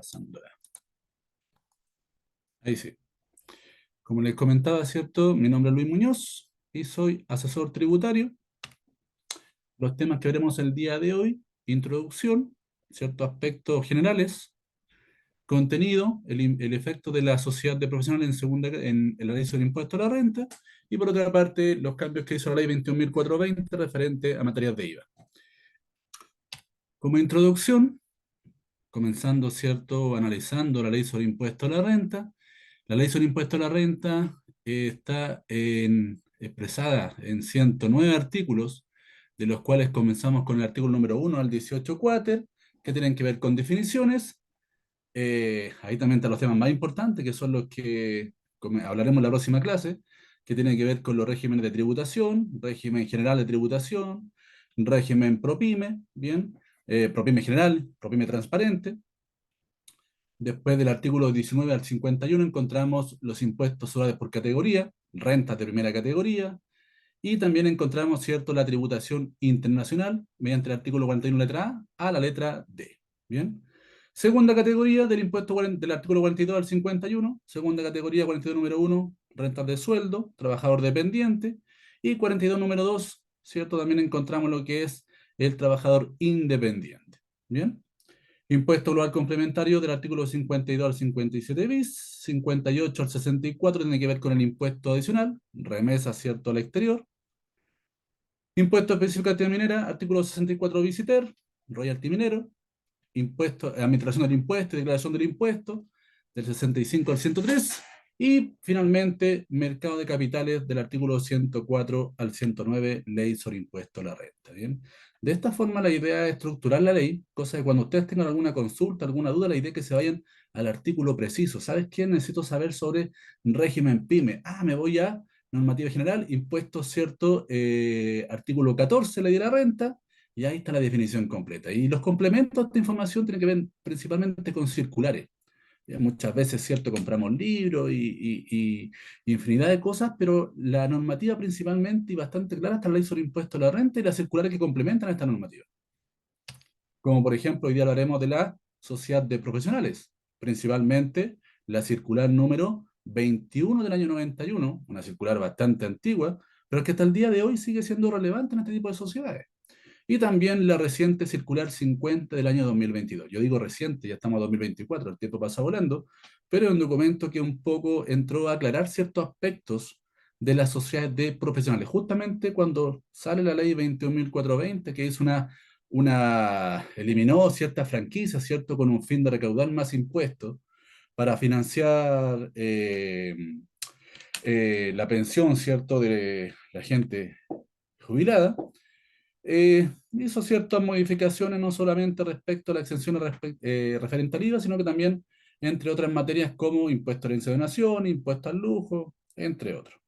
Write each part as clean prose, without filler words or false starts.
pasando. Ahí sí. Como les comentaba, ¿cierto? Mi nombre es Luis Muñoz y soy asesor tributario. Los temas que veremos el día de hoy: introducción, ciertos aspectos generales, contenido, el efecto de la sociedad de profesionales en el análisis del impuesto a la renta, y por otra parte, los cambios que hizo la ley 21.420 referente a materias de IVA. Como introducción, comenzando, ¿cierto?, analizando la ley sobre impuesto a la renta. La ley sobre impuesto a la renta está expresada en 109 artículos, de los cuales comenzamos con el artículo número 1 al 18 cuater, que tienen que ver con definiciones. Ahí también están los temas más importantes, que son los que hablaremos en la próxima clase, que tienen que ver con los regímenes de tributación, régimen general de tributación, régimen ProPyme, ¿bien? ProPyme general, ProPyme transparente. Después del artículo 19 al 51 encontramos los impuestos suaves por categoría, rentas de primera categoría, y también encontramos, ¿cierto?, la tributación internacional mediante el artículo 41 letra A la letra D. ¿Bien? Segunda categoría del impuesto del artículo 42 al 51, segunda categoría 42 número 1, rentas de sueldo, trabajador dependiente, y 42 número 2, ¿cierto? También encontramos lo que es el trabajador independiente. ¿Bien? Impuesto global complementario del artículo 52 al 57 bis, 58 al 64 tiene que ver con el impuesto adicional, remesa, ¿cierto?, al exterior. Impuesto específico a actividad minera, artículo 64 bis y ter, royalty minero. Impuesto, administración del impuesto y declaración del impuesto, del 65 al 103. Y finalmente, mercado de capitales del artículo 104 al 109, ley sobre impuesto a la renta. ¿Bien? De esta forma, la idea es estructurar la ley, cosa que cuando ustedes tengan alguna consulta, alguna duda, la idea es que se vayan al artículo preciso. ¿Sabes qué? Necesito saber sobre régimen PYME. Me voy a normativa general, impuestos, ¿cierto? Artículo 14, ley de la renta, y ahí está la definición completa. Y los complementos de esta información tienen que ver principalmente con circulares. Ya muchas veces, ¿cierto?, compramos libros y infinidad de cosas, pero la normativa principalmente y bastante clara está la ley sobre impuesto a la renta y las circulares que complementan esta normativa. Como por ejemplo, hoy día hablaremos de la sociedad de profesionales, principalmente la circular número 21 del año 91, una circular bastante antigua, pero que hasta el día de hoy sigue siendo relevante en este tipo de sociedades. Y también la reciente circular 50 del año 2022. Yo digo reciente, ya estamos en 2024, el tiempo pasa volando, pero es un documento que un poco entró a aclarar ciertos aspectos de las sociedades de profesionales. Justamente cuando sale la ley 21.420, que es eliminó ciertas franquicias, ¿cierto?, con un fin de recaudar más impuestos para financiar la pensión, ¿cierto?, de la gente jubilada. Hizo ciertas modificaciones no solamente respecto a la exención referente al IVA, sino que también entre otras materias como impuesto a la herencia de donación, impuesto al lujo, entre otros.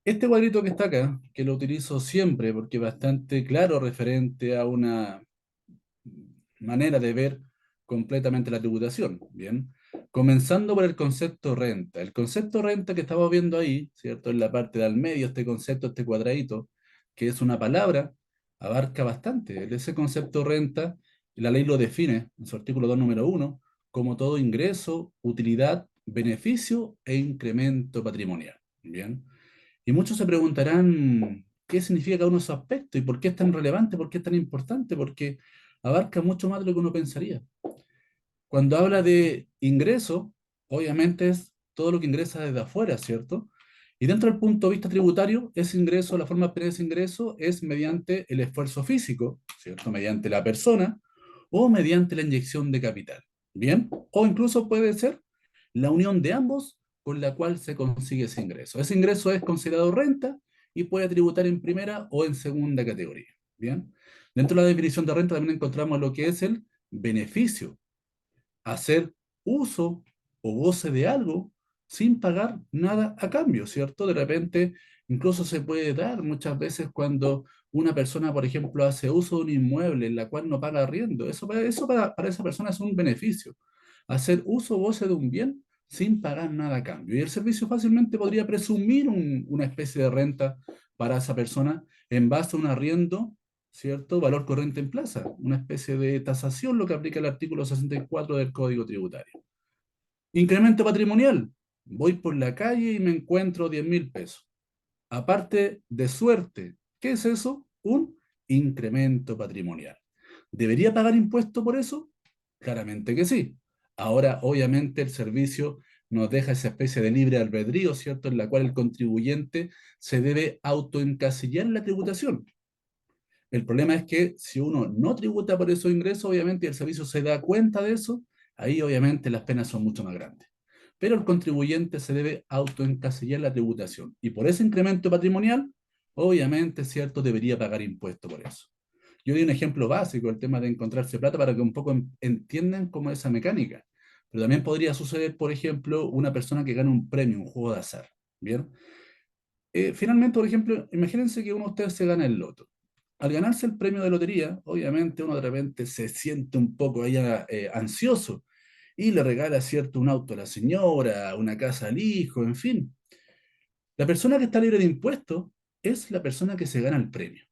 Este cuadrito que está acá, que lo utilizo siempre porque es bastante claro referente a una manera de ver completamente la tributación, ¿bien? Comenzando por el concepto renta. El concepto renta que estamos viendo ahí, ¿cierto? En la parte del medio, este concepto, este cuadradito, que es una palabra, abarca bastante. Ese concepto renta, la ley lo define en su artículo 2, número 1, como todo ingreso, utilidad, beneficio e incremento patrimonial, ¿bien? Y muchos se preguntarán qué significa cada uno de esos aspectos y por qué es tan relevante, por qué es tan importante, porque abarca mucho más de lo que uno pensaría. Cuando habla de ingreso, obviamente es todo lo que ingresa desde afuera, ¿cierto? Y dentro del punto de vista tributario, ese ingreso, la forma de obtener ese ingreso es mediante el esfuerzo físico, ¿cierto? Mediante la persona o mediante la inyección de capital, ¿bien? O incluso puede ser la unión de ambos con la cual se consigue ese ingreso. Ese ingreso es considerado renta y puede tributar en primera o en segunda categoría, ¿bien? Dentro de la definición de renta también encontramos lo que es el beneficio, hacer uso o goce de algo sin pagar nada a cambio, ¿cierto? De repente, incluso se puede dar muchas veces cuando una persona, por ejemplo, hace uso de un inmueble en la cual no paga arriendo. Eso para esa persona es un beneficio. Hacer uso o goce de un bien sin pagar nada a cambio. Y el servicio fácilmente podría presumir una especie de renta para esa persona en base a un arriendo ¿cierto? Valor corriente en plaza, una especie de tasación, lo que aplica el artículo 64 del Código Tributario. Incremento patrimonial. Voy por la calle y me encuentro 10.000 pesos. Aparte de suerte, ¿qué es eso? Un incremento patrimonial. ¿Debería pagar impuesto por eso? Claramente que sí. Ahora, obviamente, el servicio nos deja esa especie de libre albedrío, ¿cierto?, en la cual el contribuyente se debe autoencasillar en la tributación. El problema es que si uno no tributa por esos ingresos, obviamente, y el servicio se da cuenta de eso, ahí obviamente las penas son mucho más grandes. Pero el contribuyente se debe autoencasillar la tributación. Y por ese incremento patrimonial, obviamente, cierto, debería pagar impuestos por eso. Yo di un ejemplo básico, el tema de encontrarse plata, para que un poco entiendan cómo es esa mecánica. Pero también podría suceder, por ejemplo, una persona que gana un premio, un juego de azar. ¿Bien? Finalmente, por ejemplo, imagínense que uno de ustedes se gana el loto. Al ganarse el premio de lotería, obviamente uno de repente se siente un poco ahí ansioso y le regala, cierto, un auto a la señora, una casa al hijo, en fin. La persona que está libre de impuestos es la persona que se gana el premio.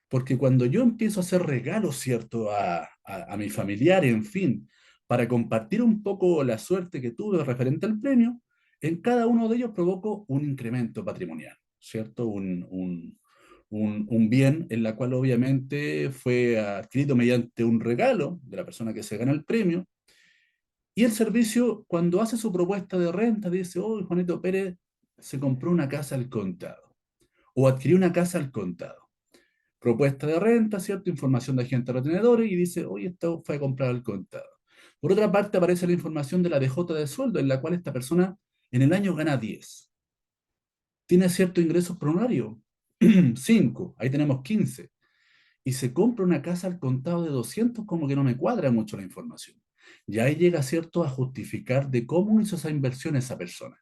Porque cuando yo empiezo a hacer regalos, ¿cierto?, a mi familiar, en fin, para compartir un poco la suerte que tuve referente al premio, en cada uno de ellos provoco un incremento patrimonial, ¿cierto? Un bien en la cual obviamente fue adquirido mediante un regalo de la persona que se gana el premio. Y el servicio, cuando hace su propuesta de renta, dice, oh, Juanito Pérez se compró una casa al contado o adquirió una casa al contado. Propuesta de renta, ¿cierto? Información de agentes retenedores y dice, oye, esto fue comprado al contado. Por otra parte, aparece la información de la DJ de sueldo, en la cual esta persona en el año gana 10. Tiene cierto ingresos por honorario, 5, ahí tenemos 15. Y se compra una casa al contado de 200, como que no me cuadra mucho la información. Y ahí llega, ¿cierto?, a justificar de cómo hizo esa inversión esa persona.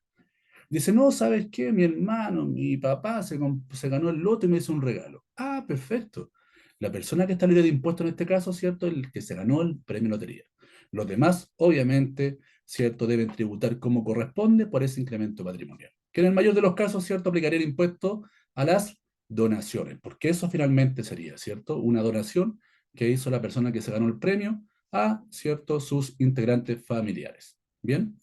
Dice, no, ¿sabes qué? Mi hermano, mi papá se ganó el loto y me hizo un regalo. Ah, perfecto. La persona que está libre de impuestos en este caso, ¿cierto? El que se ganó el premio lotería. Los demás, obviamente, ¿cierto? Deben tributar como corresponde por ese incremento patrimonial. Que en el mayor de los casos, ¿cierto? Aplicaría el impuesto a las donaciones, porque eso finalmente sería, ¿cierto? Una donación que hizo la persona que se ganó el premio a, ¿cierto?, sus integrantes familiares. ¿Bien?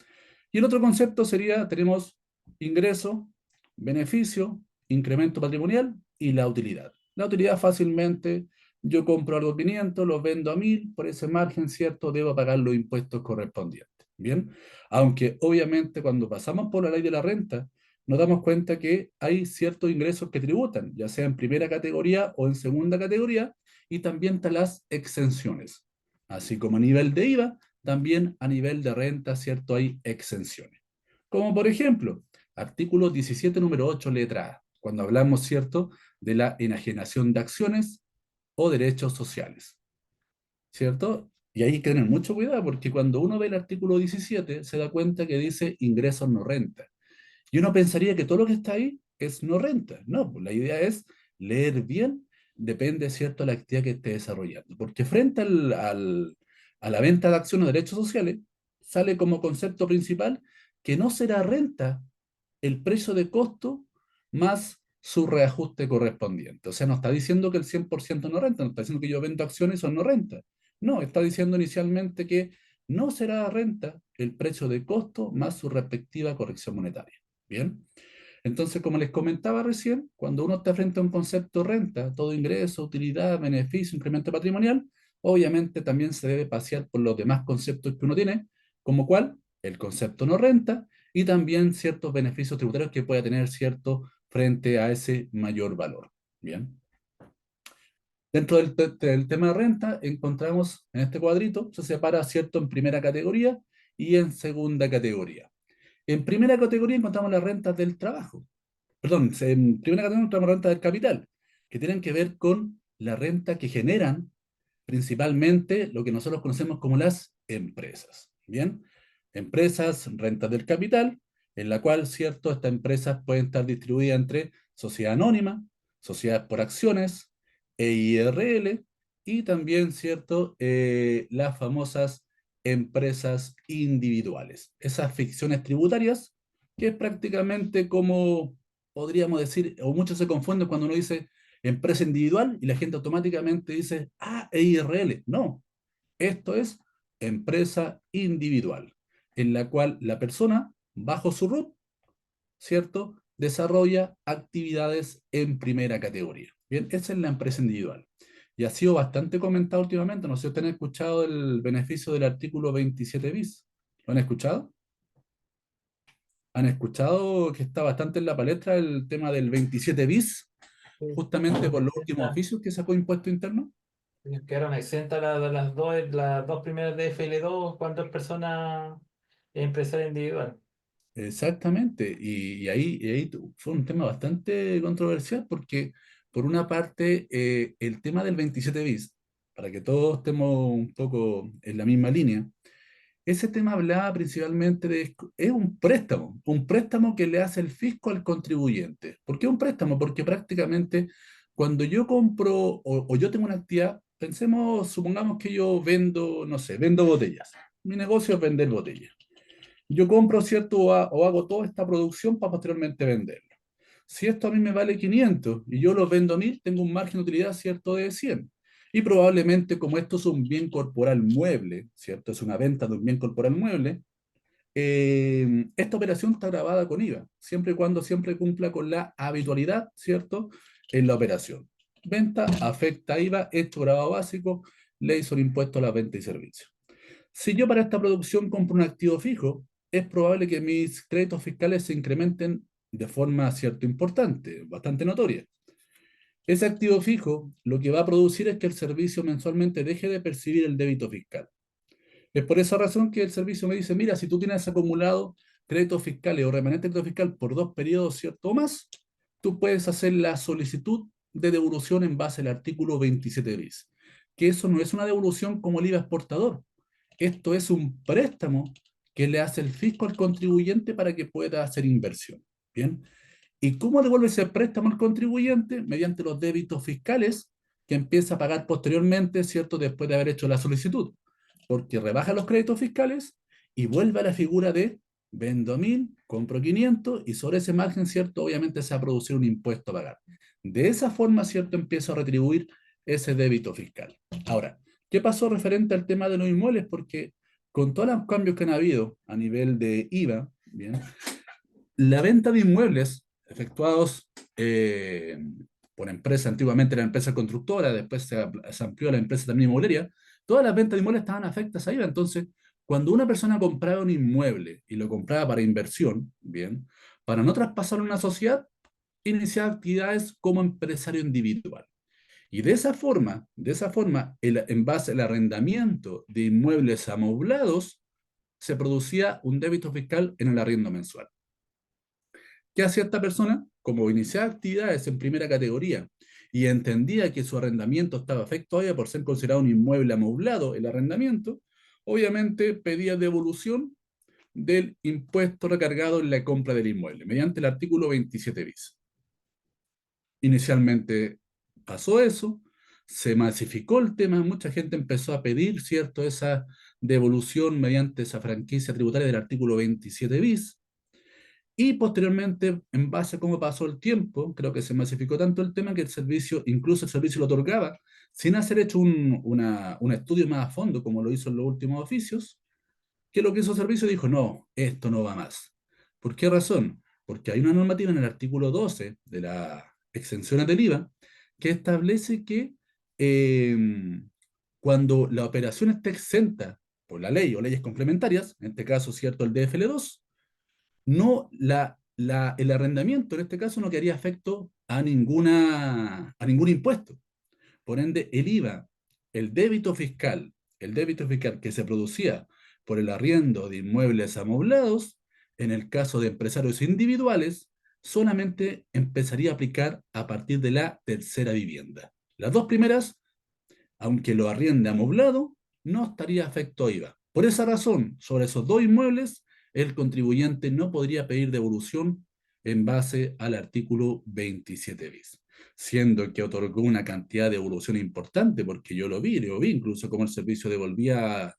Y el otro concepto sería, tenemos ingreso, beneficio, incremento patrimonial y la utilidad. La utilidad fácilmente, yo compro algo 500, lo vendo a 1000, por ese margen, ¿cierto? Debo pagar los impuestos correspondientes. Bien, aunque obviamente cuando pasamos por la ley de la renta, nos damos cuenta que hay ciertos ingresos que tributan, ya sea en primera categoría o en segunda categoría, y también están las exenciones. Así como a nivel de IVA, también a nivel de renta, ¿cierto? Hay exenciones. Como por ejemplo, artículo 17, número 8, letra A, cuando hablamos, ¿cierto?, de la enajenación de acciones o derechos sociales, ¿cierto? Y hay que tener mucho cuidado porque cuando uno ve el artículo 17 se da cuenta que dice ingresos no renta. Y uno pensaría que todo lo que está ahí es no renta. No, pues la idea es leer bien, depende, ¿cierto?, de la actividad que esté desarrollando. Porque frente a la venta de acciones o derechos sociales, sale como concepto principal que no será renta el precio de costo más su reajuste correspondiente. O sea, no está diciendo que el 100% no renta, no está diciendo que yo vendo acciones y son no renta. No, está diciendo inicialmente que no será renta el precio de costo más su respectiva corrección monetaria. Bien, entonces, como les comentaba recién, cuando uno está frente a un concepto renta, todo ingreso, utilidad, beneficio, incremento patrimonial, obviamente también se debe pasear por los demás conceptos que uno tiene, como cuál, el concepto no renta y también ciertos beneficios tributarios que pueda tener cierto frente a ese mayor valor. Bien. Dentro del tema de renta, encontramos en este cuadrito, se separa, ¿cierto?, en primera categoría y en segunda categoría. En primera categoría encontramos las rentas del trabajo. Perdón, en primera categoría encontramos rentas del capital, que tienen que ver con la renta que generan principalmente lo que nosotros conocemos como las empresas. Bien, empresas, rentas del capital, en la cual, cierto, estas empresas pueden estar distribuidas entre sociedad anónima, sociedad por acciones, EIRL y también, cierto, las famosas empresas individuales. Esas ficciones tributarias, que es prácticamente como podríamos decir, o muchos se confunden cuando uno dice empresa individual y la gente automáticamente dice, ah, EIRL. No, esto es empresa individual, en la cual la persona, bajo su RUT, ¿cierto? Desarrolla actividades en primera categoría. Bien, esa es la empresa individual. Y ha sido bastante comentado últimamente. No sé si ustedes han escuchado el beneficio del artículo 27 bis. ¿Lo han escuchado? ¿Han escuchado que está bastante en la palestra el tema del 27 bis, Sí. justamente por los últimos Exenta- oficios que sacó Impuesto Interno? Quedaron exentas las dos primeras de FL2 cuando es persona empresaria individual. Exactamente, fue un tema bastante controversial porque, por una parte, el tema del 27 bis, para que todos estemos un poco en la misma línea, ese tema hablaba principalmente de, es un préstamo que le hace el fisco al contribuyente. ¿Por qué un préstamo? Porque prácticamente cuando yo compro o yo tengo una actividad, pensemos, supongamos que yo vendo, no sé, vendo botellas. Mi negocio es vender botellas. Yo compro, ¿cierto? O hago toda esta producción para posteriormente venderlo. Si esto a mí me vale 500 y yo lo vendo a 1000, tengo un margen de utilidad, ¿cierto? De 100. Y probablemente como esto es un bien corporal mueble, ¿cierto? Es una venta de un bien corporal mueble, esta operación está grabada con IVA, siempre y cuando siempre cumpla con la habitualidad, ¿cierto? En la operación. Venta afecta IVA, esto grabado básico, ley sobre impuesto a la venta y servicios. Si yo para esta producción compro un activo fijo, es probable que mis créditos fiscales se incrementen de forma cierto importante, bastante notoria. Ese activo fijo lo que va a producir es que el servicio mensualmente deje de percibir el débito fiscal. Es por esa razón que el servicio me dice, mira, si tú tienes acumulado créditos fiscales o remanente de crédito fiscal por 2 periodos, ¿cierto? O más, tú puedes hacer la solicitud de devolución en base al artículo 27 bis. Que eso no es una devolución como el IVA exportador. Esto es un préstamo que le hace el fisco al contribuyente para que pueda hacer inversión. Bien. ¿Y cómo devuelve ese préstamo al contribuyente? Mediante los débitos fiscales que empieza a pagar posteriormente, ¿cierto? Después de haber hecho la solicitud. Porque rebaja los créditos fiscales y vuelve a la figura de vendo 1000, compro 500 y sobre ese margen, ¿cierto? Obviamente se va a producir un impuesto a pagar. De esa forma, ¿cierto? Empiezo a retribuir ese débito fiscal. Ahora, ¿qué pasó referente al tema de los inmuebles? Porque con todos los cambios que han habido a nivel de IVA, ¿bien? La venta de inmuebles efectuados por empresa, antiguamente era empresa constructora, después se amplió a la empresa también inmobiliaria, todas las ventas de inmuebles estaban afectadas a IVA. Entonces, cuando una persona compraba un inmueble y lo compraba para inversión, bien, para no traspasarlo a una sociedad, iniciaba actividades como empresario individual. Y de esa forma, en base al arrendamiento de inmuebles amoblados, se producía un débito fiscal en el arriendo mensual. ¿Qué hacía esta persona? Como iniciaba actividades en primera categoría y entendía que su arrendamiento estaba afectado por ser considerado un inmueble amoblado el arrendamiento, obviamente pedía devolución del impuesto recargado en la compra del inmueble, mediante el artículo 27 bis. Inicialmente pasó eso, se masificó el tema, mucha gente empezó a pedir, ¿cierto?, esa devolución mediante esa franquicia tributaria del artículo 27 bis. Y posteriormente, en base a cómo pasó el tiempo, creo que se masificó tanto el tema que el servicio, incluso el servicio lo otorgaba, sin hacer hecho un estudio más a fondo, como lo hizo en los últimos oficios, que lo que hizo el servicio dijo, no, esto no va más. ¿Por qué razón? Porque hay una normativa en el artículo 12 de la exención del IVA que establece que eh, cuando la operación está exenta por la ley o leyes complementarias, en este caso, cierto, el DFL2, no el arrendamiento en este caso no quedaría efecto a ningún impuesto. Por ende, el IVA, el débito fiscal que se producía por el arriendo de inmuebles amoblados, en el caso de empresarios individuales, solamente empezaría a aplicar a partir de la tercera vivienda. Las dos primeras, aunque lo arriende amoblado, no estaría afecto a IVA. Por esa razón, sobre esos dos inmuebles, el contribuyente no podría pedir devolución en base al artículo 27 bis, siendo que otorgó una cantidad de devolución importante, porque yo lo vi incluso como el servicio devolvía,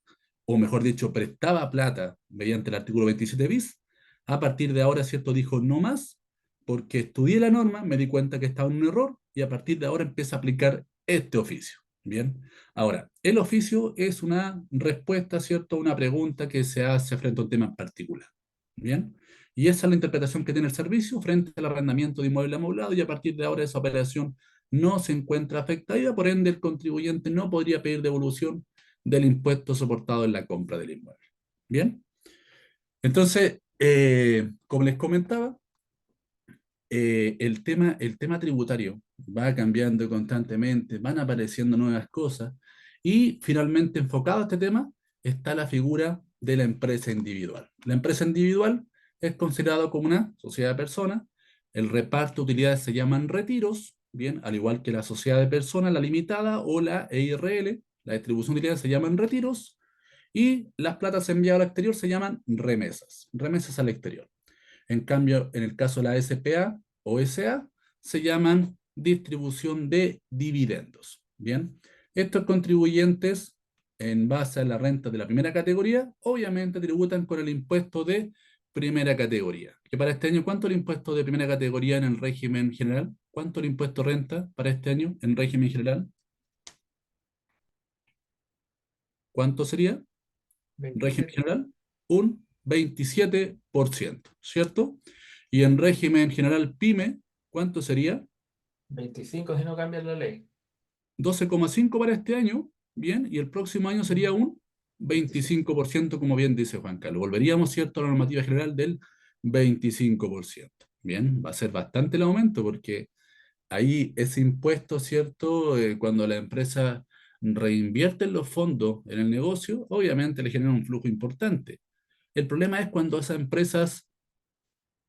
o mejor dicho, prestaba plata mediante el artículo 27 bis. A partir de ahora, ¿cierto? Dijo no más, porque estudié la norma, me di cuenta que estaba en un error y a partir de ahora empieza a aplicar este oficio. Bien, ahora, el oficio es una respuesta, ¿cierto?, a una pregunta que se hace frente a un tema en particular. Bien, y esa es la interpretación que tiene el servicio frente al arrendamiento de inmueble amoblado, y a partir de ahora esa operación no se encuentra afectada, por ende el contribuyente no podría pedir devolución del impuesto soportado en la compra del inmueble. Bien, entonces, como les comentaba, el tema tributario va cambiando constantemente, van apareciendo nuevas cosas, y finalmente enfocado a este tema está la figura de la empresa individual. La empresa individual es considerada como una sociedad de personas, el reparto de utilidades se llaman retiros, bien, al igual que la sociedad de personas, la limitada o la EIRL, la distribución de utilidades se llaman retiros, y las platas enviadas al exterior se llaman remesas, remesas al exterior. En cambio, en el caso de la SPA o SA, se llaman distribución de dividendos. Bien, estos contribuyentes, en base a la renta de la primera categoría, obviamente tributan con el impuesto de primera categoría. Que para este año, ¿cuánto es el impuesto de primera categoría en el régimen general? ¿Cuánto es el impuesto renta para este año en régimen general? ¿Cuánto sería? Régimen 27. general, un 27%, ¿cierto? Y en régimen general PYME, ¿cuánto sería? 25 si no cambia la ley. 12,5 para este año, bien, y el próximo año sería un 26. 25%, como bien dice Juan Carlos. Volveríamos, ¿cierto?, a la normativa general del 25%. Bien, va a ser bastante el aumento porque ahí ese impuesto, ¿cierto? Cuando la empresa reinvierte los fondos en el negocio, obviamente le genera un flujo importante. El problema es cuando esas empresas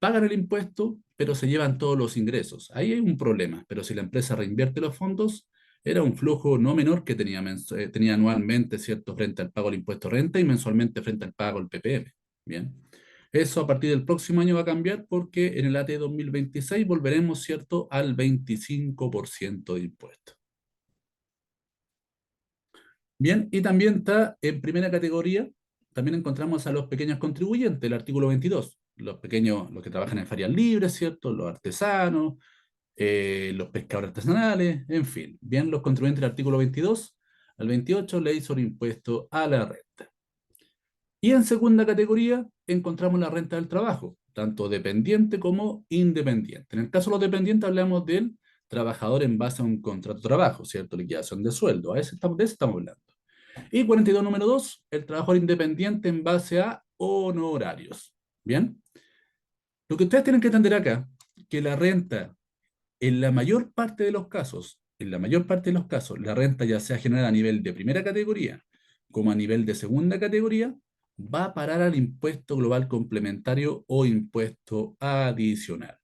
pagan el impuesto, pero se llevan todos los ingresos. Ahí hay un problema, pero si la empresa reinvierte los fondos, era un flujo no menor que tenía, tenía anualmente, ¿cierto?, frente al pago del impuesto renta y mensualmente frente al pago del PPM. Bien. Eso a partir del próximo año va a cambiar porque en el AT 2026 volveremos, ¿cierto?, al 25% de impuesto. Bien, y también está en primera categoría, también encontramos a los pequeños contribuyentes, el artículo 22, los pequeños, los que trabajan en ferias libres, ¿cierto? Los artesanos, los pescadores artesanales, en fin. Bien, los contribuyentes del artículo 22 al 28, ley sobre impuesto a la renta. Y en segunda categoría encontramos la renta del trabajo, tanto dependiente como independiente. En el caso de los dependientes hablamos del trabajador en base a un contrato de trabajo, ¿cierto? Liquidación de sueldo, de eso estamos hablando. Y 42 número 2, el trabajador independiente en base a honorarios. Bien, lo que ustedes tienen que entender acá, que la renta, en la mayor parte de los casos, en la mayor parte de los casos, la renta ya sea generada a nivel de primera categoría como a nivel de segunda categoría, va a parar al impuesto global complementario o impuesto adicional.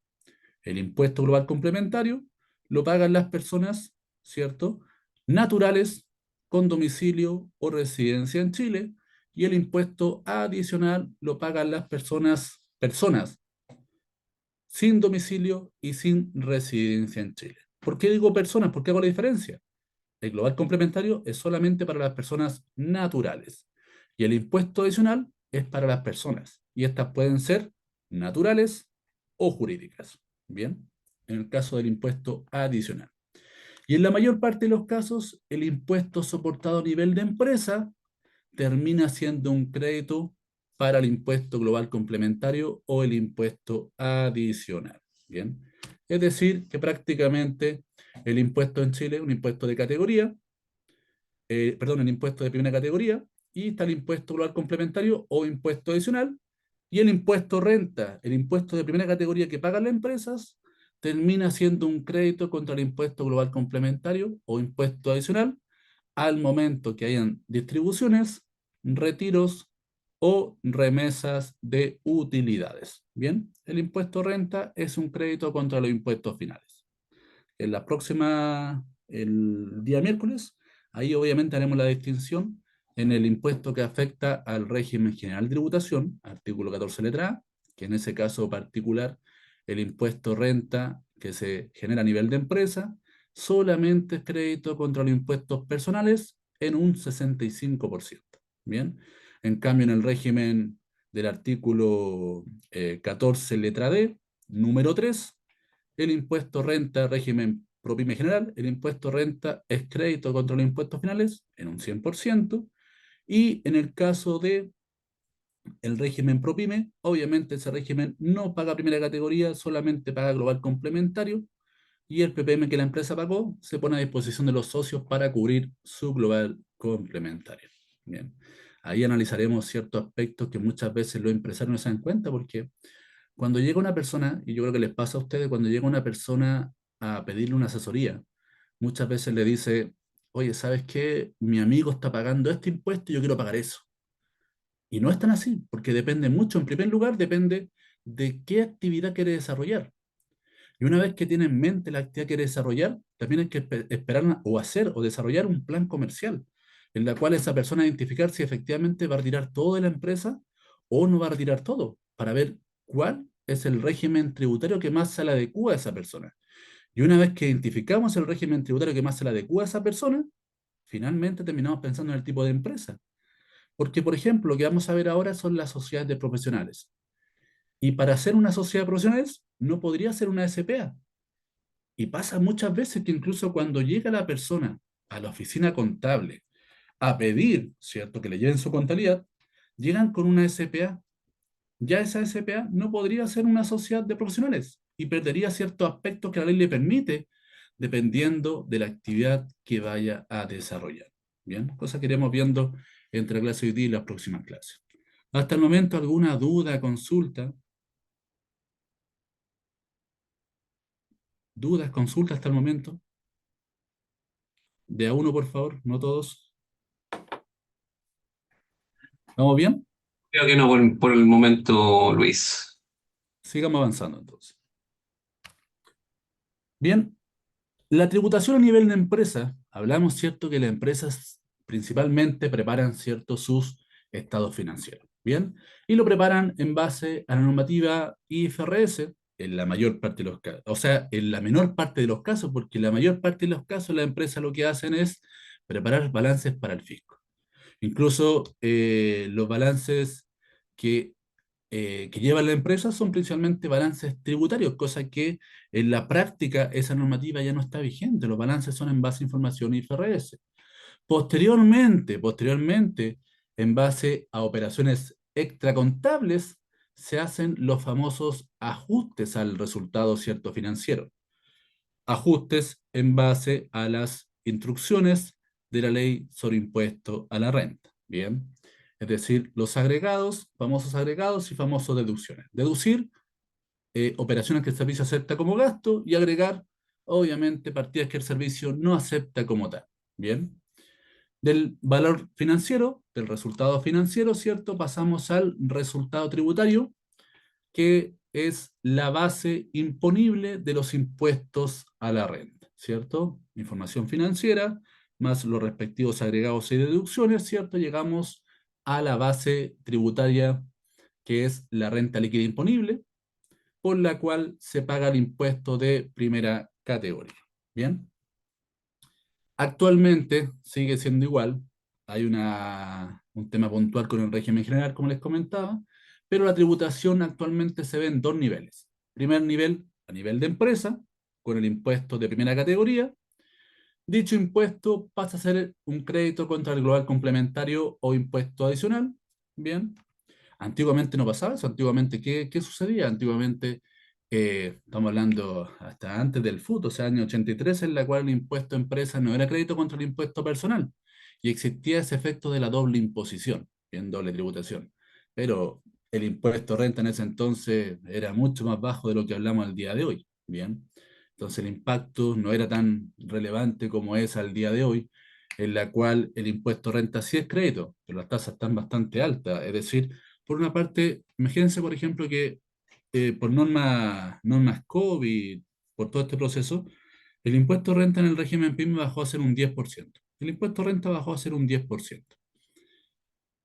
El impuesto global complementario lo pagan las personas, ¿cierto?, naturales con domicilio o residencia en Chile, y el impuesto adicional lo pagan las personas sin domicilio y sin residencia en Chile. ¿Por qué digo personas? ¿Por qué hago la diferencia? El global complementario es solamente para las personas naturales y el impuesto adicional es para las personas. Y estas pueden ser naturales o jurídicas. Bien, en el caso del impuesto adicional. Y en la mayor parte de los casos, el impuesto soportado a nivel de empresa termina siendo un crédito para el impuesto global complementario o el impuesto adicional. Bien, es decir, que prácticamente el impuesto en Chile es un impuesto de categoría, perdón, el impuesto de primera categoría, y está el impuesto global complementario o impuesto adicional, y el impuesto renta, el impuesto de primera categoría que pagan las empresas, termina siendo un crédito contra el impuesto global complementario o impuesto adicional al momento que hayan distribuciones, retiros o remesas de utilidades. Bien, el impuesto renta es un crédito contra los impuestos finales. En la próxima, el día miércoles, ahí obviamente haremos la distinción en el impuesto que afecta al régimen general de tributación, artículo 14 letra A, que en ese caso particular, el impuesto renta que se genera a nivel de empresa, solamente es crédito contra los impuestos personales en un 65%. Bien, en cambio en el régimen del artículo 14 letra D, número 3, el impuesto renta régimen ProPyme general, el impuesto renta es crédito contra los impuestos finales en un 100%, y en el caso de el régimen ProPyme, obviamente ese régimen no paga primera categoría, solamente paga global complementario, y el PPM que la empresa pagó se pone a disposición de los socios para cubrir su global complementario. Bien, ahí analizaremos ciertos aspectos que muchas veces los empresarios no se dan cuenta, porque cuando llega una persona, y yo creo que les pasa a ustedes, cuando llega una persona a pedirle una asesoría, muchas veces le dice, oye, ¿sabes qué? Mi amigo está pagando este impuesto y yo quiero pagar eso. Y no es tan así, porque depende mucho, en primer lugar, depende de qué actividad quiere desarrollar. Y una vez que tiene en mente la actividad que quiere desarrollar, también hay que esperar o hacer o desarrollar un plan comercial, en la cual esa persona identificar si efectivamente va a retirar todo de la empresa o no va a retirar todo, para ver cuál es el régimen tributario que más se le adecua a esa persona. Y una vez que identificamos el régimen tributario que más se le adecua a esa persona, finalmente terminamos pensando en el tipo de empresa. Porque, por ejemplo, lo que vamos a ver ahora son las sociedades de profesionales. Y para hacer una sociedad de profesionales, no podría ser una SPA. Y pasa muchas veces que incluso cuando llega la persona a la oficina contable a pedir, ¿cierto?, que le lleven su contabilidad, llegan con una SPA. Ya esa SPA no podría ser una sociedad de profesionales y perdería ciertos aspectos que la ley le permite, dependiendo de la actividad que vaya a desarrollar. Bien, cosa que iremos viendo entre la clase de hoy día y las próximas clases. Hasta el momento, ¿alguna duda, consulta? ¿Dudas, consultas hasta el momento? De a uno, por favor, no todos. ¿Vamos bien? Creo que no por el momento, Luis. Sigamos avanzando entonces. Bien, la tributación a nivel de empresa, hablamos, ¿cierto?, que las empresas principalmente preparan, ¿cierto?, sus estados financieros, ¿bien? Y lo preparan en base a la normativa IFRS en la mayor parte de los casos, o sea, en la menor parte de los casos, porque en la mayor parte de los casos las empresas lo que hacen es preparar balances para el fisco. Incluso los balances que que lleva la empresa son principalmente balances tributarios, cosa que en la práctica esa normativa ya no está vigente. Los balances son en base a información IFRS. Posteriormente, en base a operaciones extracontables, se hacen los famosos ajustes al resultado cierto financiero. Ajustes en base a las instrucciones de la ley sobre impuesto a la renta. Bien, es decir, los agregados, famosos agregados y famosos deducciones. Deducir operaciones que el servicio acepta como gasto y agregar, obviamente, partidas que el servicio no acepta como tal. Bien, del valor financiero, del resultado financiero, ¿cierto? Pasamos al resultado tributario, que es la base imponible de los impuestos a la renta, ¿cierto? Información financiera, más los respectivos agregados y deducciones, ¿cierto? Llegamos a la base tributaria, que es la renta líquida imponible, por la cual se paga el impuesto de primera categoría. ¿Bien? Actualmente sigue siendo igual, hay un tema puntual con el régimen general, como les comentaba, pero la tributación actualmente se ve en dos niveles. Primer nivel, a nivel de empresa, con el impuesto de primera categoría. Dicho impuesto pasa a ser un crédito contra el global complementario o impuesto adicional. Bien, antiguamente no pasaba eso. Antiguamente, ¿qué sucedía? Antiguamente, estamos hablando hasta antes del FUT, o sea, año 83, en la cual el impuesto a empresa no era crédito contra el impuesto personal. Y existía ese efecto de la doble imposición, bien, doble tributación. Pero el impuesto a renta en ese entonces era mucho más bajo de lo que hablamos al día de hoy. Bien. Entonces el impacto no era tan relevante como es al día de hoy, en la cual el impuesto a renta sí es crédito, pero las tasas están bastante altas. Es decir, por una parte, imagínense, por ejemplo, que por normas COVID, por todo este proceso, el impuesto a renta en el régimen PYME bajó a ser un 10%. El impuesto a renta bajó a ser un 10%.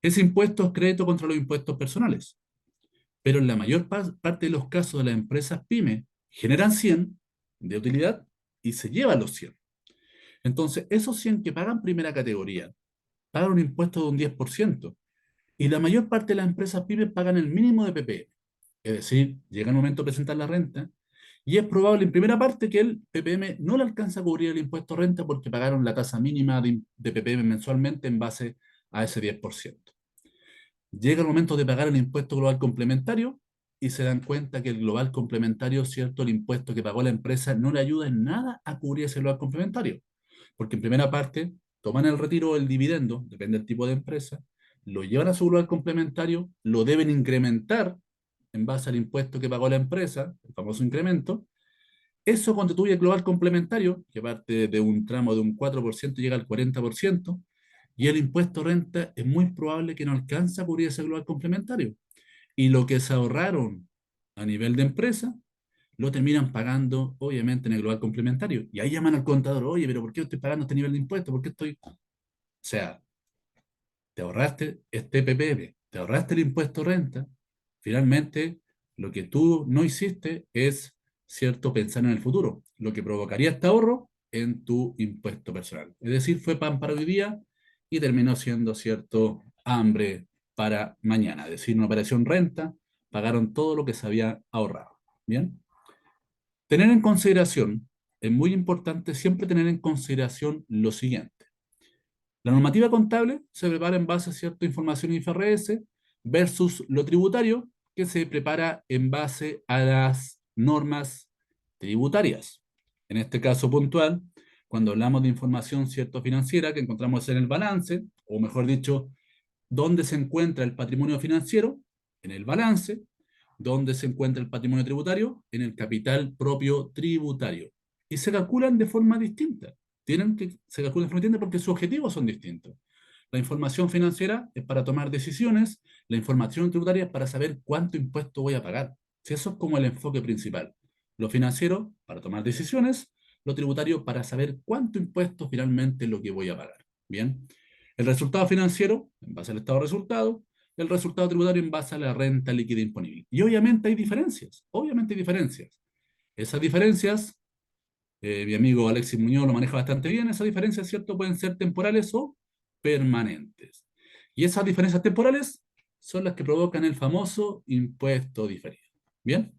Ese impuesto es crédito contra los impuestos personales, pero en la mayor parte de los casos de las empresas PYME generan 100 de utilidad y se llevan los 100. Entonces, esos 100 que pagan primera categoría pagan un impuesto de un 10%. Y la mayor parte de las empresas pymes pagan el mínimo de PPM. Es decir, llega el momento de presentar la renta Y es probable en primera parte que el PPM no le alcance a cubrir el impuesto renta porque pagaron la tasa mínima de PPM mensualmente en base a ese 10%. Llega el momento de pagar el impuesto global complementario y se dan cuenta que el global complementario, cierto, el impuesto que pagó la empresa no le ayuda en nada a cubrir ese global complementario. Porque en primera parte toman el retiro o el dividendo, depende del tipo de empresa, lo llevan a su global complementario, lo deben incrementar en base al impuesto que pagó la empresa, el famoso incremento. Eso constituye el global complementario, que parte de un tramo de un 4% llega al 40%, y el impuesto renta es muy probable que no alcance a cubrir ese global complementario. Y lo que se ahorraron a nivel de empresa, lo terminan pagando, obviamente, en el global complementario. Y ahí llaman al contador, oye, pero ¿por qué estoy pagando este nivel de impuesto? ¿Por qué estoy...? O sea, te ahorraste este PPM, te ahorraste el impuesto renta. Finalmente, lo que tú no hiciste es, cierto, pensar en el futuro, lo que provocaría este ahorro en tu impuesto personal. Es decir, fue pan para hoy día y terminó siendo, cierto, hambre para mañana. Es decir, una operación renta, pagaron todo lo que se había ahorrado. ¿Bien? Tener en consideración, es muy importante siempre tener en consideración lo siguiente. La normativa contable se prepara en base a cierta información IFRS versus lo tributario que se prepara en base a las normas tributarias. En este caso puntual, cuando hablamos de información cierto financiera que encontramos en el balance, o mejor dicho, dónde se encuentra el patrimonio financiero, en el balance, dónde se encuentra el patrimonio tributario, en el capital propio tributario. Y se calculan de forma distinta. Se calculan de forma distinta porque sus objetivos son distintos. La información financiera es para tomar decisiones, la información tributaria es para saber cuánto impuesto voy a pagar. Si eso es como el enfoque principal. Lo financiero para tomar decisiones, lo tributario para saber cuánto impuesto finalmente es lo que voy a pagar. Bien. El resultado financiero, en base al estado de resultado, el resultado tributario en base a la renta líquida disponible. Y obviamente hay diferencias. Esas diferencias, mi amigo Alexis Muñoz lo maneja bastante bien, esas diferencias, ¿cierto? Pueden ser temporales o permanentes. Y esas diferencias temporales son las que provocan el famoso impuesto diferido. ¿Bien?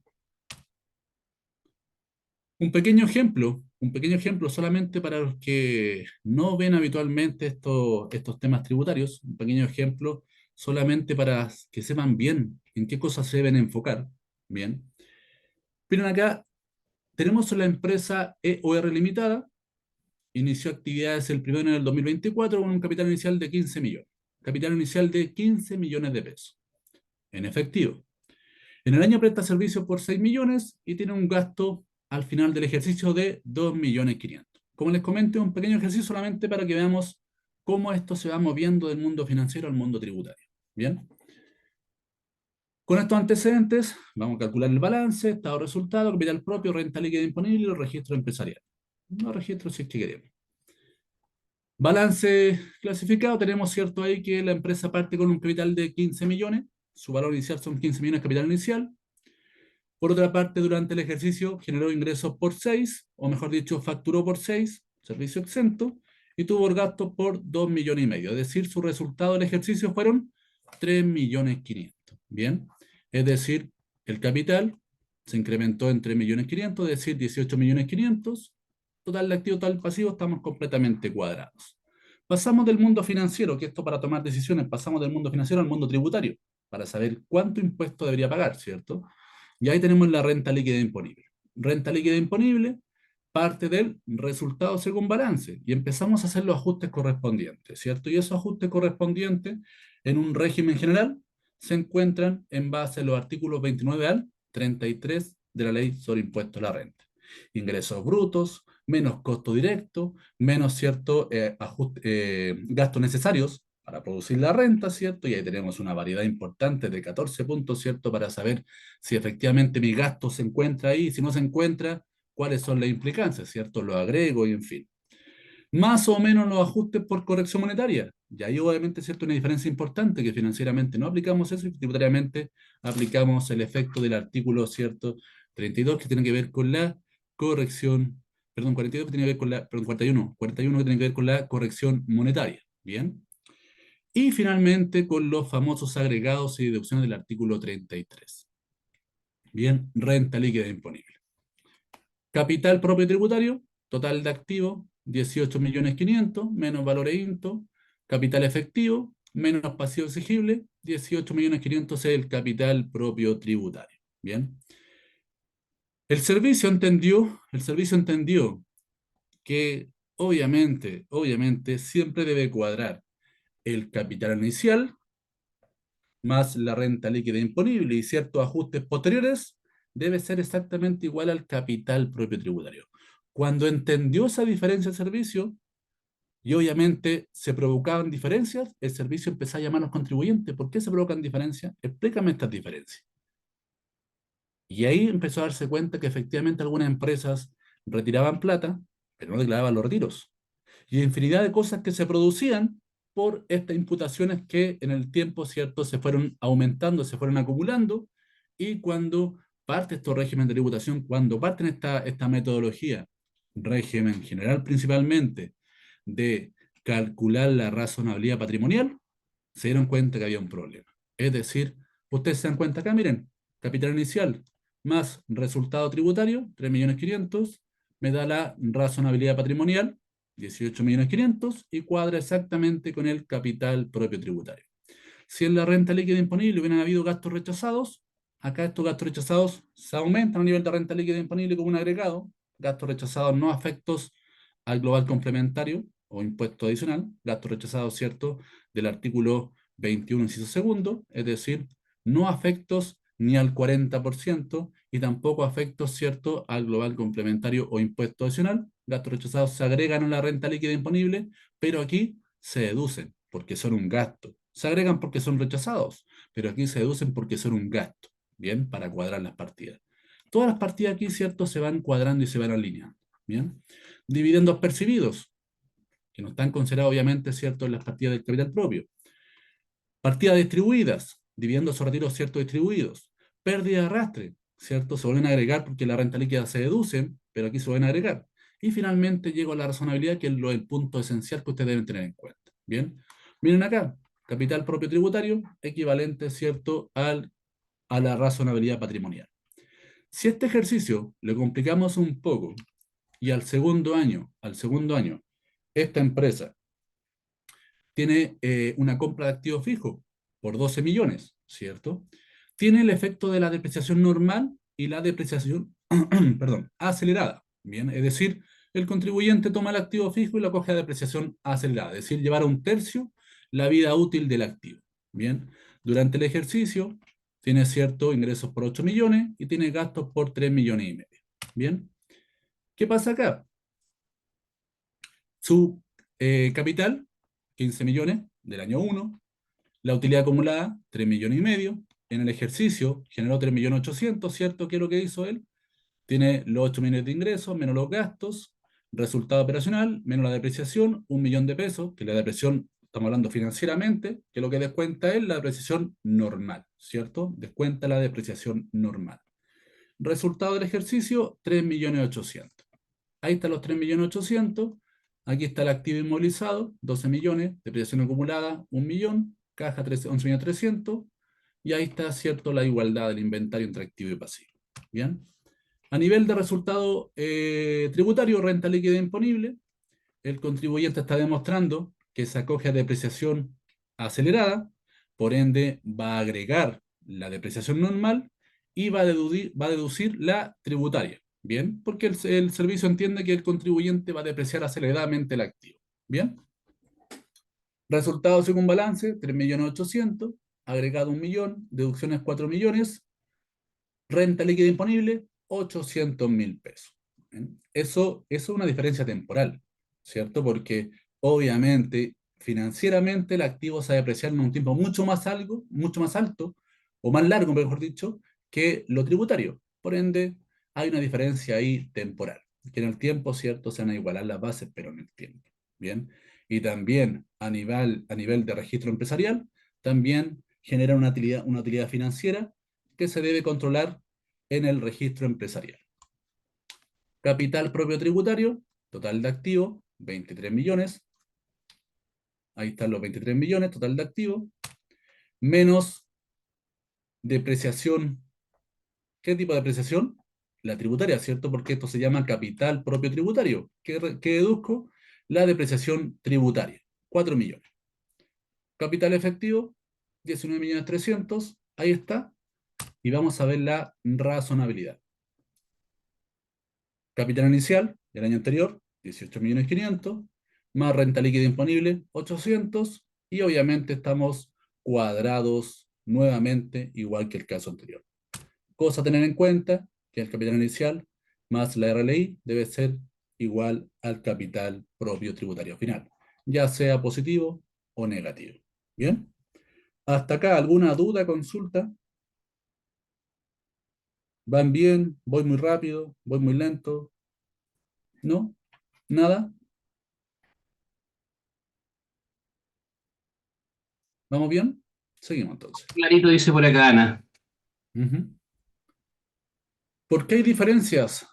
Un pequeño ejemplo solamente para los que no ven habitualmente estos temas tributarios, un pequeño ejemplo solamente para que sepan bien en qué cosas se deben enfocar. Bien. Miren acá, tenemos la empresa EOR Limitada, inició actividades el 1 de enero del 2024 con un capital inicial de 15 millones. Capital inicial de 15 millones de pesos en efectivo. En el año presta servicios por 6 millones y tiene un gasto al final del ejercicio de 2.500.000. Como les comento, un pequeño ejercicio solamente para que veamos cómo esto se va moviendo del mundo financiero al mundo tributario. Bien. Con estos antecedentes, vamos a calcular el balance, estado de resultado, capital propio, renta líquida disponible y los registros empresariales. Los registros si es que queremos. Balance clasificado, tenemos cierto ahí que la empresa parte con un capital de 15 millones, su valor inicial son 15 millones de capital inicial. Por otra parte, durante el ejercicio generó ingresos por 6, o mejor dicho, facturó por 6, servicio exento, y tuvo gastos por 2,5 millones. Es decir, su resultado del ejercicio fueron 3.500.000. Bien, es decir, el capital se incrementó en 3.500.000, es decir, 18.500.000. Total de activo, total pasivo, estamos completamente cuadrados. Pasamos del mundo financiero, que esto para tomar decisiones, pasamos del mundo financiero al mundo tributario, para saber cuánto impuesto debería pagar, ¿cierto? Y ahí tenemos la renta líquida disponible. Renta líquida disponible parte del resultado según balance y empezamos a hacer los ajustes correspondientes, ¿cierto? Y esos ajustes correspondientes en un régimen general se encuentran en base a los artículos 29 al 33 de la Ley sobre Impuesto a la Renta. Ingresos brutos, menos costo directo, menos cierto gastos necesarios para producir la renta, ¿cierto? Y ahí tenemos una variedad importante de 14 puntos, ¿cierto? Para saber si efectivamente mi gasto se encuentra ahí, si no se encuentra, cuáles son las implicancias, ¿cierto? Lo agrego y en fin. Más o menos los ajustes por corrección monetaria. Y ahí obviamente, ¿cierto? Una diferencia importante que financieramente no aplicamos eso y tributariamente aplicamos el efecto del artículo, ¿cierto? 32 que tiene que ver con la corrección, perdón, 42 que tiene que ver con la, perdón, 41 que tiene que ver con la corrección monetaria. Bien. Y finalmente con los famosos agregados y deducciones del artículo 33. Bien, renta líquida disponible. Capital propio tributario, total de activos, 18.500.000, menos valor e INTO. Capital efectivo, menos pasivo exigible, 18.500.000 es el capital propio tributario. Bien. El servicio entendió que obviamente siempre debe cuadrar el capital inicial más la renta líquida imponible y ciertos ajustes posteriores, debe ser exactamente igual al capital propio tributario. Cuando entendió esa diferencia el servicio, y obviamente se provocaban diferencias, el servicio empezó a llamar a los contribuyentes. ¿Por qué se provocan diferencias? Explícame estas diferencias. Y ahí empezó a darse cuenta que efectivamente algunas empresas retiraban plata, pero no declaraban los retiros. Y infinidad de cosas que se producían por estas imputaciones que en el tiempo, ¿cierto?, se fueron aumentando, se fueron acumulando, y cuando parte estos regímenes de tributación, cuando parten esta metodología, régimen general principalmente, de calcular la razonabilidad patrimonial, se dieron cuenta que había un problema. Es decir, ustedes se dan cuenta acá, miren, capital inicial más resultado tributario, 3.500.000, me da la razonabilidad patrimonial, 18.500.000, y cuadra exactamente con el capital propio tributario. Si en la renta líquida imponible hubieran habido gastos rechazados, acá estos gastos rechazados se aumentan a nivel de renta líquida imponible como un agregado, gastos rechazados no afectos al global complementario o impuesto adicional, gastos rechazados, ¿cierto?, del artículo 21, inciso segundo, es decir, no afectos ni al 40% y tampoco afectos, ¿cierto?, al global complementario o impuesto adicional. Gastos rechazados se agregan a la renta líquida imponible, pero aquí se deducen porque son un gasto. Se agregan porque son rechazados, pero aquí se deducen porque son un gasto. Bien, para cuadrar las partidas. Todas las partidas aquí, ¿cierto?, se van cuadrando y se van alineando. Bien. Dividendos percibidos, que no están considerados, obviamente, ¿cierto?, en las partidas del capital propio. Partidas distribuidas, dividendos o retiros, ¿cierto?, distribuidos. Pérdida de arrastre, ¿cierto? Se vuelven a agregar porque la renta líquida se deducen, pero aquí se vuelven a agregar. Y finalmente llego a la razonabilidad, que es el punto esencial que ustedes deben tener en cuenta. Bien, miren acá, capital propio tributario, equivalente, ¿cierto?, a la razonabilidad patrimonial. Si este ejercicio le complicamos un poco y al segundo año, esta empresa tiene una compra de activos fijos por 12 millones, ¿cierto? Tiene el efecto de la depreciación normal y la depreciación, perdón, acelerada, ¿bien? Es decir, el contribuyente toma el activo fijo y lo coge a depreciación acelerada, es decir, llevar a un tercio la vida útil del activo, ¿bien? Durante el ejercicio tiene, cierto, ingresos por 8 millones y tiene gastos por 3 millones y medio, ¿bien? ¿Qué pasa acá? Su capital, 15 millones del año 1, la utilidad acumulada, 3 millones y medio, en el ejercicio generó 3.800.000, ¿cierto? ¿Qué es lo que hizo él? Tiene los 8 millones de ingresos, menos los gastos, resultado operacional, menos la depreciación, 1.000.000 de pesos, que la depreciación, estamos hablando financieramente, que lo que descuenta es la depreciación normal, ¿cierto? Descuenta la depreciación normal. Resultado del ejercicio, 3.800.000. Ahí están los 3.800.000. Aquí está el activo inmovilizado, 12 millones, depreciación acumulada, 1 millón, caja 11.300.000, y ahí está, ¿cierto?, la igualdad del inventario entre activo y pasivo. Bien. A nivel de resultado tributario, renta líquida imponible, el contribuyente está demostrando que se acoge a depreciación acelerada, por ende va a agregar la depreciación normal y va a deducir la tributaria. Bien, porque el servicio entiende que el contribuyente va a depreciar aceleradamente el activo. Bien. Resultado según balance, 3.800.000, agregado 1 millón, deducciones 4 millones, renta líquida imponible, 800.000 pesos. ¿Bien? Eso es una diferencia temporal, ¿cierto? Porque obviamente, financieramente, el activo se va a depreciar en un tiempo mucho más alto, o más largo, mejor dicho, que lo tributario. Por ende, hay una diferencia ahí temporal, que en el tiempo, ¿cierto?, se van a igualar las bases, pero en el tiempo. Bien. Y también a nivel de registro empresarial, también genera una utilidad financiera que se debe controlar en el registro empresarial. Capital propio tributario, total de activos, 23 millones. Ahí están los 23 millones, total de activos. Menos depreciación. ¿Qué tipo de depreciación? la tributaria, ¿cierto? Porque esto se llama capital propio tributario, que deduzco la depreciación tributaria, 4 millones. Capital efectivo, 19.300.000, ahí está, y vamos a ver la razonabilidad. Capital inicial del año anterior, 18.500.000, más renta líquida disponible, 800, y obviamente estamos cuadrados nuevamente, igual que el caso anterior. Cosa a tener en cuenta, que el capital inicial más la RLI debe ser igual al capital propio tributario final, ya sea positivo o negativo. ¿Bien? ¿Hasta acá alguna duda, consulta? ¿Van bien? ¿Voy muy rápido? ¿Voy muy lento? ¿No? ¿Nada? ¿Vamos bien? Seguimos entonces. Clarito dice por acá Ana. Ujú. ¿Por qué hay diferencias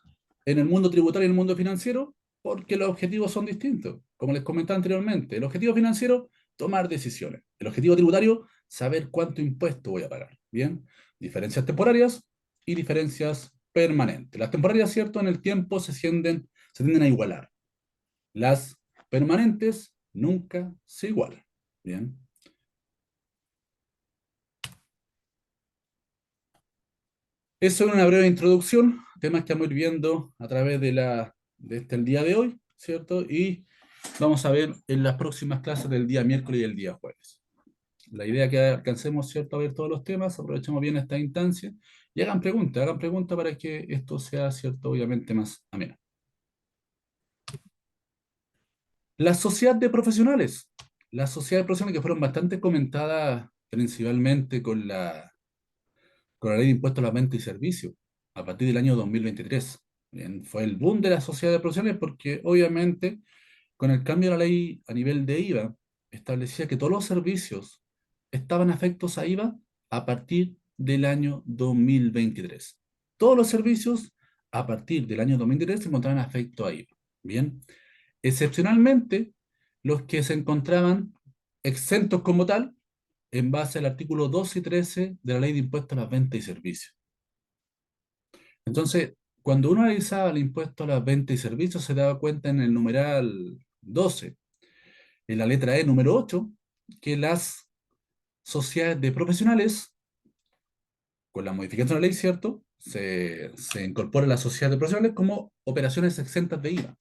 en el mundo tributario y en el mundo financiero? Porque los objetivos son distintos. Como les comentaba anteriormente, el objetivo financiero, tomar decisiones. El objetivo tributario, saber cuánto impuesto voy a pagar. Bien, diferencias temporarias y diferencias permanentes. Las temporarias, cierto, en el tiempo se tienden a igualar. Las permanentes nunca se igualan. Bien. Eso es una breve introducción, temas que vamos a ir viendo a través el día de hoy, ¿cierto? Y vamos a ver en las próximas clases del día miércoles y el día jueves. La idea es que alcancemos, ¿cierto?, a ver todos los temas, aprovechemos bien esta instancia y hagan preguntas para que esto sea, ¿cierto?, obviamente más ameno. La sociedad de profesionales. Las sociedades de profesionales que fueron bastante comentadas principalmente con la ley de impuestos a la venta y servicios a partir del año 2023. Bien, fue el boom de las sociedades profesionales porque obviamente con el cambio de la ley a nivel de IVA establecía que todos los servicios estaban afectos a IVA a partir del año 2023. Todos los servicios a partir del año 2023 se encontraban afectos a IVA. Bien, excepcionalmente los que se encontraban exentos como tal en base al artículo 12 y 13 de la Ley de Impuestos a las Ventas y Servicios. Entonces, cuando uno analizaba el impuesto a las ventas y servicios, se daba cuenta en el numeral 12, en la letra E número 8, que las sociedades de profesionales, con la modificación de la ley, ¿cierto? Se incorpora la sociedad de profesionales como operaciones exentas de IVA.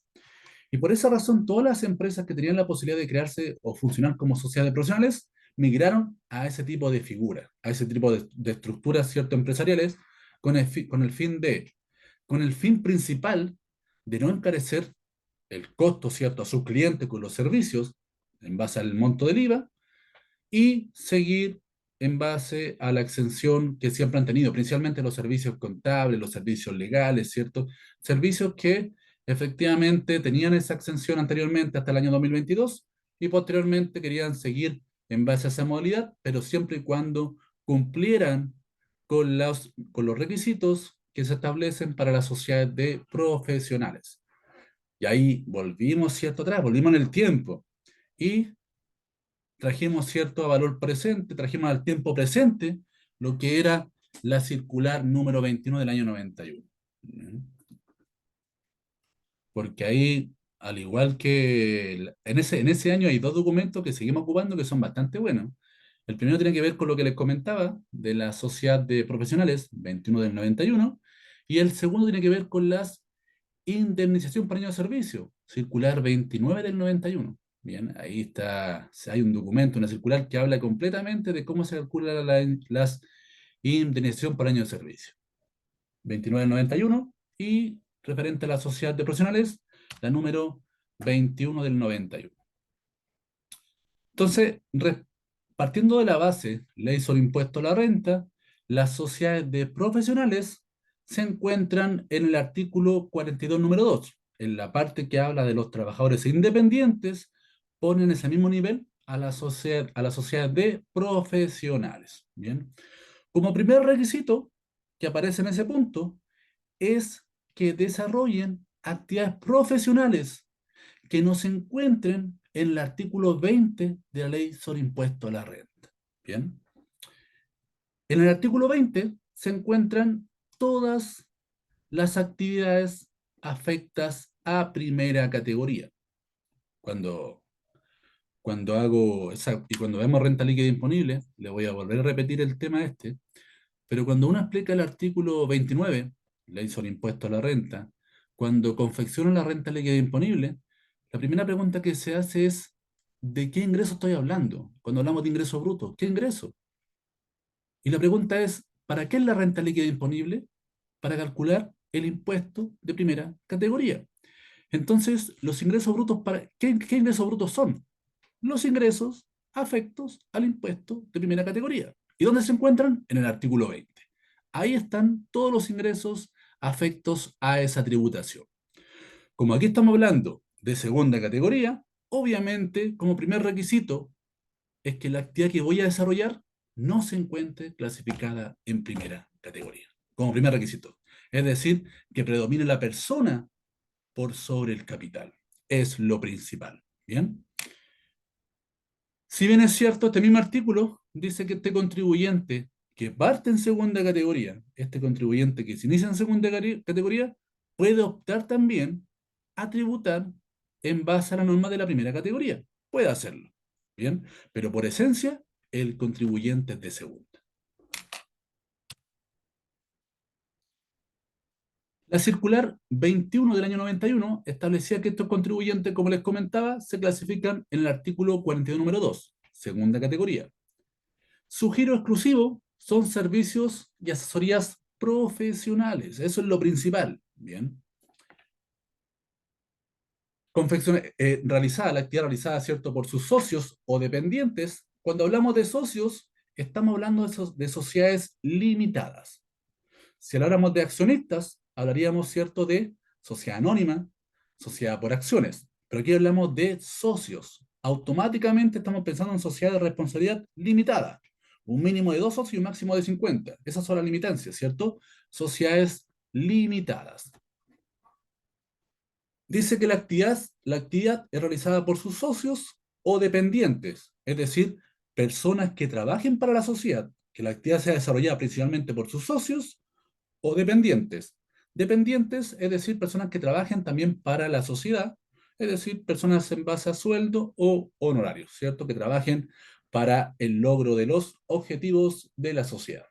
Y por esa razón, todas las empresas que tenían la posibilidad de crearse o funcionar como sociedades profesionales migraron a ese tipo de figuras, a ese tipo de estructuras, ¿cierto?, empresariales, con el fin principal de no encarecer el costo, ¿cierto?, a sus clientes con los servicios en base al monto del IVA y seguir en base a la exención que siempre han tenido, principalmente los servicios contables, los servicios legales, ¿cierto? Servicios que efectivamente tenían esa exención anteriormente hasta el año 2022 y posteriormente querían seguir en base a esa modalidad, pero siempre y cuando cumplieran con los requisitos que se establecen para las sociedades de profesionales. Y ahí volvimos, ¿cierto?, atrás, volvimos en el tiempo y trajimos, ¿cierto?, a valor presente, trajimos al tiempo presente lo que era la circular número 21 del año 91. Porque ahí, al igual que en ese año hay dos documentos que seguimos ocupando que son bastante buenos. El primero tiene que ver con lo que les comentaba de la Sociedad de Profesionales, 21 del 91, y el segundo tiene que ver con las indemnización por año de servicio, circular 29 del 91. Bien, ahí está, hay un documento, una circular que habla completamente de cómo se calcula las indemnización por año de servicio. 29 del 91 y referente a la sociedad de profesionales, la número 21 del 91. Entonces, partiendo de la base, ley sobre impuesto a la renta, las sociedades de profesionales se encuentran en el artículo 42, número 2, en la parte que habla de los trabajadores independientes, ponen ese mismo nivel a la sociedad de profesionales. Bien. Como primer requisito que aparece en ese punto es que desarrollen actividades profesionales que no se encuentren en el artículo 20 de la ley sobre impuesto a la renta. Bien. En el artículo 20 se encuentran todas las actividades afectas a primera categoría. Cuando, y cuando vemos renta líquida disponible, le voy a volver a repetir el tema este, pero cuando uno explica el artículo 29, ley sobre impuesto a la renta, cuando confecciona la renta líquida disponible, la primera pregunta que se hace es, ¿de qué ingreso estoy hablando? Cuando hablamos de ingreso bruto, ¿qué ingreso? Y la pregunta es, ¿para qué es la renta líquida disponible? Para calcular el impuesto de primera categoría. Entonces, los ingresos brutos, ¿qué ingresos brutos son? Los ingresos afectos al impuesto de primera categoría. ¿Y dónde se encuentran? En el artículo 20. Ahí están todos los ingresos afectos a esa tributación. Como aquí estamos hablando de segunda categoría, obviamente, como primer requisito, es que la actividad que voy a desarrollar no se encuentre clasificada en primera categoría, como primer requisito. Es decir, que predomine la persona por sobre el capital. Es lo principal. ¿Bien? Si bien es cierto, este mismo artículo dice que este contribuyente que parte en segunda categoría, este contribuyente que se inicia en segunda categoría, puede optar también a tributar en base a la norma de la primera categoría. Puede hacerlo. Bien, pero por esencia, el contribuyente es de segunda. La circular 21 del año 91 establecía que estos contribuyentes, como les comentaba, se clasifican en el artículo 42, número 2, segunda categoría. Su giro exclusivo son servicios y asesorías profesionales. Eso es lo principal. Bien. La actividad realizada, ¿cierto?, por sus socios o dependientes. Cuando hablamos de socios, estamos hablando de sociedades limitadas. Si habláramos de accionistas, hablaríamos, ¿cierto?, de sociedad anónima, sociedad por acciones. Pero aquí hablamos de socios. Automáticamente estamos pensando en sociedad de responsabilidad limitada. Un mínimo de 2 socios y un máximo de 50. Esas son las limitancias, ¿cierto? Sociedades limitadas. Dice que la actividad es realizada por sus socios o dependientes, es decir, personas que trabajen para la sociedad, que la actividad sea desarrollada principalmente por sus socios o dependientes. Dependientes, es decir, personas que trabajen también para la sociedad, es decir, personas en base a sueldo o honorarios, ¿cierto? Que trabajen para el logro de los objetivos de la sociedad.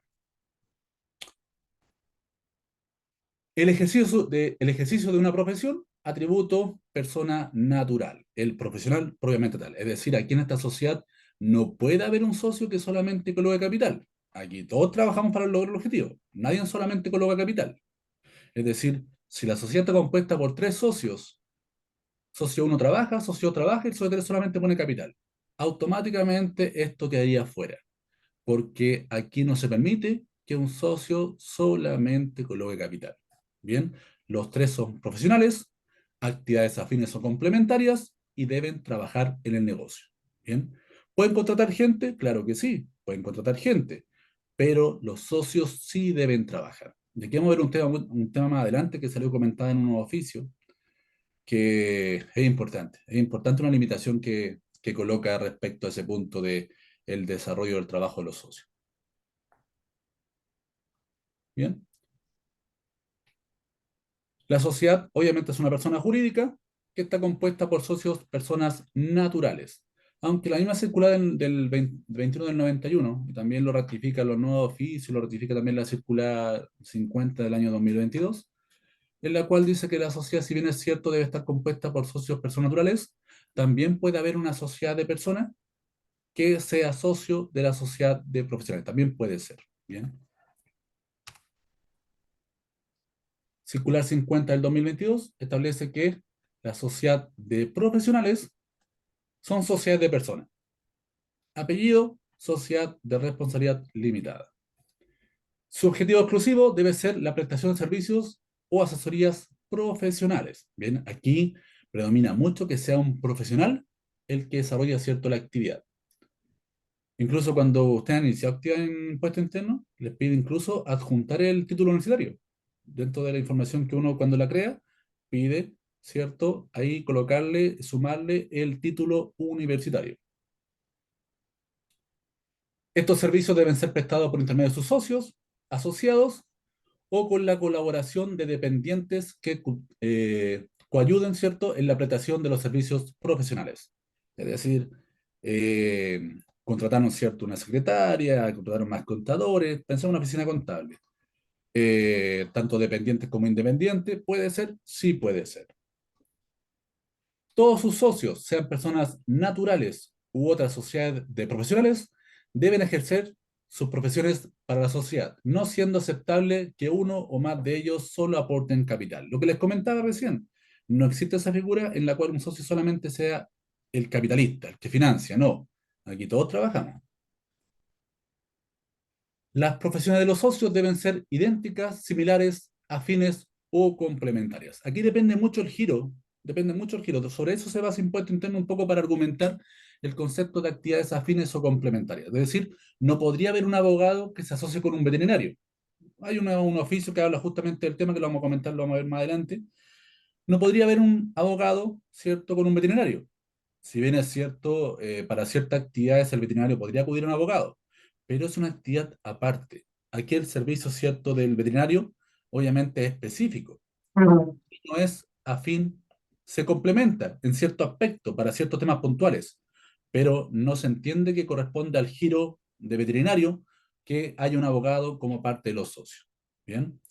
El ejercicio de una profesión, atributo persona natural, el profesional propiamente tal. Es decir, aquí en esta sociedad no puede haber un socio que solamente coloque capital. Aquí todos trabajamos para el logro del objetivo. Nadie solamente coloca capital. Es decir, si la sociedad está compuesta por 3 socios, socio 1 trabaja, socio 2 trabaja y el socio 3 solamente pone capital. Automáticamente esto quedaría fuera, porque aquí no se permite que un socio solamente coloque capital. Bien, los 3 son profesionales, actividades afines o complementarias y deben trabajar en el negocio. Bien, ¿pueden contratar gente? Claro que sí, pueden contratar gente, pero los socios sí deben trabajar. Y aquí vamos a ver un tema más adelante que salió comentado en un nuevo oficio, que es importante. Es importante una limitación que coloca respecto a ese punto de el desarrollo del trabajo de los socios. Bien. La sociedad obviamente es una persona jurídica que está compuesta por socios, personas naturales. Aunque la misma circular del 21 del 91, y también lo ratifica los nuevos oficios, lo ratifica también la circular 50 del año 2022, en la cual dice que la sociedad, si bien es cierto, debe estar compuesta por socios, personas naturales, también puede haber una sociedad de personas que sea socio de la sociedad de profesionales. También puede ser. Bien. Circular 50 del 2022 establece que la sociedad de profesionales son sociedades de personas. Apellido, sociedad de responsabilidad limitada. Su objetivo exclusivo debe ser la prestación de servicios o asesorías profesionales. Bien, aquí predomina mucho que sea un profesional el que desarrolla, cierto, la actividad. Incluso cuando usted ha iniciado actividad en impuesto interno, les pide incluso adjuntar el título universitario. Dentro de la información que uno cuando la crea, pide, ¿cierto? Ahí colocarle, sumarle el título universitario. Estos servicios deben ser prestados por intermedio de sus socios, asociados o con la colaboración de dependientes que coayuden, ¿cierto?, en la prestación de los servicios profesionales. Es decir, contrataron, ¿cierto?, una secretaria, contrataron más contadores, pensamos en una oficina contable. Tanto dependientes como independientes, ¿puede ser? Sí puede ser. Todos sus socios, sean personas naturales u otras sociedades de profesionales, deben ejercer sus profesiones para la sociedad, no siendo aceptable que uno o más de ellos solo aporten capital. Lo que les comentaba recién, no existe esa figura en la cual un socio solamente sea el capitalista, el que financia, no. Aquí todos trabajamos. Las profesiones de los socios deben ser idénticas, similares, afines o complementarias. Aquí depende mucho el giro, depende mucho el giro. Sobre eso se basa impuesto interno un poco para argumentar el concepto de actividades afines o complementarias. Es decir, no podría haber un abogado que se asocie con un veterinario. Hay un oficio que habla justamente del tema, que lo vamos a comentar, lo vamos a ver más adelante. No podría haber un abogado, ¿cierto?, con un veterinario. Si bien es cierto, para ciertas actividades el veterinario podría acudir a un abogado, pero es una actividad aparte. Aquí el servicio, cierto, del veterinario obviamente es específico, Ujú. no es afín, se complementa en cierto aspecto para ciertos temas puntuales, pero no se entiende que corresponde al giro de veterinario que haya un abogado como parte de los socios. Bien,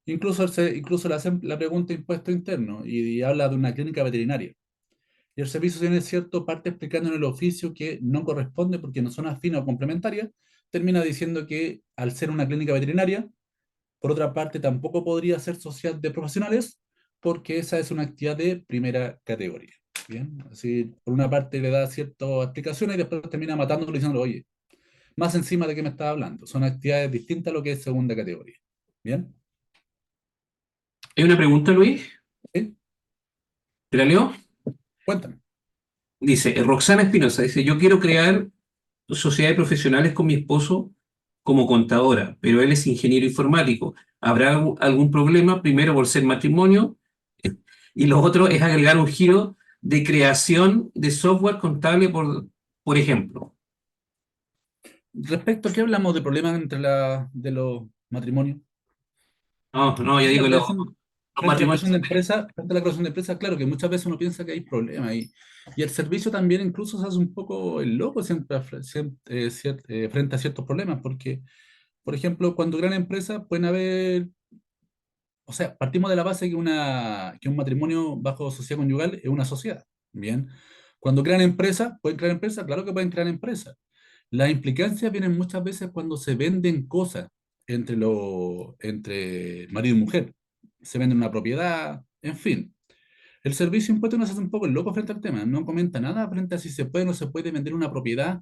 incluso le hacen la pregunta de impuesto interno y habla de una clínica veterinaria. Y el servicio tiene cierto parte explicando en el oficio que no corresponde porque no son afines o complementarias, termina diciendo que al ser una clínica veterinaria, por otra parte tampoco podría ser social de profesionales porque esa es una actividad de primera categoría. Bien, así por una parte le da ciertas explicaciones y después termina matándolo diciendo, oye, más encima de qué me estaba hablando, son actividades distintas a lo que es segunda categoría. Bien, Hay una pregunta, Luis. ¿sí? ¿Te la leo? Cuéntame. Dice, Roxana Espinosa, dice, yo quiero crear sociedades profesionales con mi esposo como contadora, pero él es ingeniero informático. ¿Habrá algún problema? Primero por ser matrimonio y lo otro es agregar un giro de creación de software contable, por ejemplo. Respecto a qué hablamos de problemas de los matrimonios. No, no, yo La digo creación, los frente a la matrimonios. creación de empresa, frente a la creación de empresa, claro que muchas veces uno piensa que hay problemas y el servicio también incluso se hace un poco el loco siempre, frente a ciertos problemas, porque, por ejemplo, cuando gran empresa pueden haber, o sea, partimos de la base que un matrimonio bajo sociedad conyugal es una sociedad, ¿bien? Cuando crean empresa, ¿pueden crear empresa? Claro que pueden crear empresa. Las implicancias vienen muchas veces cuando se venden cosas entre marido y mujer. Se vende una propiedad, en fin. El servicio impuesto nos hace un poco el loco frente al tema. No comenta nada frente a si se puede o no se puede vender una propiedad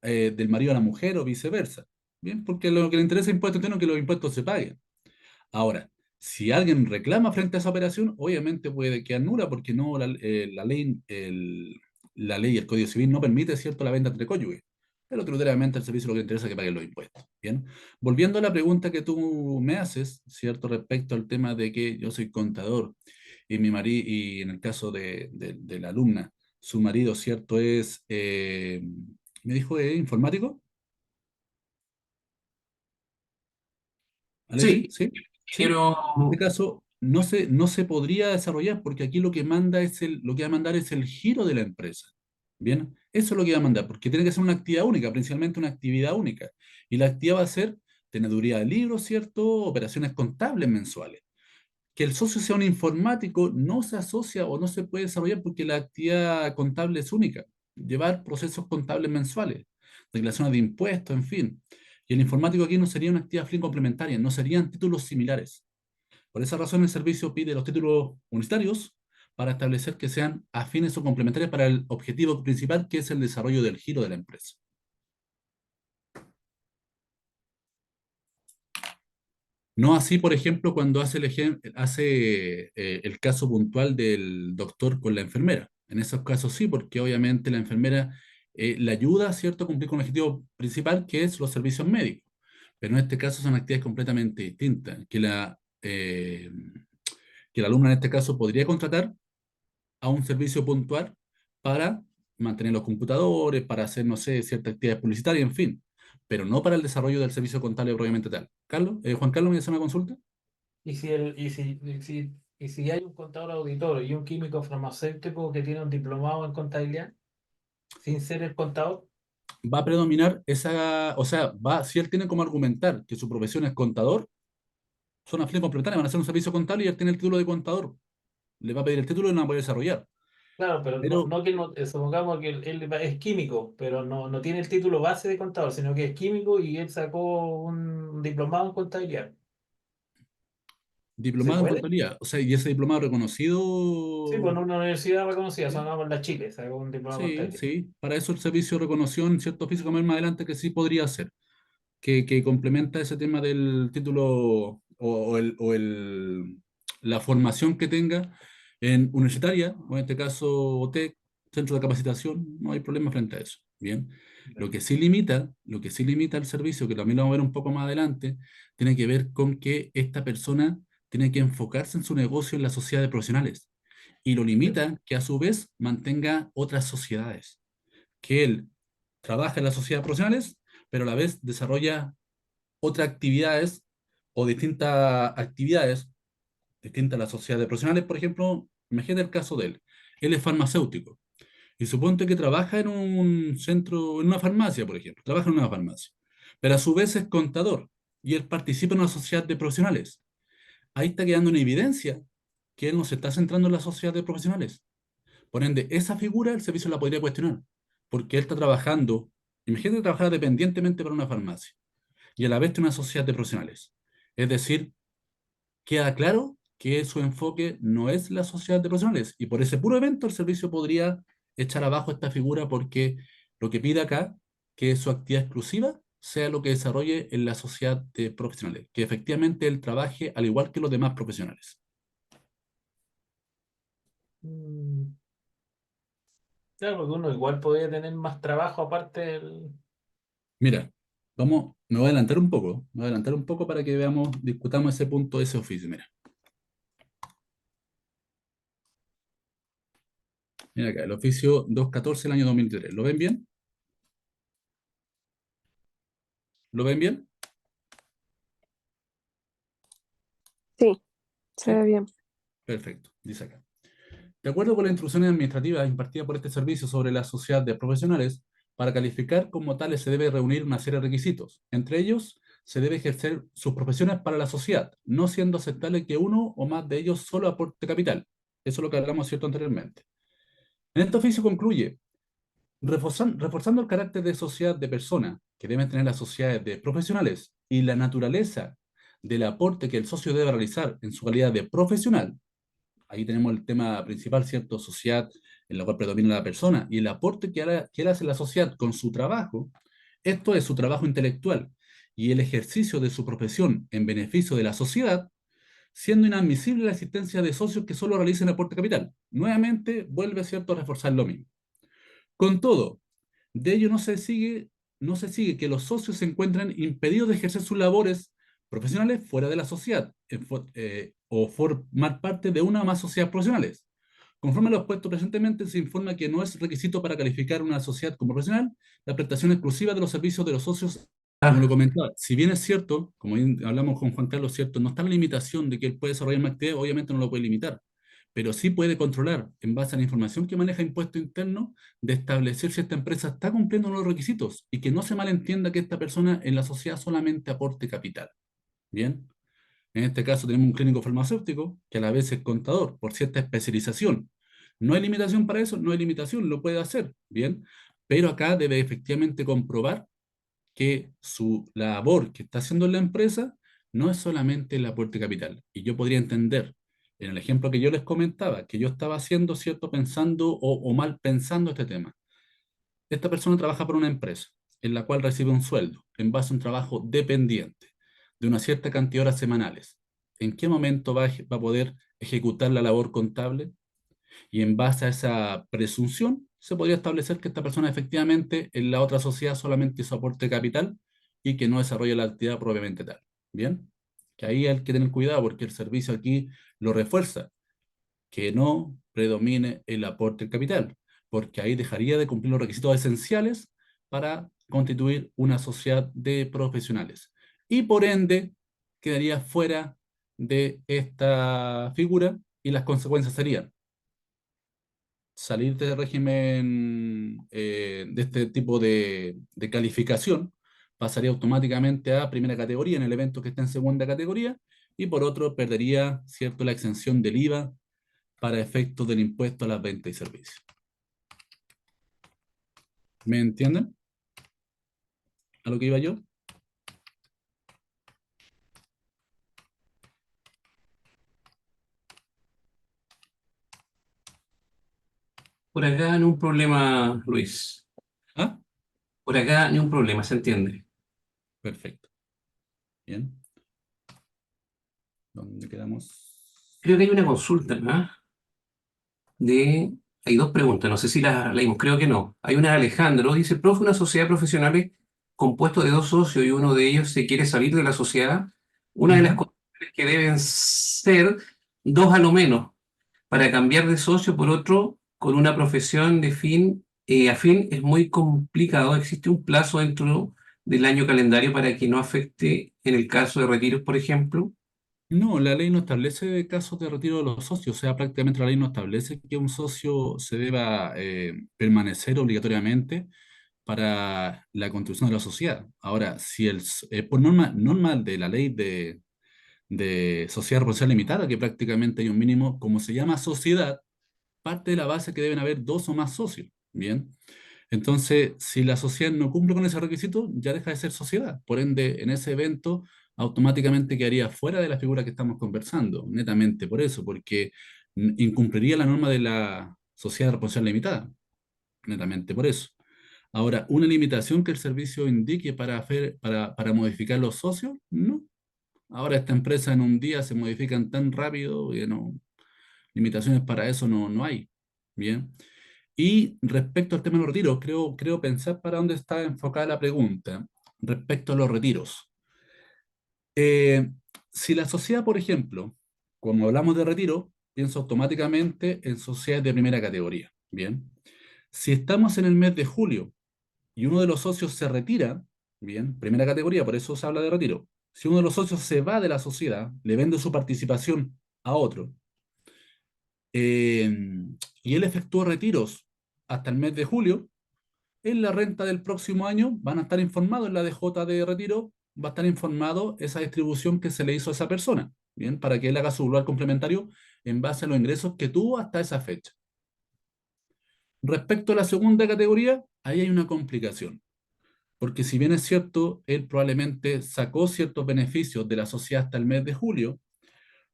del marido a la mujer o viceversa. Bien, porque lo que le interesa a impuesto interno es que los impuestos se paguen. Ahora, si alguien reclama frente a esa operación, obviamente puede quedar nula porque no la ley y el Código Civil no permite, ¿cierto?, la venta entre cónyuges. Pero tributariamente al servicio lo que le interesa es que paguen los impuestos. Bien. Volviendo a la pregunta que tú me haces, ¿cierto?, respecto al tema de que yo soy contador y mi marido, y en el caso de la alumna, su marido, ¿cierto?, me dijo, informático, Alexi, Sí, ¿sí? ¿Sí? quiero. En este caso, no se podría desarrollar porque aquí lo que manda lo que va a mandar es el giro de la empresa. Bien, eso es lo que va a mandar, porque tiene que ser una actividad única, principalmente una actividad única. Y la actividad va a ser teneduría de libros, ¿cierto? Operaciones contables mensuales. Que el socio sea un informático no se asocia o no se puede desarrollar porque la actividad contable es única. Llevar procesos contables mensuales, declaraciones de impuestos, en fin. Y el informático aquí no sería una actividad fin complementaria, no serían títulos similares. Por esa razón el servicio pide los títulos universitarios para establecer que sean afines o complementarios para el objetivo principal, que es el desarrollo del giro de la empresa. No así, por ejemplo, cuando hace el caso puntual del doctor con la enfermera. En esos casos sí, porque obviamente la enfermera le ayuda, ¿cierto?, a cumplir con el objetivo principal, que es los servicios médicos. Pero en este caso son actividades completamente distintas, que la alumna en este caso podría contratar a un servicio puntual para mantener los computadores, para hacer, no sé, ciertas actividades publicitarias, en fin, pero no para el desarrollo del servicio contable propiamente tal. Carlos, Juan Carlos, ¿me hace una consulta? y si hay un contador auditor y un químico farmacéutico que tiene un diplomado en contabilidad, sin ser el contador, Va a predominar esa, o sea, si él tiene como argumentar que su profesión es contador, son afines complementarias, van a hacer un servicio contable y él tiene el título de contador. Le va a pedir el título y no va a poder desarrollar. claro, pero no, Pero no que él no, supongamos que él es químico, pero no tiene el título base de contador, sino que es químico y él sacó un diplomado en contabilidad. ¿Se diplomado en puede? contabilidad, o sea, y ese diplomado Sí, pues reconocido. en una universidad reconocida, Sí, sonaba en la Chile, sacó un diplomado en sí, contabilidad. sí. Para eso el servicio reconoció en cierto oficio como más adelante que sí podría ser, que complementa ese tema del título la formación que tenga en universitaria, o en este caso TEC, centro de capacitación, no hay problema frente a eso. Bien. Ya. Lo que sí limita el servicio, que también lo vamos a ver un poco más adelante, tiene que ver con que esta persona tiene que enfocarse en su negocio en las sociedades profesionales y lo Sí. limita que a su vez mantenga otras sociedades, que él trabaja en las sociedades profesionales, pero a la vez desarrolla otras actividades o distintas actividades distintas a las sociedades profesionales. Por ejemplo, imagínate el caso de él. Él es farmacéutico y suponte que trabaja en un centro, en una farmacia, por ejemplo, trabaja en una farmacia, pero a su vez es contador y él participa en una sociedad de profesionales. Ahí está quedando en evidencia que él no se está centrando en la sociedad de profesionales. Por ende, esa figura el servicio la podría cuestionar, porque él está trabajando, imagínate trabajar dependientemente para una farmacia y a la vez tiene una sociedad de profesionales. Es decir, queda claro que su enfoque no es la sociedad de profesionales y por ese puro evento el servicio podría echar abajo esta figura porque lo que pide acá, que su actividad exclusiva sea lo que desarrolle en la sociedad de profesionales, que efectivamente él trabaje al igual que los demás profesionales. Mm, claro, porque uno igual podría tener más trabajo aparte del... Mira, me voy a adelantar un poco, me voy a adelantar un poco para que veamos, discutamos ese punto de ese oficio. Mira acá, el oficio 214 del año 2003. ¿Lo ven bien? ¿Lo ven bien? Sí, se ve ¿Sí? bien. Perfecto, dice acá. De acuerdo con las instrucciones administrativas impartidas por este servicio sobre la sociedad de profesionales, para calificar como tales se debe reunir una serie de requisitos. Entre ellos, se debe ejercer sus profesiones para la sociedad, no siendo aceptable que uno o más de ellos solo aporte capital. Eso es lo que hablamos cierto anteriormente. En este oficio concluye, reforzando el carácter de sociedad de persona que deben tener las sociedades de profesionales y la naturaleza del aporte que el socio debe realizar en su calidad de profesional. Ahí tenemos el tema principal, ¿cierto? Sociedad en la cual predomina la persona y el aporte que él hace a la sociedad con su trabajo. Esto es su trabajo intelectual y el ejercicio de su profesión en beneficio de la sociedad, siendo inadmisible la existencia de socios que solo realicen aporte capital. Nuevamente vuelve, ¿cierto?, a reforzar lo mismo. Con todo, de ello no se sigue que los socios se encuentran impedidos de ejercer sus labores profesionales fuera de la sociedad o formar parte de una o más sociedades profesionales. Conforme a lo expuesto presentemente, se informa que no es requisito para calificar una sociedad como profesional la prestación exclusiva de los servicios de los socios. Como lo Ah, comentaba, si bien es cierto, como bien hablamos con Juan Carlos, cierto, no está la limitación de que él puede desarrollar más actividad, obviamente no lo puede limitar, pero sí puede controlar, en base a la información que maneja Impuesto Interno, de establecer si esta empresa está cumpliendo los requisitos y que no se malentienda que esta persona en la sociedad solamente aporte capital. Bien, en este caso tenemos un clínico farmacéutico que a la vez es contador por cierta especialización. No hay limitación para eso, no hay limitación, lo puede hacer, bien, pero acá debe efectivamente comprobar que su labor que está haciendo en la empresa no es solamente el aporte capital. Y yo podría entender, en el ejemplo que yo les comentaba, que yo estaba haciendo, ¿cierto?, pensando o mal pensando este tema. Esta persona trabaja para una empresa en la cual recibe un sueldo en base a un trabajo dependiente de una cierta cantidad de horas semanales. ¿En qué momento va a poder ejecutar la labor contable? Y en base a esa presunción, se podría establecer que esta persona efectivamente en la otra sociedad solamente hizo aporte de capital y que no desarrolla la actividad propiamente tal. Bien, que ahí hay que tener cuidado porque el servicio aquí lo refuerza, que no predomine el aporte de capital, porque ahí dejaría de cumplir los requisitos esenciales para constituir una sociedad de profesionales. Y por ende, quedaría fuera de esta figura y las consecuencias serían salir del régimen de este tipo de calificación, pasaría automáticamente a primera categoría en el evento que esté en segunda categoría, y por otro perdería, ¿cierto?, la exención del IVA para efectos del impuesto a las ventas y servicios. ¿Me entienden? ¿A lo que iba yo? Por acá ni un problema, Luis. ¿Ah? Por acá ni un problema, ¿se entiende? Perfecto. Bien. ¿Dónde quedamos? Creo que hay una consulta, ¿no? Hay dos preguntas, no sé si las leímos, creo que no. Hay una de Alejandro, dice, profe, una sociedad profesional es compuesto de dos socios y uno de ellos se quiere salir de la sociedad. Una de las Ujú. condiciones que deben ser dos a lo menos para cambiar de socio por otro con una profesión de afín es muy complicado. ¿Existe un plazo dentro del año calendario para que no afecte en el caso de retiros, por ejemplo? No, la ley no establece casos de retiro de los socios, o sea, prácticamente la ley no establece que un socio se deba permanecer obligatoriamente para la construcción de la sociedad. Ahora, si por norma de la ley de sociedad responsable limitada, que prácticamente hay un mínimo, como se llama sociedad, parte de la base que deben haber dos o más socios, ¿bien? Entonces, si la sociedad no cumple con ese requisito, ya deja de ser sociedad. Por ende, en ese evento, automáticamente quedaría fuera de la figura que estamos conversando, netamente por eso, porque incumpliría la norma de la sociedad responsable limitada, netamente por eso. Ahora, ¿una limitación que el servicio indique para modificar los socios? No. Ahora esta empresa en un día se modifican tan rápido que no, limitaciones para eso no hay. Bien. Y respecto al tema de los retiros, creo pensar para dónde está enfocada la pregunta. Respecto a los retiros. Eh, si la sociedad, por ejemplo, cuando hablamos de retiro, pienso automáticamente en sociedades de primera categoría. Bien. Si estamos en el mes de julio y uno de los socios se retira, bien, primera categoría, por eso se habla de retiro. Si uno de los socios se va de la sociedad, le vende su participación a otro, eh, y él efectuó retiros hasta el mes de julio, en la renta del próximo año van a estar informados, en la DJ de retiro va a estar informado esa distribución que se le hizo a esa persona, bien, para que él haga su global complementario en base a los ingresos que tuvo hasta esa fecha. Respecto a la segunda categoría, ahí hay una complicación, porque si bien es cierto, él probablemente sacó ciertos beneficios de la sociedad hasta el mes de julio,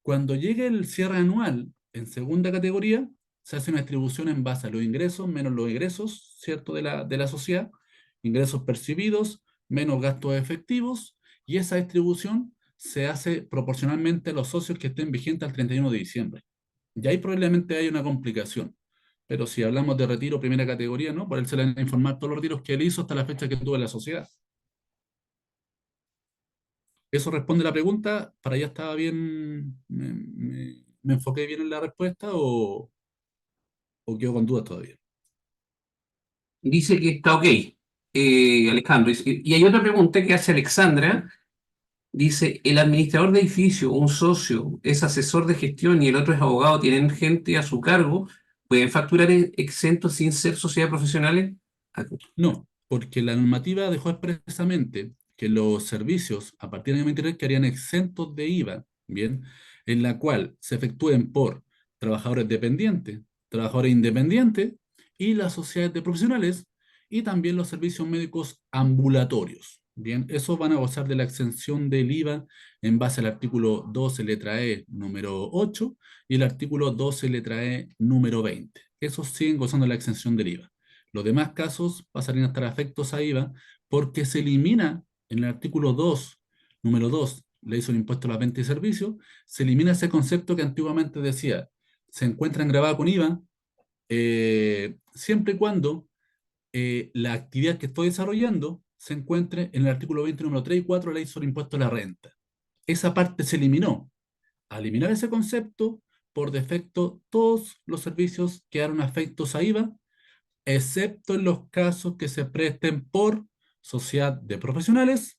cuando llegue el cierre anual en segunda categoría, se hace una distribución en base a los ingresos menos los egresos, ¿cierto?, de la sociedad, ingresos percibidos menos gastos efectivos, y esa distribución se hace proporcionalmente a los socios que estén vigentes al 31 de diciembre. Y ahí probablemente hay una complicación. Pero si hablamos de retiro primera categoría, ¿no? Por él se le van a informar todos los retiros que él hizo hasta la fecha que tuvo en la sociedad. ¿Eso responde la pregunta? ¿Para allá estaba bien? ¿Me enfoqué bien en la respuesta o quedo con dudas todavía? Dice que está ok, Alejandro. Y hay otra pregunta que hace Alexandra. Dice, ¿el administrador de edificio, un socio, es asesor de gestión y el otro es abogado, tienen gente a su cargo, pueden facturar exentos sin ser sociedades profesionales? Ah, No, porque la normativa dejó expresamente que los servicios a partir del año 23 quedarían exentos de IVA, ¿bien? En la cual se efectúen por trabajadores dependientes, trabajadores independientes y las sociedades de profesionales y también los servicios médicos ambulatorios, ¿bien? Esos van a gozar de la exención del IVA en base al artículo 12, letra E, número 8 y el artículo 12, letra E, número 20. Esos siguen gozando de la exención del IVA. Los demás casos pasarían a estar afectos a IVA porque se elimina en el artículo 2, número 2, ley sobre impuesto a las ventas y servicios, se elimina ese concepto que antiguamente decía, se encuentran grabados con IVA siempre y cuando la actividad que estoy desarrollando se encuentre en el artículo 20, número 3 y 4 de la ley sobre impuesto a la renta. Esa parte se eliminó. Al eliminar ese concepto, por defecto, todos los servicios quedaron afectos a IVA excepto en los casos que se presten por sociedad de profesionales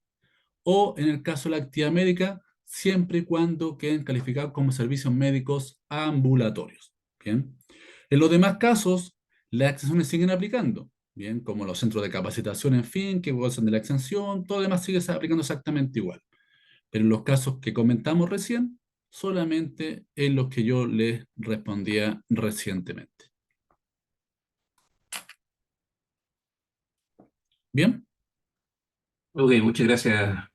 o en el caso de la actividad médica, siempre y cuando queden calificados como servicios médicos ambulatorios. Bien. En los demás casos, las exenciones siguen aplicando, bien, como los centros de capacitación, en fin, que gozan de la exención, todo lo demás sigue aplicando exactamente igual. Pero en los casos que comentamos recién, solamente en los que yo les respondía recientemente. Bien, Ok, muchas gracias.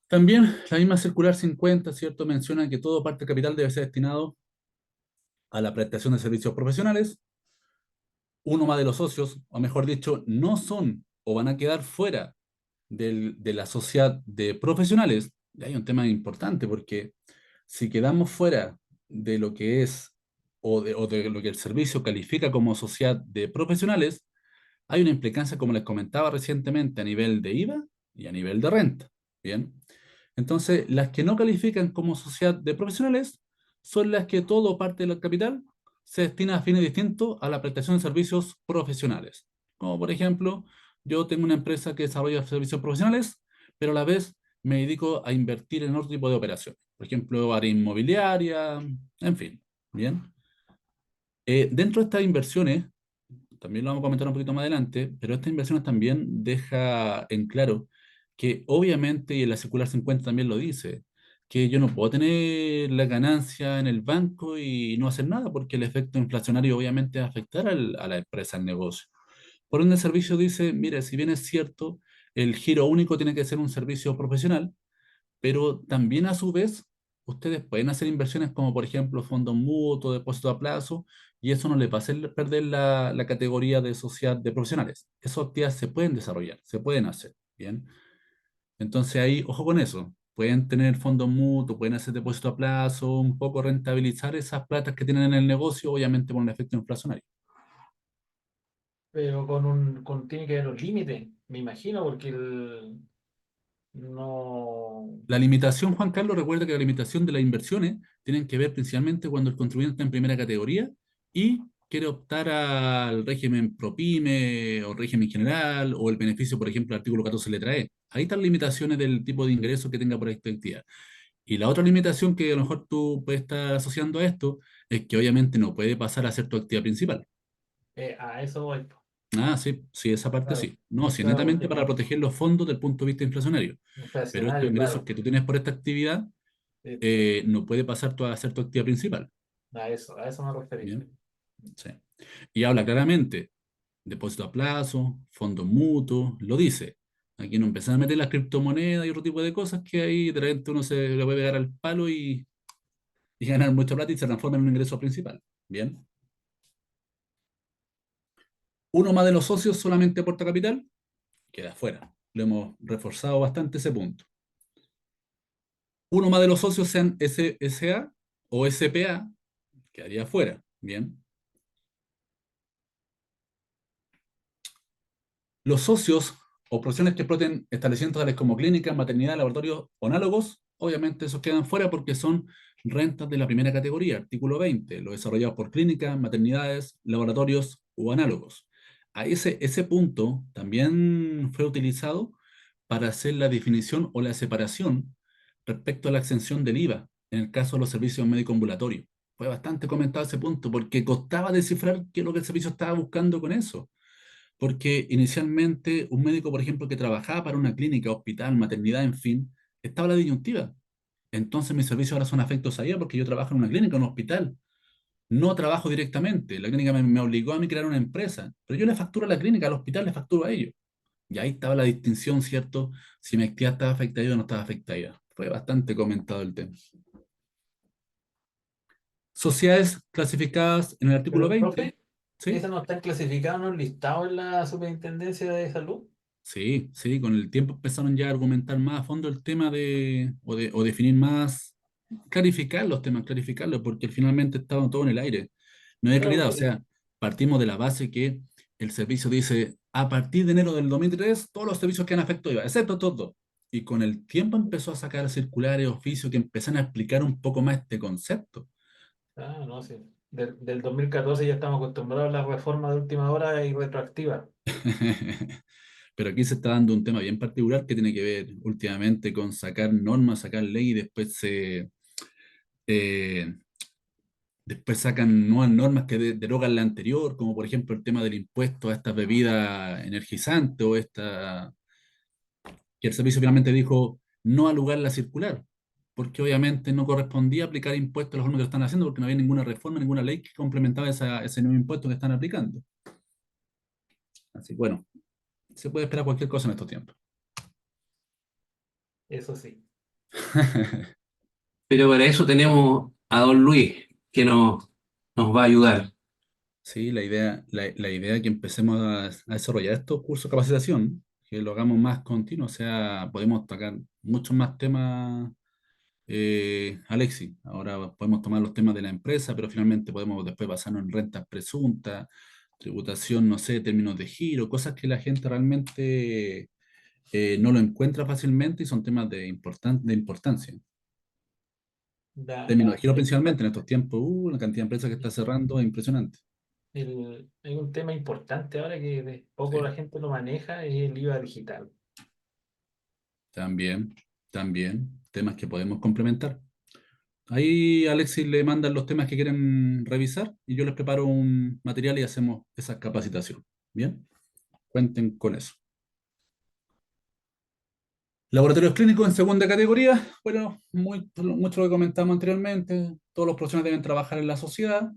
también la misma circular 50, ¿cierto? Menciona que todo parte capital debe ser destinado a la prestación de servicios profesionales. Uno más de los socios, o mejor dicho, no son o van a quedar fuera de la sociedad de profesionales. Y hay un tema importante porque si quedamos fuera de lo que es o de lo que el servicio califica como sociedad de profesionales, hay una implicancia, como les comentaba recientemente, a nivel de IVA y a nivel de renta. Bien. Entonces, las que no califican como sociedad de profesionales son las que todo parte del capital se destina a fines distintos a la prestación de servicios profesionales. Como por ejemplo, yo tengo una empresa que desarrolla servicios profesionales, pero a la vez me dedico a invertir en otro tipo de operaciones. Por ejemplo, área inmobiliaria, en fin. Bien. Dentro de estas inversiones, también lo vamos a comentar un poquito más adelante, pero estas inversiones también deja en claro que obviamente, y en la circular 50 también lo dice, que yo no puedo tener la ganancia en el banco y no hacer nada, porque el efecto inflacionario obviamente va a afectar a la empresa, al negocio. Por ende, el servicio dice, mire, si bien es cierto, el giro único tiene que ser un servicio profesional, pero también a su vez ustedes pueden hacer inversiones como por ejemplo fondos mutuos, depósito a plazo, y eso no les va a hacer perder la categoría de sociedad de profesionales. Esas actividades se pueden desarrollar, se pueden hacer, ¿bien? Entonces ahí, ojo con eso. Pueden tener fondos mutuos, pueden hacer depósito a plazo, un poco rentabilizar esas platas que tienen en el negocio, obviamente con un efecto inflacionario. Pero tiene que haber un límite, me imagino, porque no. La limitación, Juan Carlos, recuerda que la limitación de las inversiones tienen que ver principalmente cuando el contribuyente está en primera categoría y quiere optar al régimen ProPyme o régimen general o el beneficio, por ejemplo, el artículo 14 letra E. Ahí están limitaciones del tipo de ingreso que tenga por esta actividad. Y la otra limitación que a lo mejor tú puedes estar asociando a esto es que obviamente no puede pasar a ser tu actividad principal. A eso voy, po. Ah, sí, sí, esa parte Claro, sí. No, sí, claro, netamente porque para no. proteger los fondos del punto de vista inflacionario. Pero estos Inflacionario, ingresos claro. que tú tienes por esta actividad no puede pasar a ser tu actividad principal. A eso me refería. Bien, sí. Y habla claramente, depósito a plazo, fondos mutuos, lo dice. Aquí no empiezan a meter las criptomonedas y otro tipo de cosas que ahí de repente uno se le puede pegar al palo y ganar mucha plata y se transforma en un ingreso principal. Bien. Uno más de los socios solamente aporta capital, queda fuera. Lo hemos reforzado bastante ese punto. Uno más de los socios sean SA o SPA, quedaría fuera. Bien. Los socios o profesiones que exploten establecimientos tales como clínicas, maternidad, laboratorios o análogos, obviamente esos quedan fuera porque son rentas de la primera categoría, artículo 20, los desarrollados por clínicas, maternidades, laboratorios o análogos. A ese punto también fue utilizado para hacer la definición o la separación respecto a la exención del IVA en el caso de los servicios médicos ambulatorios. Fue bastante comentado ese punto porque costaba descifrar qué es lo que el servicio estaba buscando con eso. Porque inicialmente un médico, por ejemplo, que trabajaba para una clínica, hospital, maternidad, en fin, estaba la disyuntiva. Entonces mis servicios ahora son afectos a ella porque yo trabajo en una clínica, en un hospital. No trabajo directamente. La clínica me obligó a mí a crear una empresa, pero yo le facturo a la clínica, al hospital le facturo a ellos. Y ahí estaba la distinción, ¿cierto? Si mi actividad estaba afectada o no estaba afectada. Fue bastante comentado el tema. Sociedades clasificadas en el artículo Pero, 20, profe, ¿sí? ¿eso no está clasificado, no listado en la Superintendencia de Salud? Sí, sí, con el tiempo empezaron ya a argumentar más a fondo el tema o definir más, clarificar los temas, clarificarlos, porque finalmente estaba todo en el aire. No hay Claro, claridad, o porque sea, partimos de la base que el servicio dice, a partir de enero del 2003, todos los servicios quedan afectados IVA, excepto todo. Y con el tiempo empezó a sacar circulares, oficios que empezaron a explicar un poco más este concepto. no, sí. Del 2014 ya estamos acostumbrados a la reforma de última hora y retroactiva. Pero aquí se está dando un tema bien particular que tiene que ver últimamente con sacar normas, sacar ley y eh, después sacan nuevas normas que derogan la anterior, como por ejemplo el tema del impuesto a estas bebidas energizantes o que el servicio finalmente dijo no al lugar la circular, porque obviamente no correspondía aplicar impuestos a las formas que lo están haciendo, porque no había ninguna reforma, ninguna ley que complementaba ese nuevo impuesto que están aplicando. Así que bueno, se puede esperar cualquier cosa en estos tiempos. Eso sí. Pero para eso tenemos a don Luis, que nos va a ayudar. Sí, la idea es que empecemos a desarrollar estos cursos de capacitación, que lo hagamos más continuo, o sea, podemos tocar muchos más temas, Alexi. Ahora podemos tomar los temas de la empresa, pero finalmente podemos después basarnos en rentas presuntas, tributación, no sé, términos de giro, cosas que la gente realmente no lo encuentra fácilmente y son temas de importancia. Términos de giro principalmente en estos tiempos, la cantidad de empresas que está cerrando es impresionante. Hay un tema importante ahora que de poco Sí. la gente lo maneja, es el IVA digital. También, también, temas que podemos complementar. Ahí Alexis le mandan los temas que quieren revisar y yo les preparo un material y hacemos esa capacitación. Bien, cuenten con eso. Laboratorios clínicos en segunda categoría. Bueno, mucho lo que comentamos anteriormente. Todos los profesionales deben trabajar en la sociedad.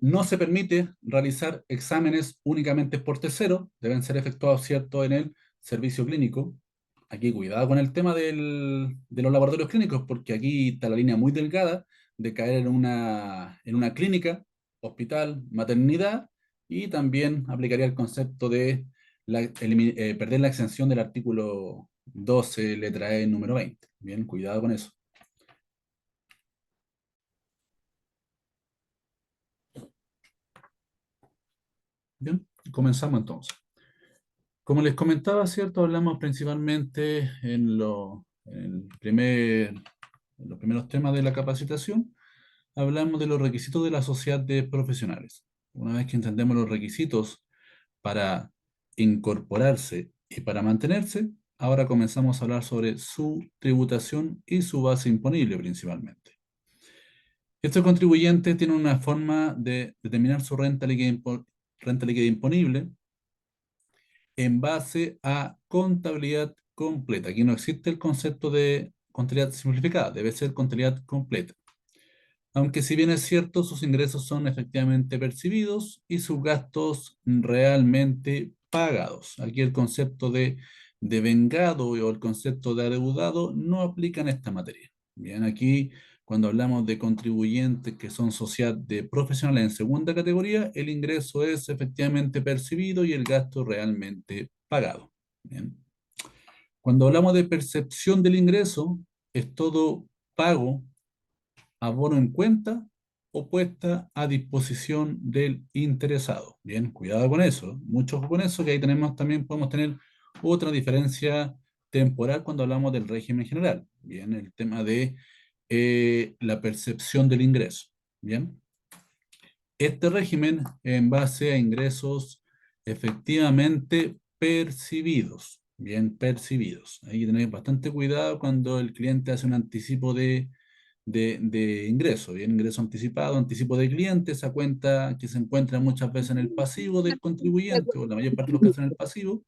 No se permite realizar exámenes únicamente por tercero. Deben ser efectuados, ¿cierto?, en el servicio clínico. Aquí cuidado con el tema de los laboratorios clínicos, porque aquí está la línea muy delgada de caer en una clínica, hospital, maternidad, y también aplicaría el concepto de perder la exención del artículo 12, letra E, número 20. Bien, cuidado con eso. Bien, comenzamos entonces. Como les comentaba, ¿cierto? Hablamos principalmente en los primeros temas de la capacitación. Hablamos de los requisitos de la sociedad de profesionales. Una vez que entendemos los requisitos para incorporarse y para mantenerse, ahora comenzamos a hablar sobre su tributación y su base imponible principalmente. Estos contribuyentes tienen una forma de determinar su renta líquida imponible en base a contabilidad completa. Aquí no existe el concepto de contabilidad simplificada, debe ser contabilidad completa. Aunque si bien es cierto, sus ingresos son efectivamente percibidos y sus gastos realmente pagados. Aquí el concepto de vengado o el concepto de adeudado no aplica en esta materia. Bien, aquí cuando hablamos de contribuyentes que son sociedad de profesionales en segunda categoría, el ingreso es efectivamente percibido y el gasto realmente pagado. Bien. Cuando hablamos de percepción del ingreso, es todo pago, abono en cuenta o puesta a disposición del interesado. Bien, cuidado con eso, mucho ojo con eso, que ahí también podemos tener otra diferencia temporal cuando hablamos del régimen general. Bien, el tema de la percepción del ingreso. Bien, este régimen en base a ingresos efectivamente percibidos. Bien percibidos. Hay que tener bastante cuidado cuando el cliente hace un anticipo de ingreso, bien, ingreso anticipado, anticipo de cliente, esa cuenta que se encuentra muchas veces en el pasivo del contribuyente, o la mayor parte de los casos en el pasivo,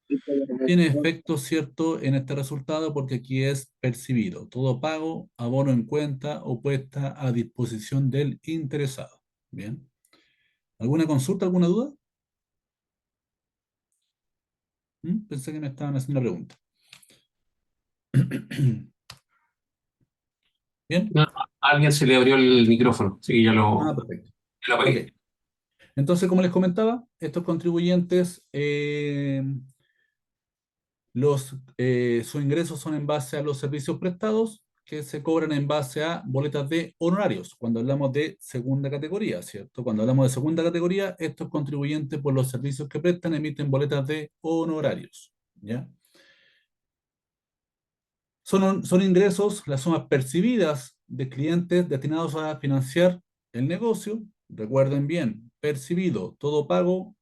tiene efecto cierto en este resultado porque aquí es percibido, todo pago, abono en cuenta o puesta a disposición del interesado. Bien. ¿Alguna consulta, alguna duda? Pensé que me estaban haciendo una pregunta. Bien. No, a alguien se le abrió el micrófono, así que Perfecto. ya lo Ok. apagué. Entonces, como les comentaba, estos contribuyentes, sus ingresos son en base a los servicios prestados que se cobran en base a boletas de honorarios, cuando hablamos de segunda categoría, ¿cierto? Cuando hablamos de segunda categoría, estos contribuyentes por los servicios que prestan emiten boletas de honorarios, ¿ya? Son ingresos, las sumas percibidas de clientes destinados a financiar el negocio. Recuerden bien, percibido, todo pago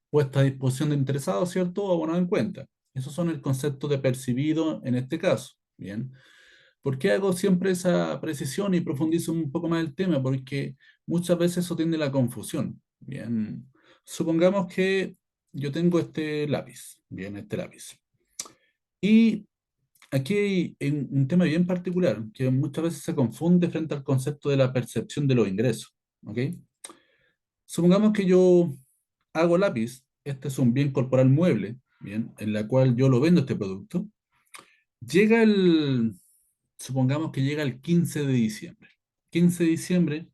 puesta a disposición de interesados, ¿cierto? Abonado en cuenta. Esos son el concepto de percibido en este caso. Bien. ¿Por qué hago siempre esa precisión y profundizo un poco más el tema? Porque muchas veces eso tiende a la confusión. Bien. Supongamos que yo tengo este lápiz. Bien, este lápiz. Y aquí hay un tema bien particular que muchas veces se confunde frente al concepto de la percepción de los ingresos. ¿Ok? Supongamos que yo hago lápiz, este es un bien corporal mueble, bien, en la cual yo lo vendo este producto. Llega supongamos que llega el 15 de diciembre. 15 de diciembre,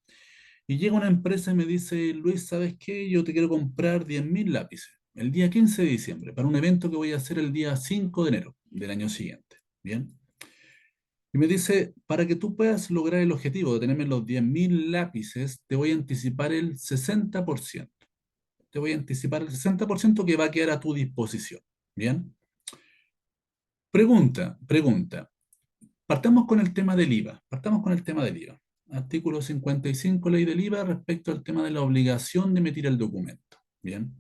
y llega una empresa y me dice, Luis, ¿sabes qué? Yo te quiero comprar 10.000 lápices el día 15 de diciembre para un evento que voy a hacer el día 5 de enero del año siguiente. Bien. Y me dice, para que tú puedas lograr el objetivo de tenerme los 10.000 lápices, te voy a anticipar el 60%. Te voy a anticipar el 60% que va a quedar a tu disposición. Bien. Pregunta. Partamos con el tema del IVA. Partamos con el tema del IVA. Artículo 55, ley del IVA, respecto al tema de la obligación de emitir el documento. Bien.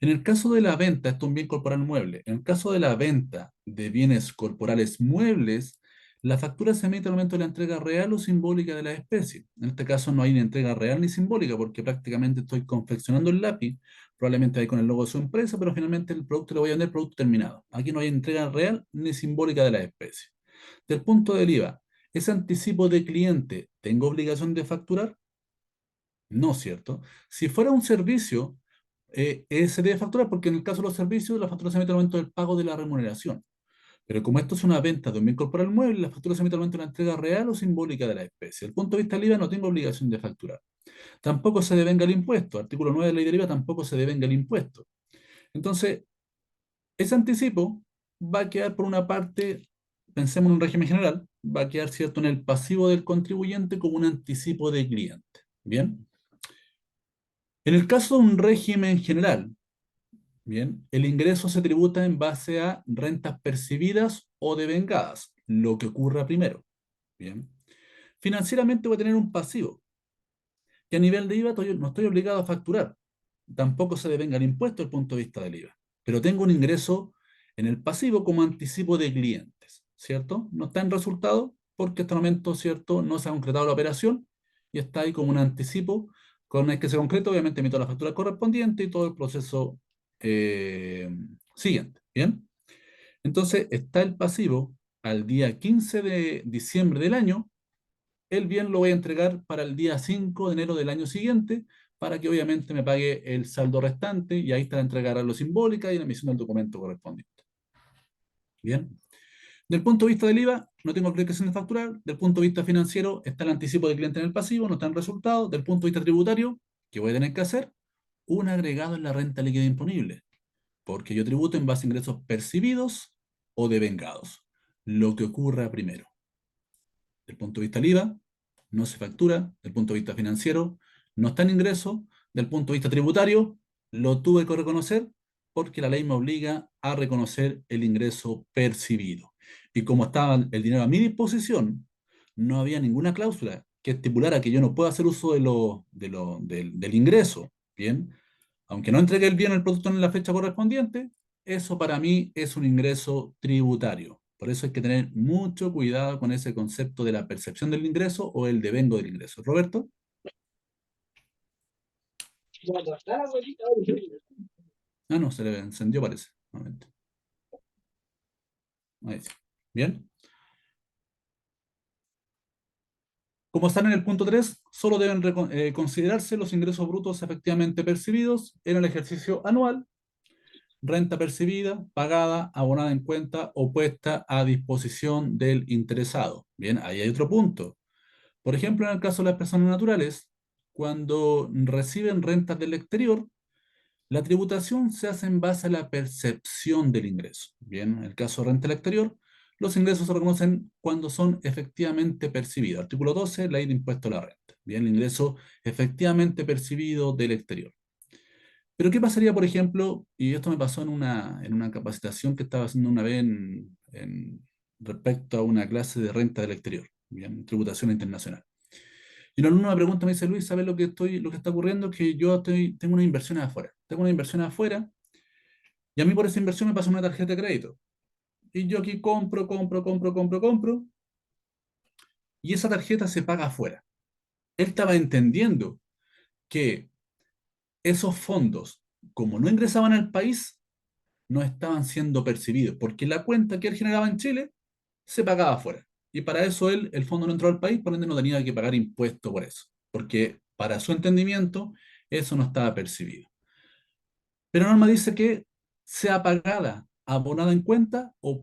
En el caso de la venta, esto es un bien corporal mueble, en el caso de la venta de bienes corporales muebles, la factura se emite al momento de la entrega real o simbólica de la especie. En este caso no hay ni entrega real ni simbólica, porque prácticamente estoy confeccionando el lápiz, probablemente ahí con el logo de su empresa, pero finalmente el producto le voy a vender producto terminado. Aquí no hay entrega real ni simbólica de la especie. Del punto del IVA, ¿ese anticipo de cliente tengo obligación de facturar? No, ¿cierto? Si fuera un servicio, se debe facturar porque en el caso de los servicios, la factura se emite al momento del pago de la remuneración. Pero como esto es una venta de un bien corporal mueble, la factura se emite al momento de la entrega real o simbólica de la especie. Desde el punto de vista del IVA, no tengo obligación de facturar. Tampoco se devenga el impuesto. Artículo 9 de la ley del IVA, tampoco se devenga el impuesto. Entonces, ese anticipo va a quedar por una parte, pensemos en un régimen general, va a quedar, ¿cierto?, en el pasivo del contribuyente como un anticipo de cliente. ¿Bien? En el caso de un régimen general, bien, el ingreso se tributa en base a rentas percibidas o devengadas, lo que ocurra primero. Bien. Financieramente voy a tener un pasivo, que a nivel de IVA no estoy obligado a facturar. Tampoco se devenga el impuesto desde el punto de vista del IVA. Pero tengo un ingreso en el pasivo como anticipo de clientes, ¿cierto? No está en resultado porque hasta el momento, ¿cierto?, no se ha concretado la operación y está ahí como un anticipo. Con el que se concreta, obviamente emito la factura correspondiente y todo el proceso siguiente, ¿bien? Entonces, está el pasivo al día 15 de diciembre del año, el bien lo voy a entregar para el día 5 de enero del año siguiente, para que obviamente me pague el saldo restante, y ahí está la entrega a lo simbólica y la emisión del documento correspondiente. Bien. Del punto de vista del IVA, no tengo obligación de facturar. Del punto de vista financiero, está el anticipo del cliente en el pasivo, no está en resultado. Del punto de vista tributario, ¿qué voy a tener que hacer? Un agregado en la renta líquida imponible, porque yo tributo en base a ingresos percibidos o devengados, lo que ocurra primero. Del punto de vista del IVA, no se factura. Del punto de vista financiero, no está en ingreso. Del punto de vista tributario, lo tuve que reconocer porque la ley me obliga a reconocer el ingreso percibido. Y como estaba el dinero a mi disposición, no había ninguna cláusula que estipulara que yo no puedo hacer uso del ingreso. Bien, aunque no entregue el bien el producto en la fecha correspondiente, eso para mí es un ingreso tributario. Por eso hay que tener mucho cuidado con ese concepto de la percepción del ingreso o el devengo del ingreso. Roberto. Ah, no, se le encendió, parece. Un momento. Ahí sí. Bien. Como están en el punto 3, solo deben considerarse los ingresos brutos efectivamente percibidos en el ejercicio anual, renta percibida, pagada, abonada en cuenta o puesta a disposición del interesado. Bien, ahí hay otro punto. Por ejemplo, en el caso de las personas naturales, cuando reciben rentas del exterior, la tributación se hace en base a la percepción del ingreso. Bien, en el caso de renta del exterior, los ingresos se reconocen cuando son efectivamente percibidos. Artículo 12, ley de impuesto a la renta. Bien, el ingreso efectivamente percibido del exterior. Pero ¿qué pasaría, por ejemplo, y esto me pasó en una capacitación que estaba haciendo una vez respecto a una clase de renta del exterior, bien, tributación internacional? Y el alumno me pregunta, me dice, Luis, ¿sabes lo que está ocurriendo? Que yo tengo una inversión afuera. Tengo una inversión afuera y a mí por esa inversión me pasa una tarjeta de crédito. Y yo aquí compro, y esa tarjeta se paga afuera. Él estaba entendiendo que esos fondos, como no ingresaban al país, no estaban siendo percibidos, porque la cuenta que él generaba en Chile se pagaba afuera. Y para eso él, el fondo no entró al país, por ende no tenía que pagar impuesto por eso, porque para su entendimiento eso no estaba percibido. Pero Norma dice que sea pagada, abonada en cuenta o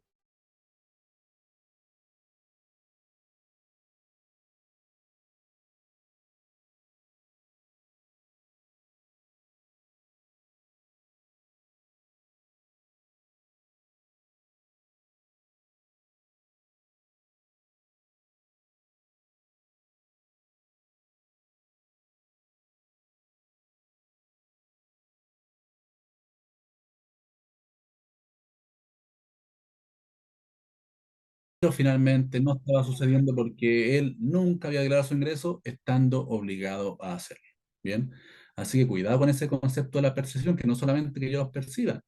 finalmente no estaba sucediendo porque él nunca había declarado su ingreso estando obligado a hacerlo. Bien, así que cuidado con ese concepto de la percepción, que no solamente que ellos perciban,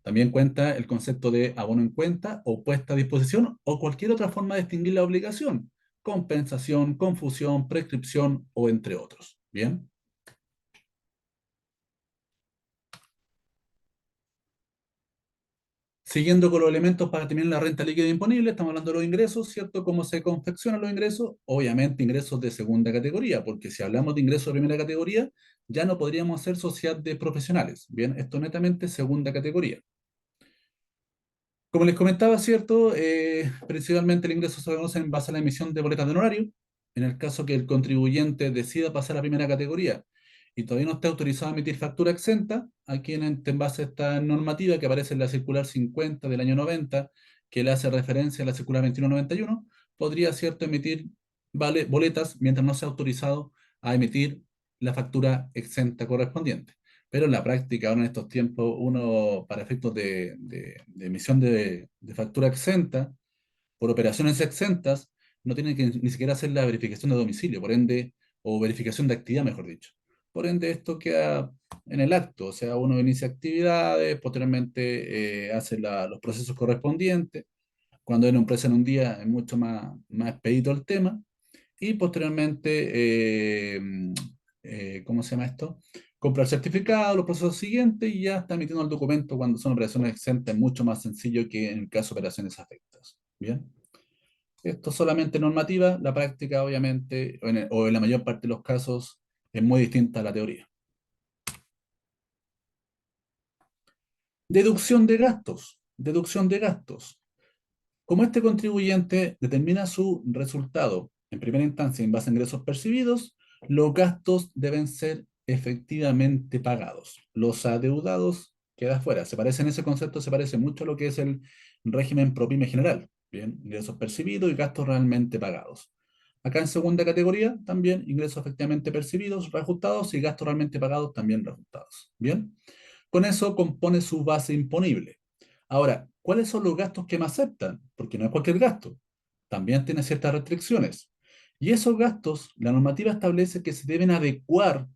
también cuenta el concepto de abono en cuenta o puesta a disposición o cualquier otra forma de distinguir la obligación, compensación, confusión, prescripción o entre otros. Bien. Siguiendo con los elementos para determinar la renta líquida disponible, estamos hablando de los ingresos, ¿cierto? ¿Cómo se confeccionan los ingresos? Obviamente ingresos de segunda categoría, porque si hablamos de ingresos de primera categoría, ya no podríamos hacer sociedad de profesionales. Bien, esto netamente segunda categoría. Como les comentaba, ¿cierto? Principalmente el ingreso se reconoce en base a la emisión de boletas de honorario. En el caso que el contribuyente decida pasar a primera categoría y todavía no esté autorizado a emitir factura exenta, aquí en base a esta normativa que aparece en la circular 50 del año 90, que le hace referencia a la circular 2191, podría, ¿cierto?, emitir boletas mientras no sea autorizado a emitir la factura exenta correspondiente. Pero en la práctica, ahora en estos tiempos, uno, para efectos de emisión de factura exenta, por operaciones exentas, no tiene que ni siquiera hacer la verificación de domicilio, por ende, o verificación de actividad, mejor dicho. Por ende, esto queda en el acto, o sea, uno inicia actividades, posteriormente hace los procesos correspondientes. Cuando hay una empresa en un día, es mucho más expedito el tema y posteriormente, ¿cómo se llama esto? Compra el certificado, los procesos siguientes y ya está emitiendo el documento cuando son operaciones exentas, es mucho más sencillo que en el caso de operaciones afectas. Bien, esto es solamente normativa, la práctica obviamente, o en la mayor parte de los casos, es muy distinta a la teoría. Deducción de gastos. Deducción de gastos. Como este contribuyente determina su resultado en primera instancia en base a ingresos percibidos, los gastos deben ser efectivamente pagados. Los adeudados queda fuera. Se parece en ese concepto, se parece mucho a lo que es el régimen PROPYME general. Bien, ingresos percibidos y gastos realmente pagados. Acá en segunda categoría también ingresos efectivamente percibidos, reajustados y gastos realmente pagados también reajustados. Bien, con eso compone su base imponible. Ahora, ¿cuáles son los gastos que me aceptan? Porque no es cualquier gasto. También tiene ciertas restricciones. Y esos gastos, la normativa establece que se deben adecuar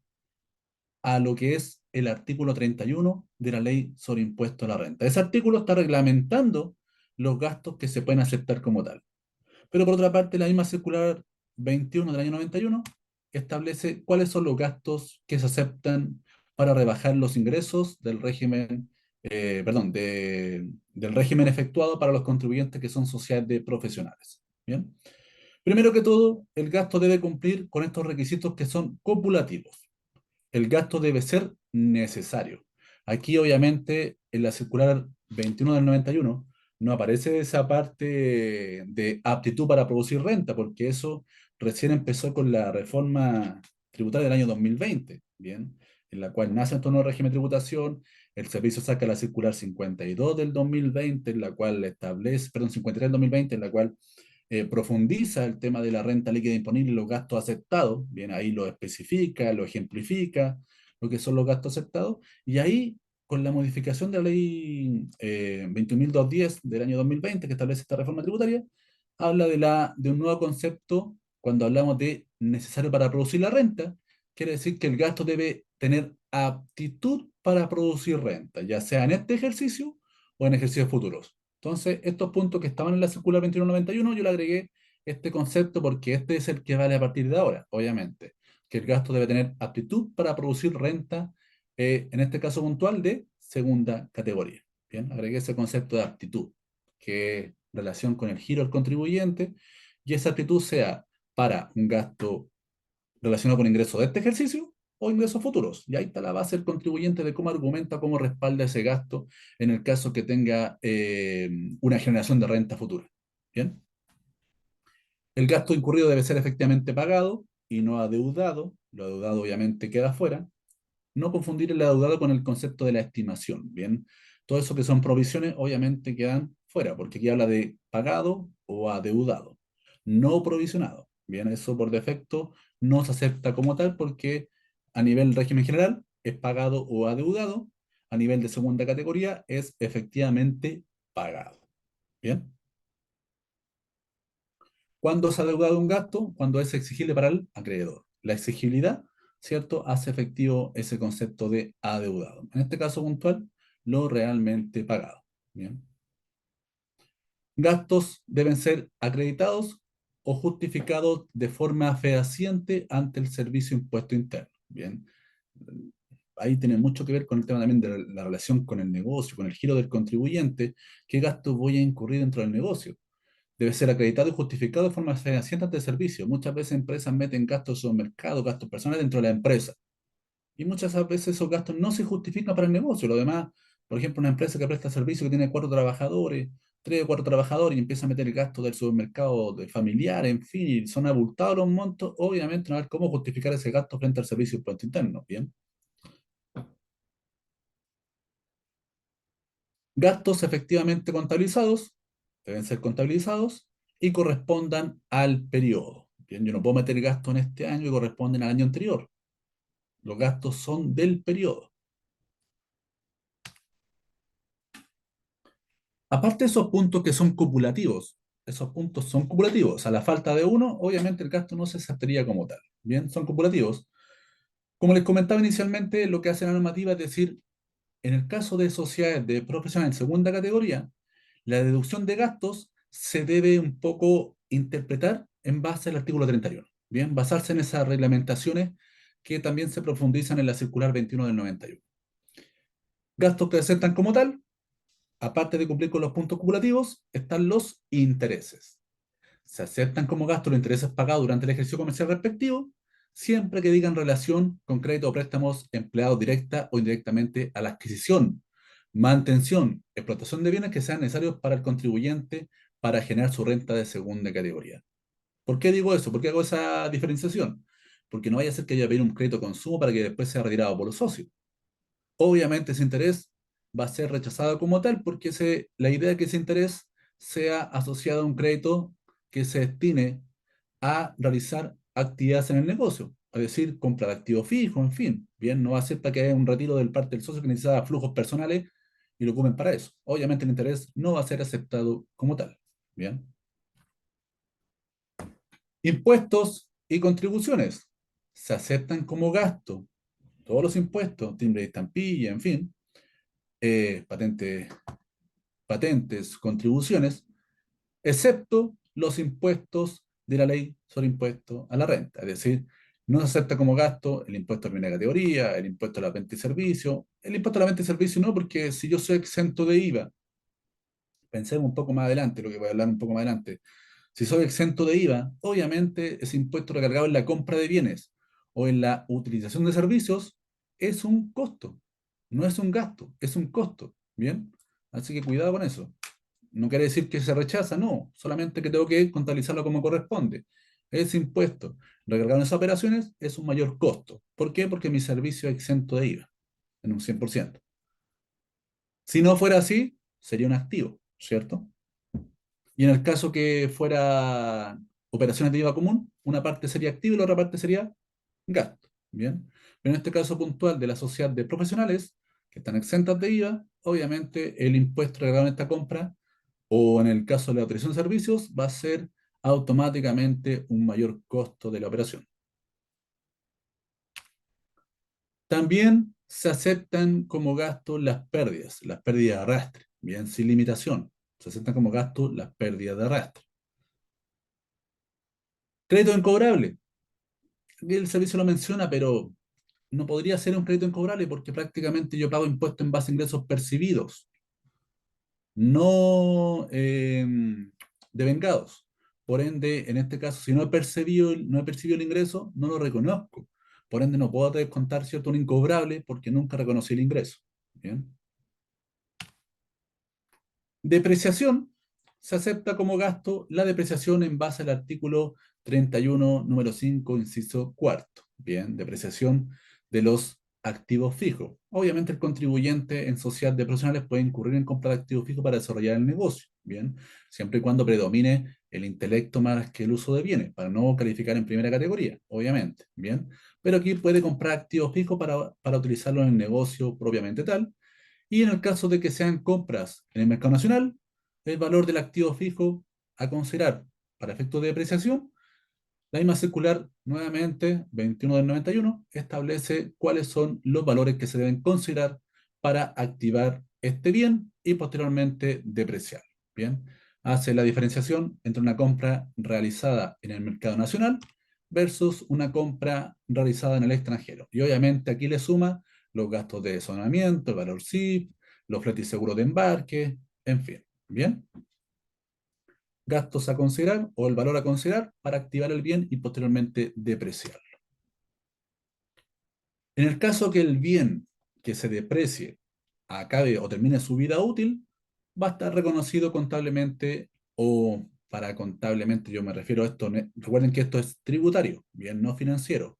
a lo que es el artículo 31 de la Ley sobre Impuesto a la Renta. Ese artículo está reglamentando los gastos que se pueden aceptar como tal. Pero por otra parte, la misma circular 21 del año 91 establece cuáles son los gastos que se aceptan para rebajar los ingresos del régimen, del régimen efectuado para los contribuyentes que son sociedades de profesionales. Bien. Primero que todo, el gasto debe cumplir con estos requisitos que son copulativos. El gasto debe ser necesario. Aquí, obviamente, en la circular 21 del 91 no aparece esa parte de aptitud para producir renta, porque eso recién empezó con la reforma tributaria del año 2020, ¿bien? En la cual nace este nuevo régimen de tributación, el servicio saca la circular 52 del 2020, en la cual establece, perdón, 53 del 2020, en la cual profundiza el tema de la renta líquida disponible y los gastos aceptados, bien, ahí lo especifica, lo ejemplifica, lo que son los gastos aceptados, y ahí, con la modificación de la ley 21.210 del año 2020, que establece esta reforma tributaria, habla de un nuevo concepto cuando hablamos de necesario para producir la renta, quiere decir que el gasto debe tener aptitud para producir renta, ya sea en este ejercicio o en ejercicios futuros. Entonces, estos puntos que estaban en la circular 2191, yo le agregué este concepto porque este es el que vale a partir de ahora, obviamente, que el gasto debe tener aptitud para producir renta, en este caso puntual, de segunda categoría. Bien, agregué ese concepto de aptitud, que es relación con el giro del contribuyente, y esa aptitud sea para un gasto relacionado con ingresos de este ejercicio o ingresos futuros. Y ahí está la base del contribuyente de cómo argumenta, cómo respalda ese gasto en el caso que tenga una generación de renta futura. ¿Bien? El gasto incurrido debe ser efectivamente pagado y no adeudado. Lo adeudado obviamente queda fuera. No confundir el adeudado con el concepto de la estimación. Bien, todo eso que son provisiones obviamente quedan fuera, porque aquí habla de pagado o adeudado, no provisionado. Bien, eso por defecto no se acepta como tal porque a nivel régimen general es pagado o adeudado, a nivel de segunda categoría es efectivamente pagado. Bien. ¿Cuándo se ha adeudado un gasto? Cuando es exigible para el acreedor. La exigibilidad, ¿cierto?, hace efectivo ese concepto de adeudado. En este caso puntual, lo realmente pagado. Bien. Gastos deben ser acreditados o justificados de forma fehaciente ante el Servicio de Impuesto Interno. Bien. Ahí tiene mucho que ver con el tema también de la relación con el negocio, con el giro del contribuyente. ¿Qué gastos voy a incurrir dentro del negocio? Debe ser acreditado y justificado de forma fehaciente ante el servicio. Muchas veces empresas meten gastos de mercado, gastos personales dentro de la empresa. Y muchas veces esos gastos no se justifican para el negocio. Lo demás, por ejemplo, una empresa que presta servicio que tiene 4 trabajadores, 3 o 4 trabajadores y empieza a meter el gasto del supermercado de familiar, en fin, y son abultados los montos, obviamente no hay cómo justificar ese gasto frente al servicio de impuesto interno. Bien. Gastos efectivamente contabilizados deben ser contabilizados y correspondan al periodo. Bien, yo no puedo meter gastos en este año y corresponden al año anterior. Los gastos son del periodo. Aparte de esos puntos que son copulativos, esos puntos son copulativos. A la falta de uno, obviamente el gasto no se aceptaría como tal. Bien, son copulativos. Como les comentaba inicialmente, lo que hace la normativa es decir, en el caso de sociedades de profesionales en segunda categoría, la deducción de gastos se debe un poco interpretar en base al artículo 31. Bien, basarse en esas reglamentaciones que también se profundizan en la circular 21 del 91. Gastos que se aceptan como tal, aparte de cumplir con los puntos cumulativos, están los intereses. Se aceptan como gastos los intereses pagados durante el ejercicio comercial respectivo, siempre que digan relación con crédito o préstamos empleados directa o indirectamente a la adquisición, mantención, explotación de bienes que sean necesarios para el contribuyente para generar su renta de segunda categoría. ¿Por qué digo eso? ¿Por qué hago esa diferenciación? Porque no vaya a ser que haya pedir un crédito de consumo para que después sea retirado por los socios. Obviamente ese interés va a ser rechazado como tal porque la idea es que ese interés sea asociado a un crédito que se destine a realizar actividades en el negocio, es decir, compra de activos fijos, en fin. Bien, no acepta que haya un retiro del parte del socio que necesita flujos personales y lo ocupen para eso. Obviamente el interés no va a ser aceptado como tal. Bien. Impuestos y contribuciones se aceptan como gasto. Todos los impuestos, timbre de estampilla, en fin, patentes, contribuciones, excepto los impuestos de la ley sobre impuesto a la renta. Es decir, no se acepta como gasto el impuesto a primera categoría, el impuesto a la venta y servicio. El impuesto a la venta y servicio no, porque si yo soy exento de IVA, pensemos un poco más adelante, lo que voy a hablar un poco más adelante. Si soy exento de IVA, obviamente ese impuesto recargado en la compra de bienes o en la utilización de servicios es un costo, no es un gasto, es un costo. ¿Bien? Así que cuidado con eso. No quiere decir que se rechaza, no, solamente que tengo que contabilizarlo como corresponde. Ese impuesto recargado en esas operaciones es un mayor costo. ¿Por qué? Porque mi servicio es exento de IVA, en un 100%. Si no fuera así, sería un activo, ¿cierto? Y en el caso que fuera operaciones de IVA común, una parte sería activo y la otra parte sería gasto. ¿Bien? Pero en este caso puntual de la sociedad de profesionales que están exentas de IVA, obviamente el impuesto recargado en esta compra o en el caso de la autorización de servicios va a ser automáticamente un mayor costo de la operación. También se aceptan como gasto las pérdidas de arrastre, bien, sin limitación. Se aceptan como gasto las pérdidas de arrastre. Crédito incobrable. Aquí el servicio lo menciona, pero no podría ser un crédito incobrable porque prácticamente yo pago impuesto en base a ingresos percibidos, no devengados. Por ende, en este caso, si no he percibido el ingreso, no lo reconozco. Por ende, no puedo descontar, ¿cierto?, un incobrable porque nunca reconocí el ingreso. ¿Bien? Depreciación. Se acepta como gasto la depreciación en base al artículo 31, número 5, inciso cuarto. Bien, depreciación de los activos fijos. Obviamente el contribuyente en sociedad de profesionales puede incurrir en comprar activos fijos para desarrollar el negocio. Bien, siempre y cuando predomine el intelecto más que el uso de bienes, para no calificar en primera categoría, obviamente. Bien, pero aquí puede comprar activos fijos para utilizarlo en el negocio propiamente tal. Y en el caso de que sean compras en el mercado nacional, el valor del activo fijo a considerar para efectos de depreciación, la misma circular, nuevamente, 21 del 91, establece cuáles son los valores que se deben considerar para activar este bien y posteriormente depreciar. Bien, hace la diferenciación entre una compra realizada en el mercado nacional versus una compra realizada en el extranjero. Y obviamente aquí le suma los gastos de desonamiento, el valor SIP, los fletes y seguros de embarque, en fin. Bien, gastos a considerar o el valor a considerar para activar el bien y posteriormente depreciarlo. En el caso que el bien que se deprecie acabe o termine su vida útil, va a estar reconocido contablemente o para contablemente, yo me refiero a esto, recuerden que esto es tributario, bien no financiero.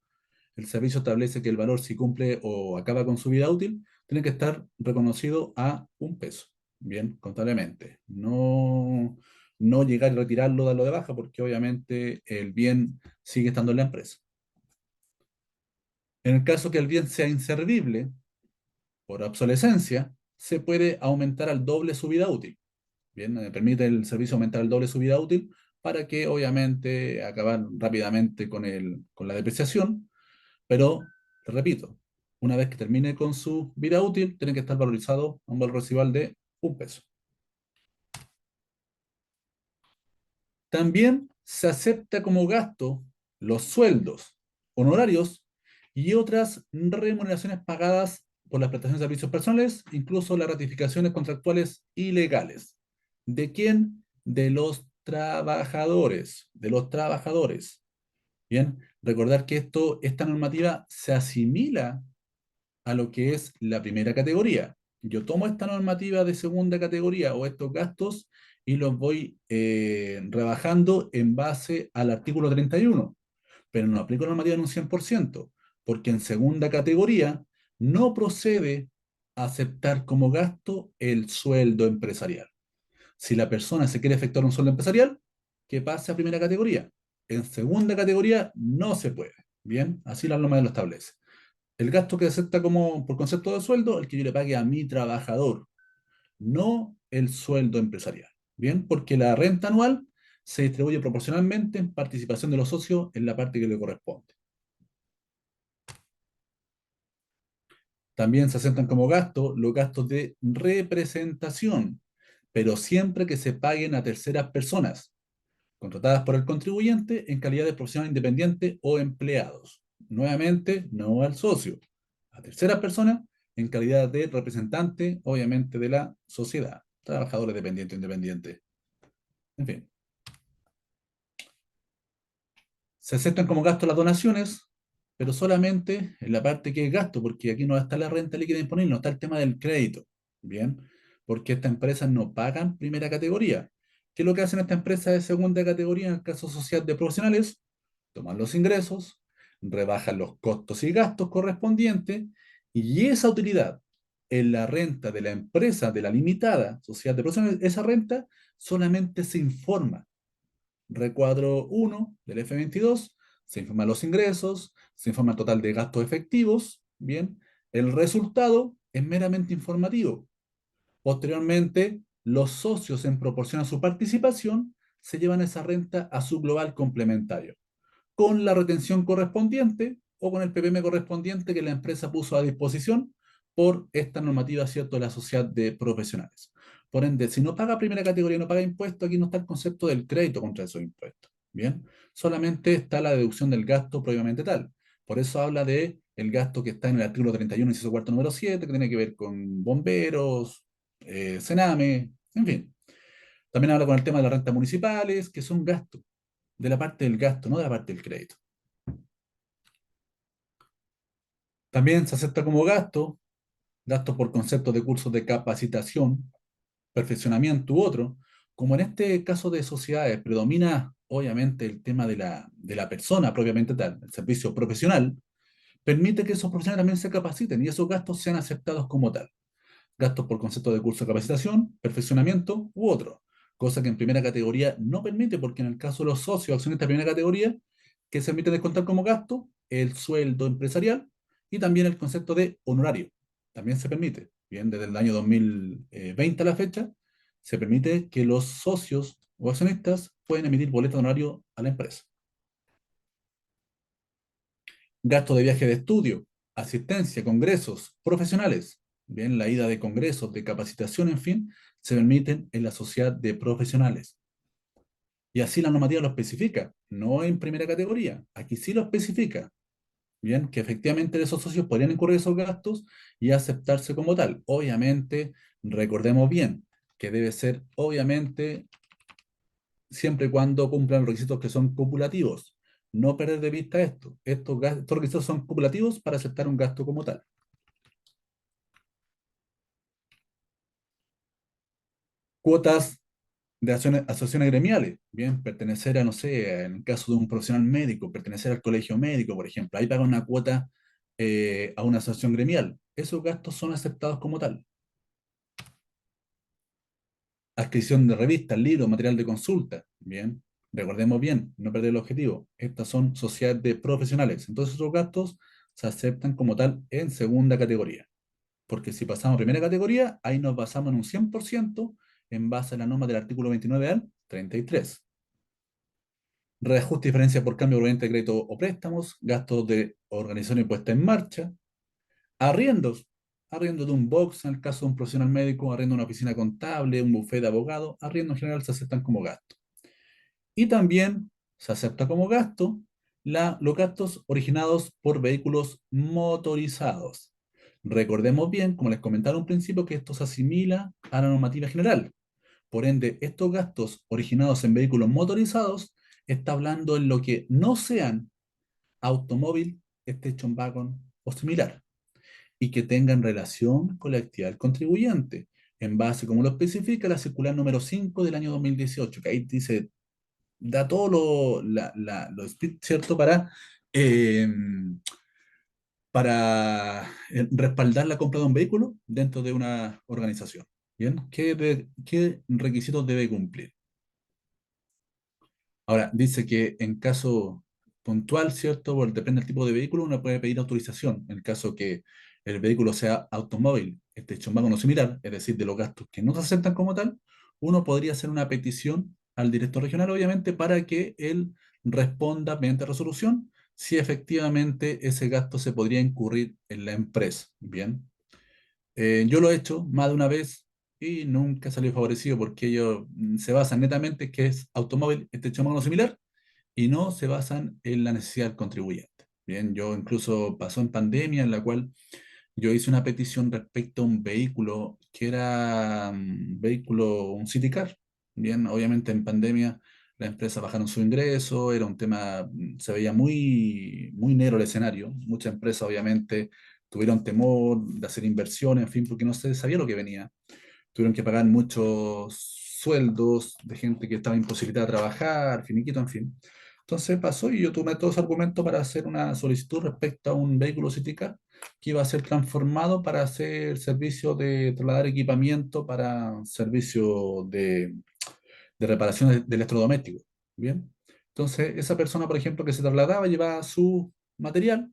El servicio establece que el valor, si cumple o acaba con su vida útil, tiene que estar reconocido a $1, bien, contablemente. No llegar y retirarlo, darlo de baja, porque obviamente el bien sigue estando en la empresa. En el caso que el bien sea inservible por obsolescencia, se puede aumentar al doble su vida útil. Bien, permite el servicio aumentar al doble su vida útil para que obviamente acabar rápidamente con la depreciación, pero, repito, una vez que termine con su vida útil, tiene que estar valorizado a un valor residual de $1. También se acepta como gasto los sueldos, honorarios y otras remuneraciones pagadas por las prestaciones de servicios personales, incluso las ratificaciones contractuales ilegales. ¿De quién? De los trabajadores, de los trabajadores. Bien, recordar que esta normativa se asimila a lo que es la primera categoría. Yo tomo esta normativa de segunda categoría o estos gastos y los voy rebajando en base al artículo 31, pero no aplico la normativa en un 100%, porque en segunda categoría no procede a aceptar como gasto el sueldo empresarial. Si la persona se quiere efectuar un sueldo empresarial, que pase a primera categoría. En segunda categoría no se puede. Bien, así la norma lo establece. El gasto que acepta como por concepto de sueldo, el que yo le pague a mi trabajador, no el sueldo empresarial. Bien, porque la renta anual se distribuye proporcionalmente en participación de los socios en la parte que le corresponde. También se aceptan como gasto los gastos de representación, pero siempre que se paguen a terceras personas, contratadas por el contribuyente en calidad de profesional independiente o empleados. Nuevamente, no al socio, a terceras personas en calidad de representante, obviamente, de la sociedad, trabajadores dependientes o independientes. En fin. Se aceptan como gasto las donaciones, pero solamente en la parte que es gasto, porque aquí no está la renta líquida disponible, no está el tema del crédito. Bien, porque estas empresas no pagan primera categoría. ¿Qué es lo que hacen estas empresas de segunda categoría en el caso social de profesionales? Toman los ingresos, rebajan los costos y gastos correspondientes, y esa utilidad en la renta de la empresa, de la limitada sociedad de profesionales, esa renta solamente se informa. Recuadro 1 del F22, se informan los ingresos, se informa el total de gastos efectivos, bien, el resultado es meramente informativo. Posteriormente, los socios, en proporción a su participación, se llevan esa renta a su global complementario, con la retención correspondiente o con el PPM correspondiente que la empresa puso a disposición por esta normativa, ¿cierto?, de la sociedad de profesionales. Por ende, si no paga primera categoría y no paga impuestos, aquí no está el concepto del crédito contra esos impuestos. Bien, solamente está la deducción del gasto propiamente tal. Por eso habla de el gasto que está en el artículo 31, inciso cuarto, número 7, que tiene que ver con bomberos, Sename, en fin. También habla con el tema de las rentas municipales, que son gastos, de la parte del gasto, no de la parte del crédito. También se acepta como gasto, gastos por conceptos de cursos de capacitación, perfeccionamiento u otro. Como en este caso de sociedades predomina obviamente el tema de la persona propiamente tal, el servicio profesional, permite que esos profesionales también se capaciten y esos gastos sean aceptados como tal. Gastos por concepto de curso de capacitación, perfeccionamiento u otro. Cosa que en primera categoría no permite, porque en el caso de los socios accionistas de primera categoría, que se permite descontar como gasto el sueldo empresarial y también el concepto de honorario. También se permite. Bien, desde el año 2020 a la fecha, se permite que los socios o accionistas pueden emitir boleto de honorario a la empresa. Gasto de viaje de estudio, asistencia, congresos profesionales. Bien, la ida de congresos, de capacitación, en fin, se permiten en la sociedad de profesionales. Y así la normativa lo especifica, no en primera categoría. Aquí sí lo especifica. Bien, que efectivamente esos socios podrían incurrir esos gastos y aceptarse como tal. Obviamente, recordemos bien que debe ser, obviamente, siempre y cuando cumplan los requisitos que son copulativos. No perder de vista esto. Estos requisitos son copulativos para aceptar un gasto como tal. Cuotas de asociaciones gremiales. Bien, pertenecer a, no sé, en el caso de un profesional médico, pertenecer al colegio médico, por ejemplo, ahí paga una cuota a una asociación gremial. Esos gastos son aceptados como tal. Adquisición de revistas, libros, material de consulta. Bien, recordemos bien, no perder el objetivo. Estas son sociedades de profesionales. Entonces, esos gastos se aceptan como tal en segunda categoría. Porque si pasamos a primera categoría, ahí nos basamos en un 100% en base a la norma del artículo 29 al 33. Reajuste y diferencia por cambio proveniente de crédito o préstamos, gastos de organización y puesta en marcha, arriendos, arriendo de un box en el caso de un profesional médico, arriendo de una oficina contable, un bufete de abogado, arriendo en general se aceptan como gasto. Y también se acepta como gasto los gastos originados por vehículos motorizados. Recordemos bien, como les comentaba en un principio, que esto se asimila a la normativa general. Por ende, estos gastos originados en vehículos motorizados está hablando en lo que no sean automóvil, station wagon o similar, y que tengan relación con la actividad del contribuyente, en base, como lo especifica la circular número 5 del año 2018, que ahí dice, da todo lo ¿cierto? Eh, para respaldar la compra de un vehículo dentro de una organización. ¿Bien? ¿Qué requisitos debe cumplir? Ahora, dice que en caso puntual, ¿cierto? Depende del tipo de vehículo, uno puede pedir autorización. En el caso que el vehículo sea automóvil, hecho en vago no similar, es decir, de los gastos que no se aceptan como tal, uno podría hacer una petición al director regional, obviamente, para que él responda mediante resolución si efectivamente ese gasto se podría incurrir en la empresa. Bien. Yo lo he hecho más de una vez y nunca salió favorecido porque ellos se basan netamente en que es automóvil, hecho en vago no similar, y no se basan en la necesidad del contribuyente. Bien, yo incluso pasó en pandemia en la cual yo hice una petición respecto a un vehículo que era un vehículo, un city car. Bien, obviamente en pandemia las empresas bajaron su ingreso, era un tema, se veía muy negro el escenario. Muchas empresas obviamente tuvieron temor de hacer inversión, en fin, porque no se sabía lo que venía. Tuvieron que pagar muchos sueldos de gente que estaba imposibilitada de trabajar, finiquito, en fin. Entonces pasó y yo tomé todos los argumentos para hacer una solicitud respecto a un vehículo Citica que iba a ser transformado para hacer servicio de trasladar equipamiento para servicio de reparación de electrodomésticos. Bien. Entonces, esa persona, por ejemplo, que se trasladaba, llevaba su material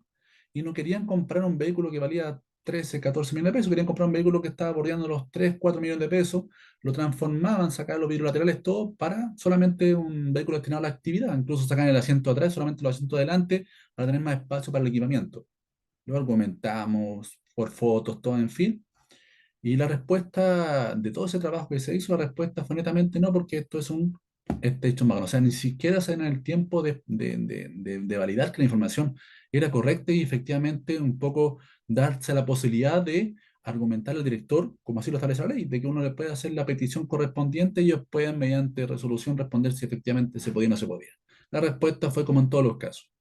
y no querían comprar un vehículo que valía 13, 14 millones de pesos, querían comprar un vehículo que estaba bordeando los 3, 4 millones de pesos, lo transformaban, sacaban los vidrios laterales, todo para solamente un vehículo destinado a la actividad, incluso sacaban el asiento atrás, solamente los asientos delante, para tener más espacio para el equipamiento. Lo argumentamos por fotos, todo, en fin. Y la respuesta de todo ese trabajo que se hizo, la respuesta fue netamente no, porque esto es un hecho magno. O sea, ni siquiera se dan el tiempo de validar que la información era correcta y efectivamente un poco darse la posibilidad de argumentar al director, como así lo establece la ley, de que uno le puede hacer la petición correspondiente y ellos puedan, mediante resolución, responder si efectivamente se podía o no se podía. La respuesta fue como en todos los casos.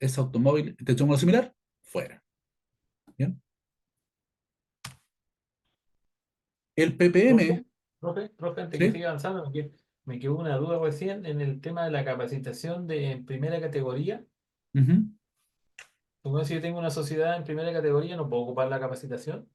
¿Es automóvil, te hecho algo similar? Fuera. ¿Bien? El Profe, PPM, profe, antes que ¿sí? siga avanzando, me quedó una duda recién en el tema de la capacitación de en primera categoría. Ujú. Como si yo tengo una sociedad en primera categoría, ¿no puedo ocupar la capacitación?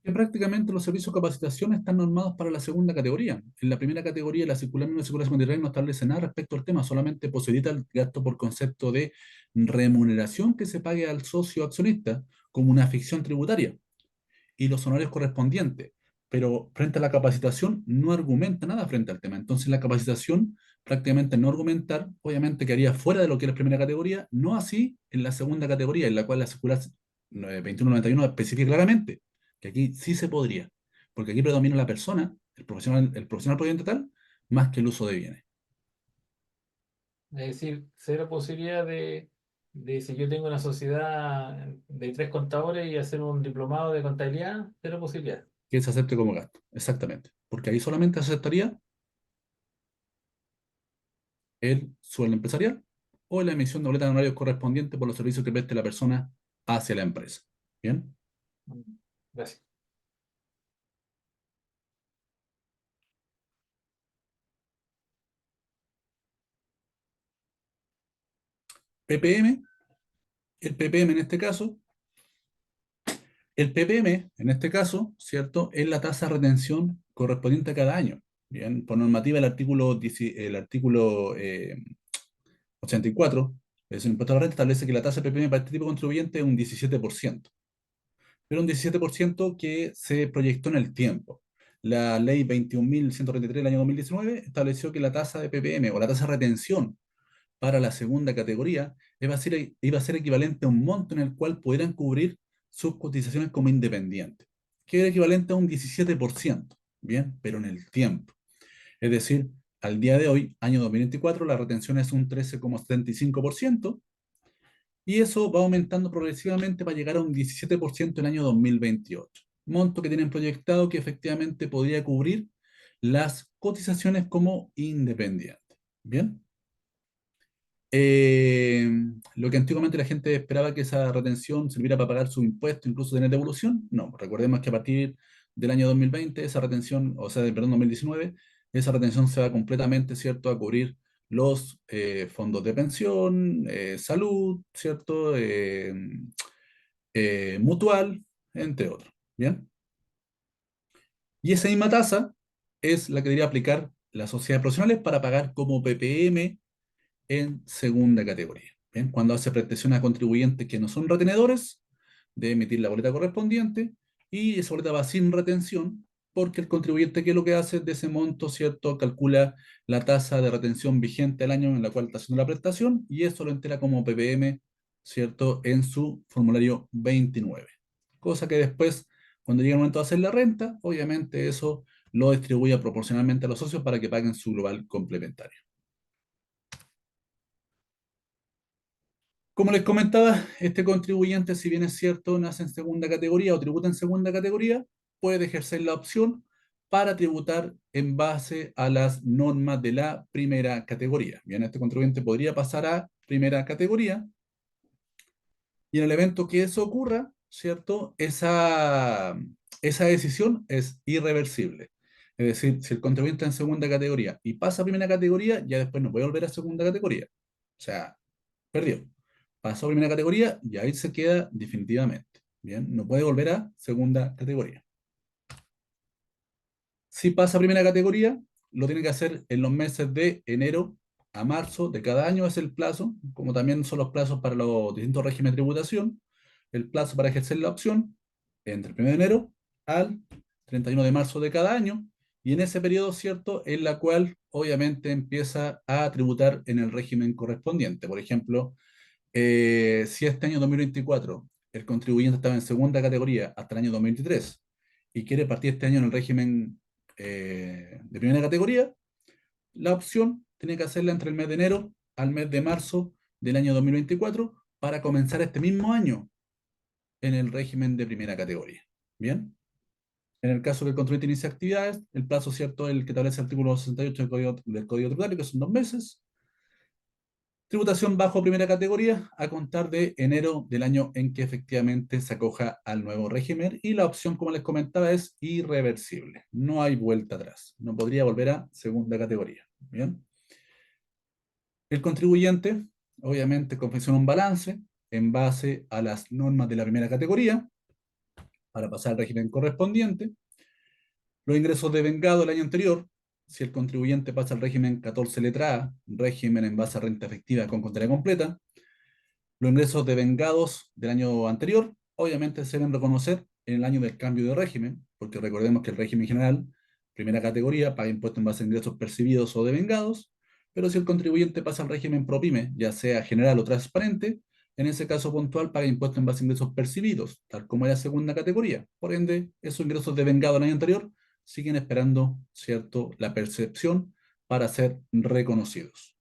Que prácticamente los servicios de capacitación están normados para la segunda categoría. En la primera categoría, la circular 1953 no establece nada respecto al tema, solamente posibilita el gasto por concepto de remuneración que se pague al socio accionista como una ficción tributaria y los honorarios correspondientes. Pero frente a la capacitación no argumenta nada frente al tema. Entonces la capacitación prácticamente no argumentar, obviamente quedaría fuera de lo que es la primera categoría, no así en la segunda categoría, en la cual la circular 2191 especifica claramente que aquí sí se podría, porque aquí predomina la persona, el profesional propiamente tal, más que el uso de bienes. Es decir, cero posibilidad de si yo tengo una sociedad de 3 contadores y hacer un diplomado de contabilidad, cero posibilidad. Que se acepte como gasto, exactamente. Porque ahí solamente se aceptaría el sueldo empresarial o la emisión de boleta de honorarios correspondiente por los servicios que preste la persona hacia la empresa. ¿Bien? Gracias. PPM, el PPM en este caso, el PPM en este caso, ¿cierto? Es la tasa de retención correspondiente a cada año. Bien, por normativa el artículo 84, es el impuesto a la renta, establece que la tasa de PPM para este tipo de contribuyente es un 17%, pero un 17% que se proyectó en el tiempo. La ley 21.133 del año 2019 estableció que la tasa de PPM o la tasa de retención para la segunda categoría iba a ser equivalente a un monto en el cual pudieran cubrir sus cotizaciones como independientes, que era equivalente a un 17%, bien, pero en el tiempo. Es decir, al día de hoy, año 2024, la retención es un 13,75%, y eso va aumentando progresivamente para llegar a un 17% en el año 2028. Monto que tienen proyectado que efectivamente podría cubrir las cotizaciones como independientes. ¿Bien? Eh, lo que antiguamente la gente esperaba que esa retención sirviera para pagar su impuesto, incluso tener devolución, no. Recordemos que a partir del año 2020, esa retención, o sea, perdón, 2019, esa retención se va completamente, ¿cierto?, a cubrir los fondos de pensión, salud, ¿cierto?, mutual, entre otros. ¿Bien? Y esa misma tasa es la que debería aplicar las sociedades profesionales para pagar como PPM en segunda categoría. ¿Bien? Cuando hace prestación a contribuyentes que no son retenedores, debe emitir la boleta correspondiente y esa boleta va sin retención porque el contribuyente, ¿qué es lo que hace? De ese monto, ¿cierto? Calcula la tasa de retención vigente al año en la cual está haciendo la prestación y eso lo entera como PPM, ¿cierto? En su formulario 29. Cosa que después, cuando llega el momento de hacer la renta, obviamente eso lo distribuye proporcionalmente a los socios para que paguen su global complementario. Como les comentaba, este contribuyente, si bien es cierto, nace en segunda categoría o tributa en segunda categoría, puede ejercer la opción para tributar en base a las normas de la primera categoría. Bien, este contribuyente podría pasar a primera categoría y en el evento que eso ocurra, ¿cierto? Esa decisión es irreversible. Es decir, si el contribuyente en segunda categoría y pasa a primera categoría, ya después no puede volver a segunda categoría. O sea, perdió. Pasó a primera categoría y ahí se queda definitivamente. Bien, no puede volver a segunda categoría. Si pasa a primera categoría, lo tiene que hacer en los meses de enero a marzo de cada año, es el plazo, como también son los plazos para los distintos regímenes de tributación. el plazo para ejercer la opción entre el 1 de enero al 31 de marzo de cada año, y en ese periodo, ¿cierto?, en la cual obviamente empieza a tributar en el régimen correspondiente. Por ejemplo, si este año 2024 el contribuyente estaba en segunda categoría hasta el año 2023 y quiere partir este año en el régimen de primera categoría, la opción tiene que hacerla entre el mes de enero al mes de marzo del año 2024 para comenzar este mismo año en el régimen de primera categoría. ¿Bien? En el caso que el contribuyente inicie actividades, el plazo cierto es el que establece el artículo 68 del Código Tributario, que son 2 meses. Tributación bajo primera categoría a contar de enero del año en que efectivamente se acoja al nuevo régimen, y la opción, como les comentaba, es irreversible. No hay vuelta atrás. No podría volver a segunda categoría. ¿Bien? El contribuyente, obviamente, confecciona un balance en base a las normas de la primera categoría para pasar al régimen correspondiente. Los ingresos devengados del año anterior, si el contribuyente pasa al régimen 14 letra A, régimen en base a renta efectiva con contabilidad completa, los ingresos devengados del año anterior, obviamente se deben reconocer en el año del cambio de régimen, porque recordemos que el régimen general, primera categoría, paga impuestos en base a ingresos percibidos o devengados, pero si el contribuyente pasa al régimen PROPYME, ya sea general o transparente, en ese caso puntual paga impuestos en base a ingresos percibidos, tal como era segunda categoría. Por ende, esos ingresos devengados del año anterior siguen esperando, ¿cierto?, la percepción para ser reconocidos.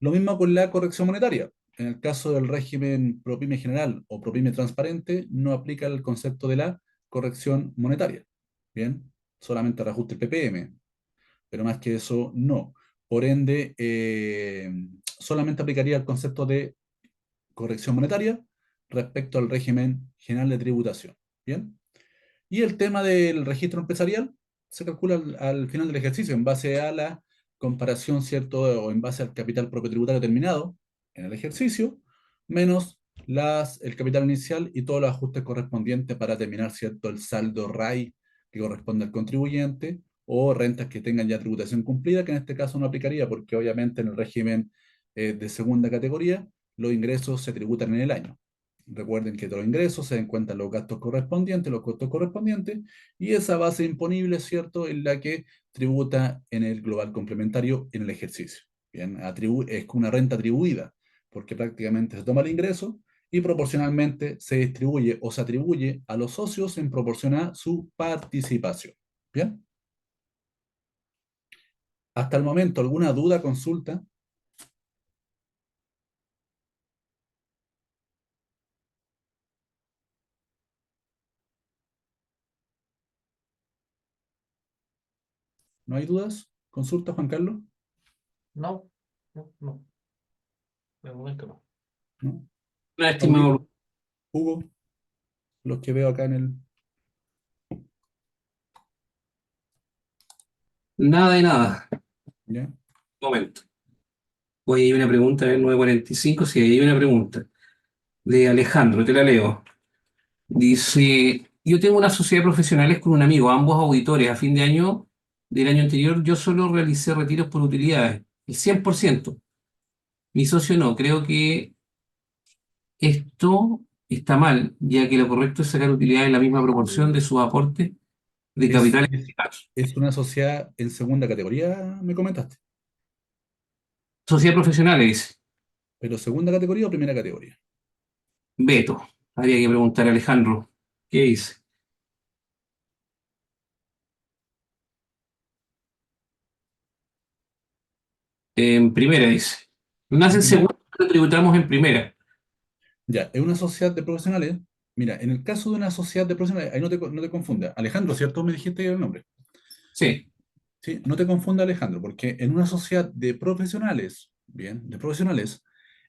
Lo mismo con la corrección monetaria. En el caso del régimen PROPYME general o PROPYME transparente, no aplica el concepto de la corrección monetaria. Bien, solamente reajuste el PPM, pero más que eso, no. Por ende, solamente aplicaría el concepto de corrección monetaria respecto al régimen general de tributación. Bien. Y el tema del registro empresarial se calcula al final del ejercicio en base a la comparación, ¿cierto? O en base al capital propio tributario terminado en el ejercicio, menos el capital inicial y todos los ajustes correspondientes para determinar, ¿cierto?, el saldo RAI que corresponde al contribuyente, o rentas que tengan ya tributación cumplida, que en este caso no aplicaría porque obviamente en el régimen de segunda categoría los ingresos se tributan en el año. Recuerden que todos los ingresos se den cuenta los gastos correspondientes, los costos correspondientes, y esa base imponible, ¿cierto?, es la que tributa en el global complementario en el ejercicio. Bien, es una renta atribuida, porque prácticamente se toma el ingreso y proporcionalmente se distribuye o se atribuye a los socios en proporción a su participación. Bien. Hasta el momento, ¿alguna duda, consulta? ¿No hay dudas? ¿Consulta, Juan Carlos? No, no, no. De momento no. ¿No? No, Paulino, estimado, Hugo, los que veo acá en el... nada de nada. ¿Ya? Un momento. Hoy hay una pregunta en el 9:45. Sí, hay una pregunta de Alejandro, te la leo. Dice, yo tengo una sociedad de profesionales con un amigo, ambos auditores. A fin de año del año anterior yo solo realicé retiros por utilidades, el 100%. Mi socio no. Creo que esto está mal, ya que lo correcto es sacar utilidades en la misma proporción de sus aportes de Es, capital en es, este caso. es una sociedad en segunda categoría, me comentaste. Sociedad profesionales, dice. ¿Pero segunda categoría o primera categoría? Beto. Habría que preguntar a Alejandro. ¿Qué dice? En primera, dice. Nace En en primera. segunda, pero tributamos en primera. Ya, es una sociedad de profesionales. Mira, en el caso de una sociedad de profesionales, ahí no te confundas. Alejandro, ¿cierto? Me dijiste el nombre. Sí. Sí, no te confunda, Alejandro, porque en una sociedad de profesionales, bien, de profesionales,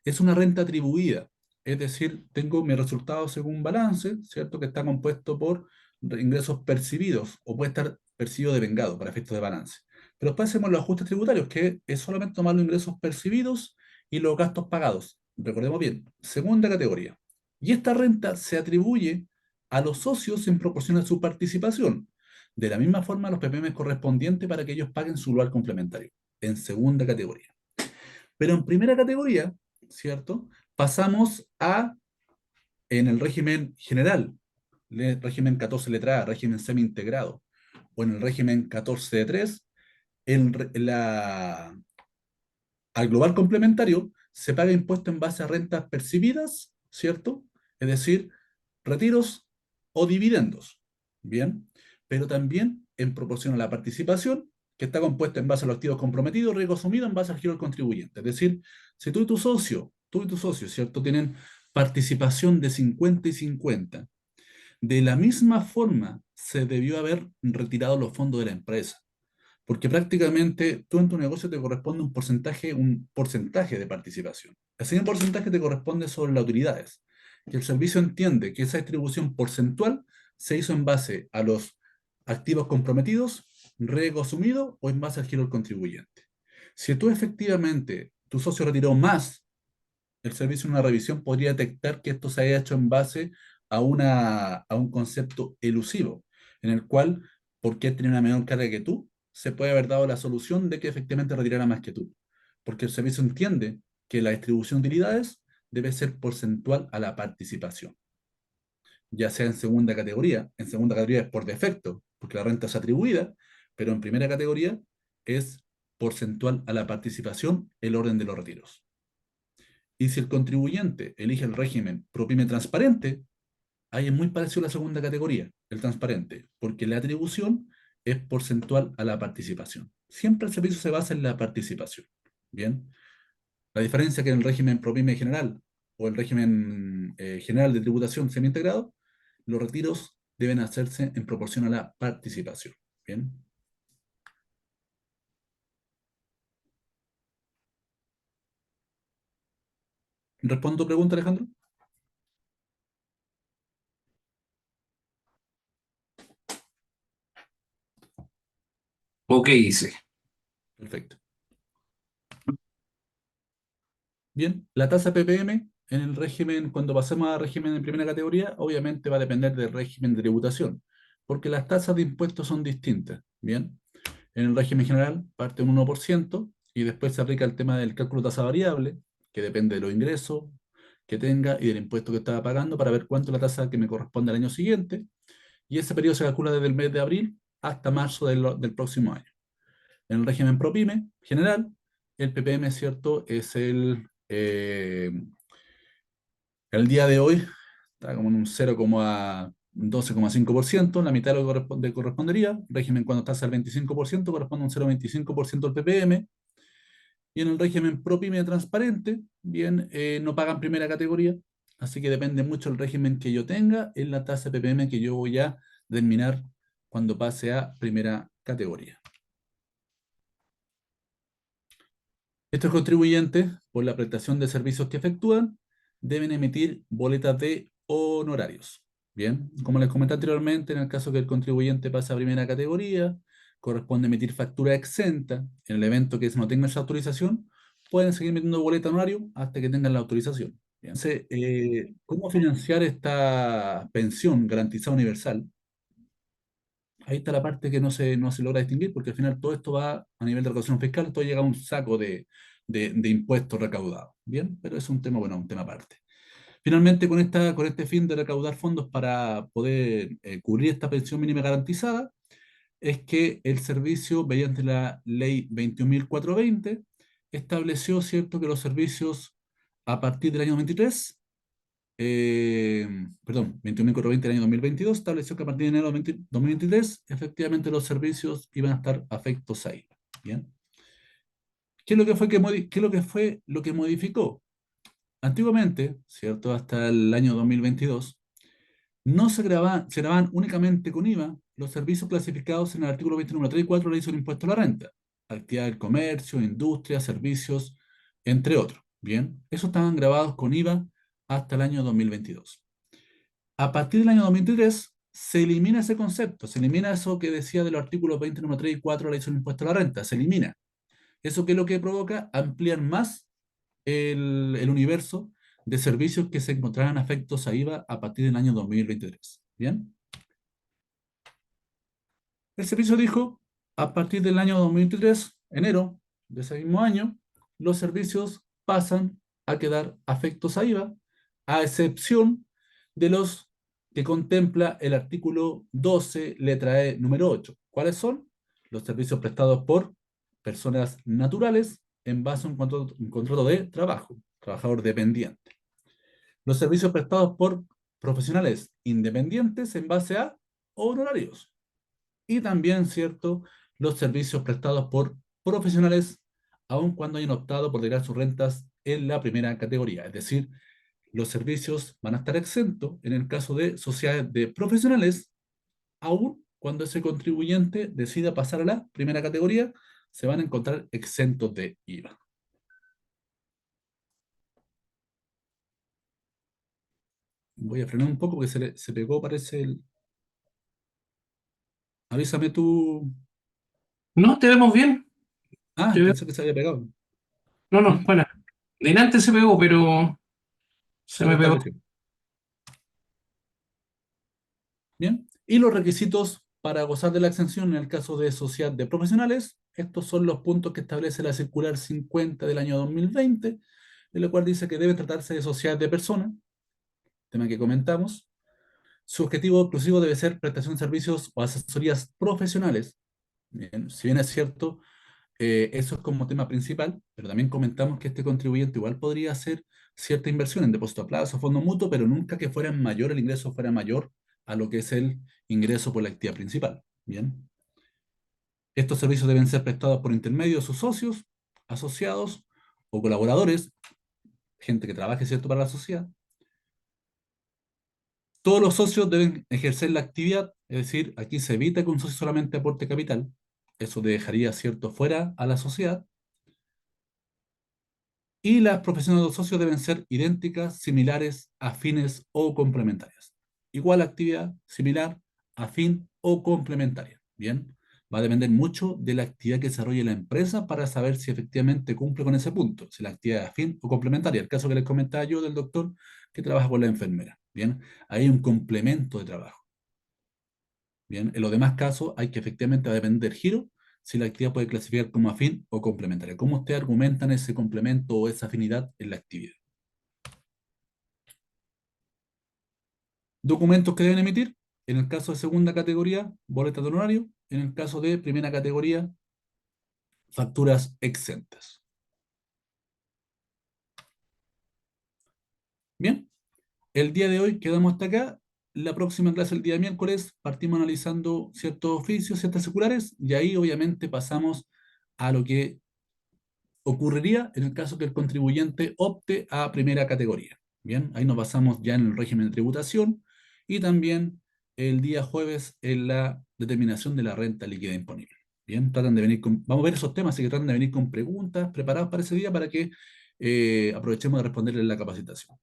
es una renta atribuida. Es decir, tengo mi resultado según balance, ¿cierto? Que está compuesto por ingresos percibidos o puede estar percibido devengado para efectos de balance. Pero después hacemos los ajustes tributarios, que es solamente tomar los ingresos percibidos y los gastos pagados. Recordemos bien, segunda categoría. Y esta renta se atribuye a los socios en proporción a su participación. De la misma forma, los PPM correspondientes para que ellos paguen su lugar complementario, en segunda categoría. Pero en primera categoría, ¿cierto? Pasamos a en el régimen general, régimen 14 letra A, régimen semi-integrado, o en el régimen 14 de 3, al global complementario se paga impuesto en base a rentas percibidas, ¿cierto? Es decir, retiros o dividendos, ¿bien? Pero también en proporción a la participación, que está compuesta en base a los activos comprometidos, riesgo asumido en base al giro del contribuyente. Es decir, si tú y tu socio, ¿cierto? Tienen participación de 50 y 50, de la misma forma se debió haber retirado los fondos de la empresa. Porque prácticamente tú en tu negocio te corresponde un porcentaje de participación. Ese mismo porcentaje te corresponde sobre las utilidades. Que el servicio entiende que esa distribución porcentual se hizo en base a los activos comprometidos, riesgo asumido o en base al giro del contribuyente. Si tú efectivamente, tu socio retiró más, el servicio en una revisión podría detectar que esto se haya hecho en base a un concepto elusivo, en el cual, porque él tenía una menor carga que tú, se puede haber dado la solución de que efectivamente retirara más que tú. Porque el servicio entiende que la distribución de utilidades debe ser porcentual a la participación, ya sea en segunda categoría. En segunda categoría es por defecto, porque la renta es atribuida, pero en primera categoría es porcentual a la participación el orden de los retiros. Y si el contribuyente elige el régimen ProPyme transparente, ahí es muy parecido a la segunda categoría, el transparente, porque la atribución es porcentual a la participación. Siempre el servicio se basa en la participación. Bien, la diferencia que en el régimen ProPyme general o el régimen general de tributación semi-integrado, los retiros deben hacerse en proporción a la participación. Bien. ¿Respondo tu pregunta, Alejandro? Ok, dice. Perfecto. Bien, la tasa PPM en el régimen, cuando pasemos a régimen de primera categoría, obviamente va a depender del régimen de tributación, porque las tasas de impuestos son distintas. Bien, en el régimen general parte un 1% y después se aplica el tema del cálculo de tasa variable, que depende de los ingresos que tenga y del impuesto que estaba pagando para ver cuánto es la tasa que me corresponde al año siguiente. Y ese periodo se calcula desde el mes de abril hasta marzo del próximo año. En el régimen ProPyme general, el PPM, ¿cierto? Es el día de hoy está como en un 0,12,5%, la mitad de lo que correspondería. Régimen cuando está al 25% corresponde a un 0,25% del PPM. Y en el régimen ProPyme transparente, bien, no pagan primera categoría, así que depende mucho del régimen que yo tenga en la tasa de PPM que yo voy a determinar cuando pase a primera categoría. Estos contribuyentes, por la prestación de servicios que efectúan, deben emitir boletas de honorarios. Bien, como les comenté anteriormente, en el caso que el contribuyente pase a primera categoría, corresponde emitir factura exenta. En el evento que no tenga esa autorización, pueden seguir emitiendo boleta de honorario hasta que tengan la autorización. Bien. Entonces, ¿cómo financiar esta pensión garantizada universal? Ahí está la parte que no se logra distinguir, porque al final todo esto va a nivel de recaudación fiscal, todo llega a un saco de impuestos recaudados. Bien, pero es un tema, bueno, un tema aparte. Finalmente, con este fin de recaudar fondos para poder cubrir esta pensión mínima garantizada, es que el servicio, mediante la ley 21.420, estableció, ¿cierto?, que los servicios a partir del año 23, perdón, 21.420 del año 2022, estableció que a partir de enero de 2023, efectivamente los servicios iban a estar afectos ahí. ¿Bien? ¿Qué es lo que fue, qué es lo que fue lo que modificó? Antiguamente, ¿cierto? Hasta el año 2022, no se grababan únicamente con IVA los servicios clasificados en el artículo 20, número 3 y 4 de la ley sobre impuesto a la renta, actividad del comercio, industria, servicios, entre otros. Bien, esos estaban grabados con IVA hasta el año 2022. A partir del año 2023 se elimina ese concepto, se elimina eso que decía de los artículos 20, número 3 y 4 de la ley sobre impuesto a la renta, se elimina. ¿Eso qué es lo que provoca? Ampliar más el universo de servicios que se encontrarán afectos a IVA a partir del año 2023. ¿Bien? El servicio dijo, a partir del año 2023, enero de ese mismo año, los servicios pasan a quedar afectos a IVA, a excepción de los que contempla el artículo 12, letra E, número 8. ¿Cuáles son? Los servicios prestados por personas naturales en base a un contrato de trabajo, trabajador dependiente. Los servicios prestados por profesionales independientes en base a honorarios. Y también, ¿cierto?, los servicios prestados por profesionales aun cuando hayan optado por declarar sus rentas en la primera categoría. Es decir, los servicios van a estar exentos en el caso de sociedades de profesionales, aun cuando ese contribuyente decida pasar a la primera categoría, se van a encontrar exentos de IVA. Voy a frenar un poco porque se pegó, parece el... Avísame tú. No, te vemos bien. Ah, Te veo- pensé que se había pegado. No, no, ¿Mm? bueno. Delante se pegó, pero se Ahora me está pegó. creciendo. Bien. Y los requisitos para gozar de la exención en el caso de sociedad de profesionales. Estos son los puntos que establece la circular 50 del año 2020, en la cual dice que debe tratarse de sociedad de personas, tema que comentamos. Su objetivo exclusivo debe ser prestación de servicios o asesorías profesionales. Bien, si bien es cierto, eso es como tema principal, pero también comentamos que este contribuyente igual podría hacer cierta inversión en depósito a plazo, fondo mutuo, pero nunca que fuera mayor, el ingreso fuera mayor a lo que es el ingreso por la actividad principal. Bien. Estos servicios deben ser prestados por intermedio de sus socios, asociados o colaboradores, gente que trabaje, ¿cierto?, para la sociedad. Todos los socios deben ejercer la actividad, es decir, aquí se evita que un socio solamente aporte capital, eso dejaría, ¿cierto?, fuera a la sociedad. Y las profesiones de los socios deben ser idénticas, similares, afines o complementarias. Igual actividad, similar, afín o complementaria. Bien, va a depender mucho de la actividad que desarrolle la empresa para saber si efectivamente cumple con ese punto, si la actividad es afín o complementaria. El caso que les comentaba yo del doctor que trabaja con la enfermera. Bien, hay un complemento de trabajo. Bien, en los demás casos hay que efectivamente va a depender del giro si la actividad puede clasificar como afín o complementaria. ¿Cómo ustedes argumentan ese complemento o esa afinidad en la actividad? Documentos que deben emitir. En el caso de segunda categoría, boletas de honorario. En el caso de primera categoría, facturas exentas. Bien, el día de hoy quedamos hasta acá. La próxima clase, el día miércoles, partimos analizando ciertos oficios, ciertas circulares, y ahí obviamente pasamos a lo que ocurriría en el caso que el contribuyente opte a primera categoría. Bien, ahí nos basamos ya en el régimen de tributación y también el día jueves en la determinación de la renta líquida imponible. Bien, tratan de venir vamos a ver esos temas, así que tratan de venir con preguntas preparadas para ese día para que aprovechemos de responderles la capacitación.